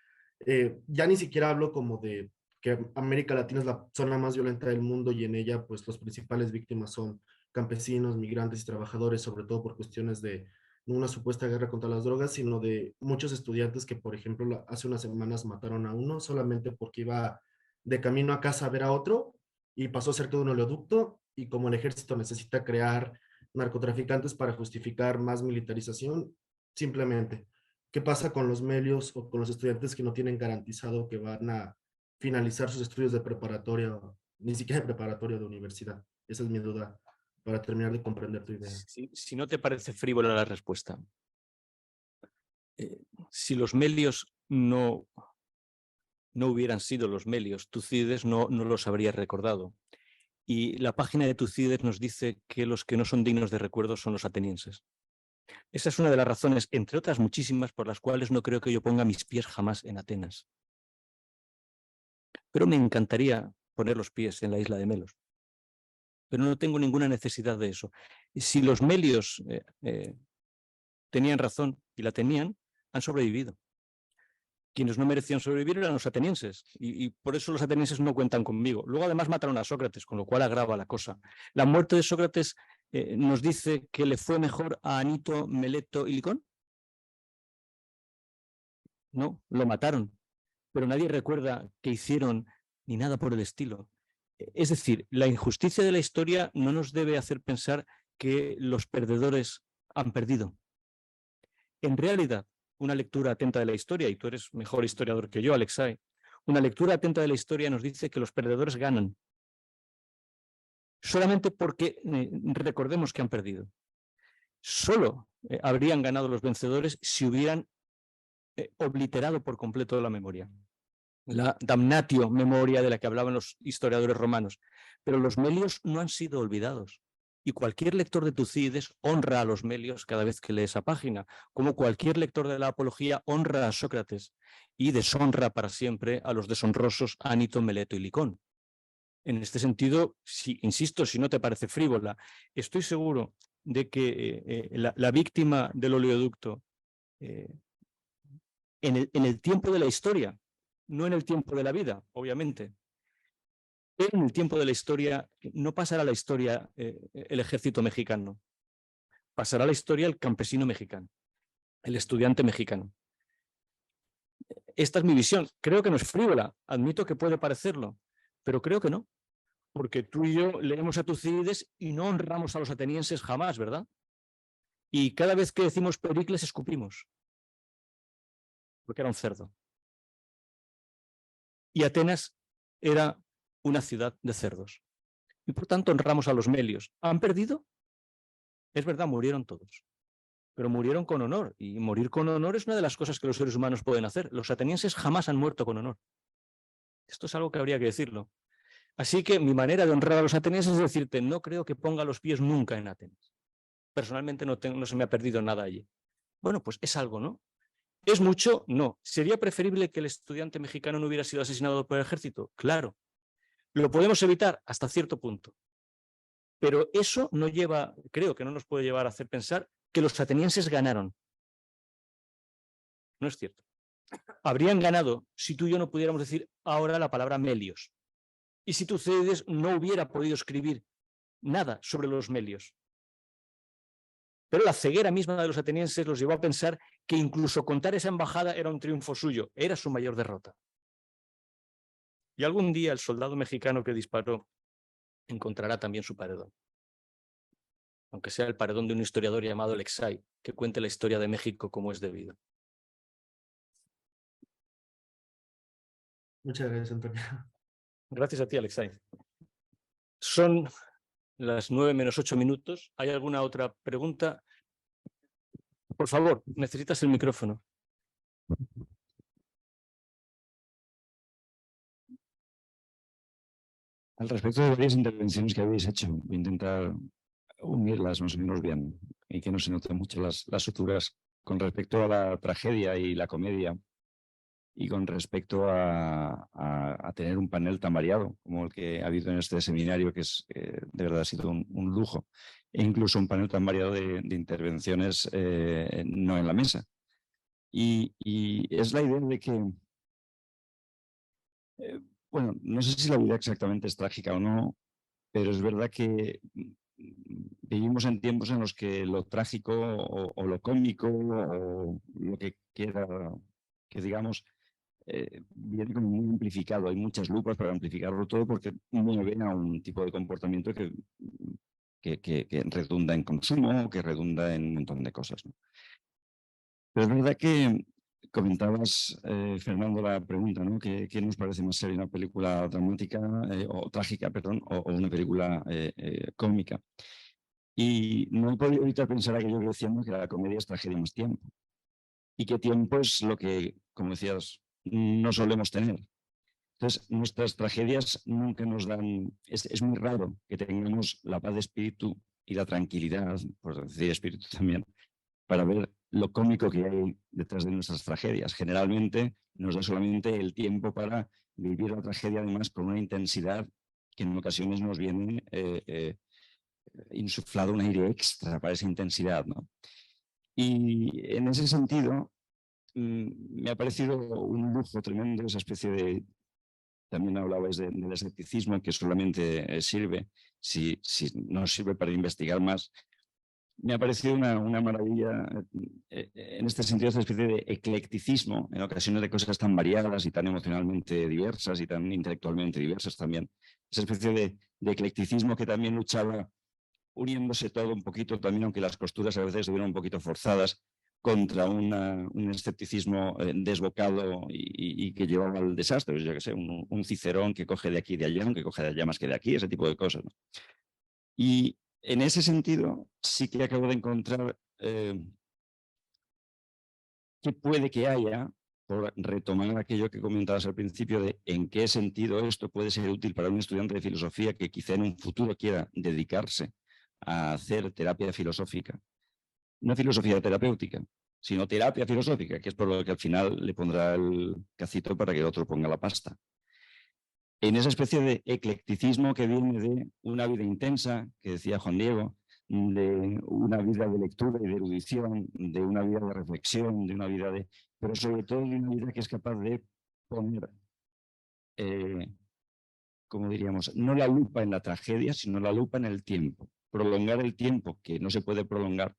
S13: ya ni siquiera hablo como de que América Latina es la zona más violenta del mundo y en ella pues los principales víctimas son campesinos, migrantes y trabajadores, sobre todo por cuestiones de una supuesta guerra contra las drogas, sino de muchos estudiantes que, por ejemplo, hace unas semanas mataron a uno solamente porque iba de camino a casa a ver a otro y pasó cerca de un oleoducto y como el ejército necesita crear narcotraficantes para justificar más militarización, simplemente, ¿qué pasa con los melios o con los estudiantes que no tienen garantizado que van a finalizar sus estudios de preparatoria, ni siquiera de preparatoria de universidad? Esa es mi duda para terminar de comprender tu idea.
S10: Si no te parece frívola la respuesta, si los melios no hubieran sido los melios, Tucídides no los habría recordado. Y la página de Tucídides nos dice que los que no son dignos de recuerdo son los atenienses. Esa es una de las razones, entre otras muchísimas, por las cuales no creo que yo ponga mis pies jamás en Atenas. Pero me encantaría poner los pies en la isla de Melos. Pero no tengo ninguna necesidad de eso. Si los melios tenían razón, y la tenían, han sobrevivido. Quienes no merecían sobrevivir eran los atenienses, y por eso los atenienses no cuentan conmigo. Luego además mataron a Sócrates, con lo cual agrava la cosa. La muerte de Sócrates nos dice que le fue mejor a Anito, Meleto y Licón. No, lo mataron, pero nadie recuerda qué hicieron ni nada por el estilo. Es decir, la injusticia de la historia no nos debe hacer pensar que los perdedores han perdido. En realidad, una lectura atenta de la historia, y tú eres mejor historiador que yo, Alexei, una lectura atenta de la historia nos dice que los perdedores ganan. Solamente porque recordemos que han perdido. Solo habrían ganado los vencedores si hubieran obliterado por completo la memoria. La damnatio memoria de la que hablaban los historiadores romanos. Pero los melios no han sido olvidados. Y cualquier lector de Tucídides honra a los melios cada vez que lee esa página, como cualquier lector de la Apología honra a Sócrates y deshonra para siempre a los deshonrosos Anito, Meleto y Licón. En este sentido, insisto, si no te parece frívola, estoy seguro de que la víctima del oleoducto en el tiempo de la historia, no en el tiempo de la vida, obviamente. En el tiempo de la historia no pasará a la historia el ejército mexicano, pasará a la historia el campesino mexicano, el estudiante mexicano. Esta es mi visión. Creo que no es frívola, admito que puede parecerlo, pero creo que no, porque tú y yo leemos a Tucídides y no honramos a los atenienses jamás, ¿verdad? Y cada vez que decimos Pericles escupimos, porque era un cerdo. Y Atenas era una ciudad de cerdos. Y por tanto honramos a los melios. ¿Han perdido? Es verdad, murieron todos. Pero murieron con honor. Y morir con honor es una de las cosas que los seres humanos pueden hacer. Los atenienses jamás han muerto con honor. Esto es algo que habría que decirlo. Así que mi manera de honrar a los atenienses es decirte, no creo que ponga los pies nunca en Atenas. Personalmente no se me ha perdido nada allí. Bueno, pues es algo, ¿no? ¿Es mucho? No. ¿Sería preferible que el estudiante mexicano no hubiera sido asesinado por el ejército? Claro. ¿Lo podemos evitar? Hasta cierto punto. Pero eso no lleva, creo que no nos puede llevar a hacer pensar que los atenienses ganaron. No es cierto. Habrían ganado si tú y yo no pudiéramos decir ahora la palabra melios. Y si Tucídides no hubiera podido escribir nada sobre los melios. Pero la ceguera misma de los atenienses los llevó a pensar que incluso contar esa embajada era un triunfo suyo, era su mayor derrota. Y algún día el soldado mexicano que disparó encontrará también su paredón. Aunque sea el paredón de un historiador llamado Alexei, que cuente la historia de México como es debido.
S13: Muchas gracias, Antonio.
S10: Gracias a ti, Alexei. Son las 9 menos 8 minutos. ¿Hay alguna otra pregunta? Por favor, necesitas el micrófono.
S14: Al respecto de varias intervenciones que habéis hecho, voy a intentar unirlas más o menos bien y que no se noten mucho las suturas con respecto a la tragedia y la comedia y con respecto a tener un panel tan variado como el que ha habido en este seminario, que es de verdad ha sido un lujo, e incluso un panel tan variado de intervenciones no en la mesa. Y es la idea de que, bueno, no sé si la vida exactamente es trágica o no, pero es verdad que vivimos en tiempos en los que lo trágico o lo cómico o lo que quiera, que digamos, viene como muy amplificado. Hay muchas lupas para amplificarlo todo porque mueve a un tipo de comportamiento que redunda en consumo, que redunda en un montón de cosas, ¿no? Pero es verdad que comentabas, Fernando, la pregunta, ¿no? ¿Qué nos parece más seria, una película dramática o trágica, perdón, o una película cómica? Y no he podido evitar pensar aquello que decíamos, que la comedia es tragedia más tiempo. Y que tiempo es lo que, como decías, no solemos tener. Entonces, nuestras tragedias nunca nos dan... Es muy raro que tengamos la paz de espíritu y la tranquilidad, por decir espíritu también, para ver lo cómico que hay detrás de nuestras tragedias. Generalmente nos da solamente el tiempo para vivir la tragedia, además, con una intensidad que en ocasiones nos viene insuflado un aire extra para esa intensidad, ¿no? Y en ese sentido, me ha parecido un lujo tremendo esa especie de... También hablabais del escepticismo, que solamente sirve si no sirve para investigar más. Me ha parecido una maravilla, en este sentido, esta especie de eclecticismo, en ocasiones de cosas tan variadas y tan emocionalmente diversas y tan intelectualmente diversas también. Esa especie de eclecticismo que también luchaba, uniéndose todo un poquito, también aunque las costuras a veces estuvieron un poquito forzadas, contra un escepticismo desbocado y que llevaba al desastre. Pues yo qué sé, un Cicerón que coge de aquí y de allá, que coge de allá más que de aquí, ese tipo de cosas, ¿no? Y en ese sentido sí que acabo de encontrar que puede que haya, por retomar aquello que comentabas al principio de en qué sentido esto puede ser útil para un estudiante de filosofía que quizá en un futuro quiera dedicarse a hacer terapia filosófica. No filosofía terapéutica, sino terapia filosófica, que es por lo que al final le pondrá el cacito para que otro ponga la pasta. En esa especie de eclecticismo que viene de una vida intensa, que decía Juan Diego, de una vida de lectura y de erudición, de una vida de reflexión, de una vida de... pero sobre todo de una vida que es capaz de poner, como diríamos, no la lupa en la tragedia, sino la lupa en el tiempo. Prolongar el tiempo, que no se puede prolongar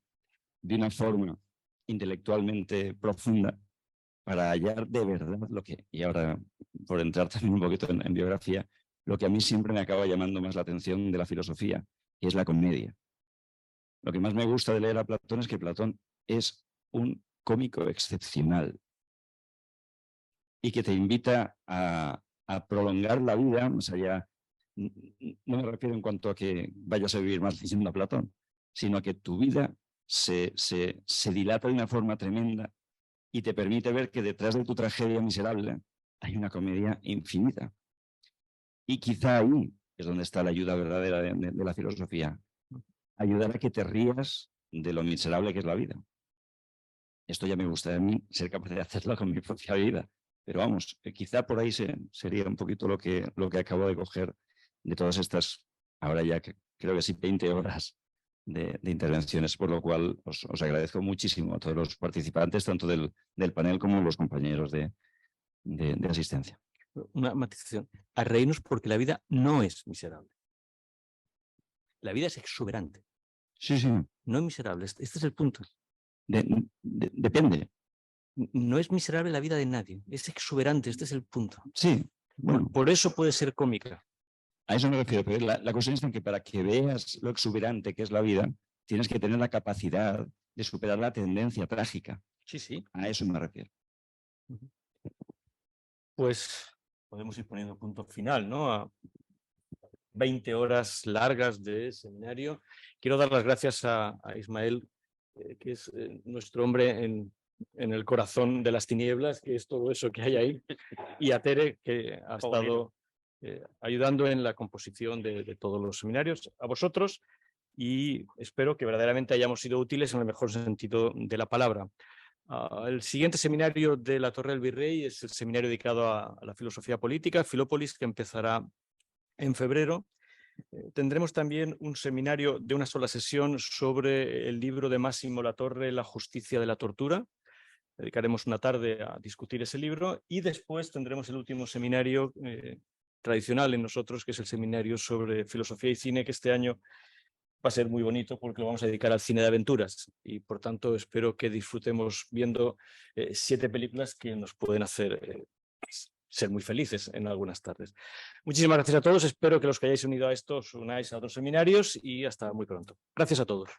S14: de una forma intelectualmente profunda, para hallar de verdad lo que, y ahora por entrar también un poquito en biografía, lo que a mí siempre me acaba llamando más la atención de la filosofía, que es la comedia. Lo que más me gusta de leer a Platón es que Platón es un cómico excepcional y que te invita a prolongar la vida, más allá, no me refiero en cuanto a que vayas a vivir más leyendo a Platón, sino a que tu vida se dilata de una forma tremenda y te permite ver que detrás de tu tragedia miserable hay una comedia infinita. Y quizá ahí es donde está la ayuda verdadera de la filosofía. Ayudar a que te rías de lo miserable que es la vida. Esto ya me gusta de mí, ser capaz de hacerlo con mi propia vida. Pero vamos, quizá por ahí sería un poquito lo que acabo de coger de todas estas, ahora ya creo que sí, 20 horas de intervenciones, por lo cual os agradezco muchísimo a todos los participantes, tanto del panel como los compañeros de asistencia.
S10: Una matización. A reírnos porque la vida no es miserable. La vida es exuberante.
S14: Sí, sí.
S10: No es miserable. Este es el punto.
S14: Depende.
S10: No es miserable la vida de nadie. Es exuberante. Este es el punto.
S14: Sí. Bueno.
S10: Por eso puede ser cómica.
S14: A eso me refiero. Pero la cuestión es en que para que veas lo exuberante que es la vida, tienes que tener la capacidad de superar la tendencia trágica.
S10: Sí, sí.
S14: A eso me refiero.
S10: Pues podemos ir poniendo punto final, ¿no? A 20 horas largas de seminario. Quiero dar las gracias a Ismael, que es nuestro hombre en el corazón de las tinieblas, que es todo eso que hay ahí, y a Tere, que ha estado ayudando en la composición de todos los seminarios. A vosotros, y espero que verdaderamente hayamos sido útiles en el mejor sentido de la palabra. El siguiente seminario de la Torre del Virrey es el seminario dedicado a la filosofía política, Filópolis, que empezará en febrero. Tendremos también un seminario de una sola sesión sobre el libro de Máximo Latorre, La justicia de la tortura. Dedicaremos una tarde a discutir ese libro y después tendremos el último seminario tradicional en nosotros, que es el seminario sobre filosofía y cine, que este año va a ser muy bonito porque lo vamos a dedicar al cine de aventuras y por tanto espero que disfrutemos viendo 7 películas que nos pueden hacer ser muy felices en algunas tardes. Muchísimas gracias a todos, espero que los que hayáis unido a esto os unáis a otros seminarios y hasta muy pronto. Gracias a todos.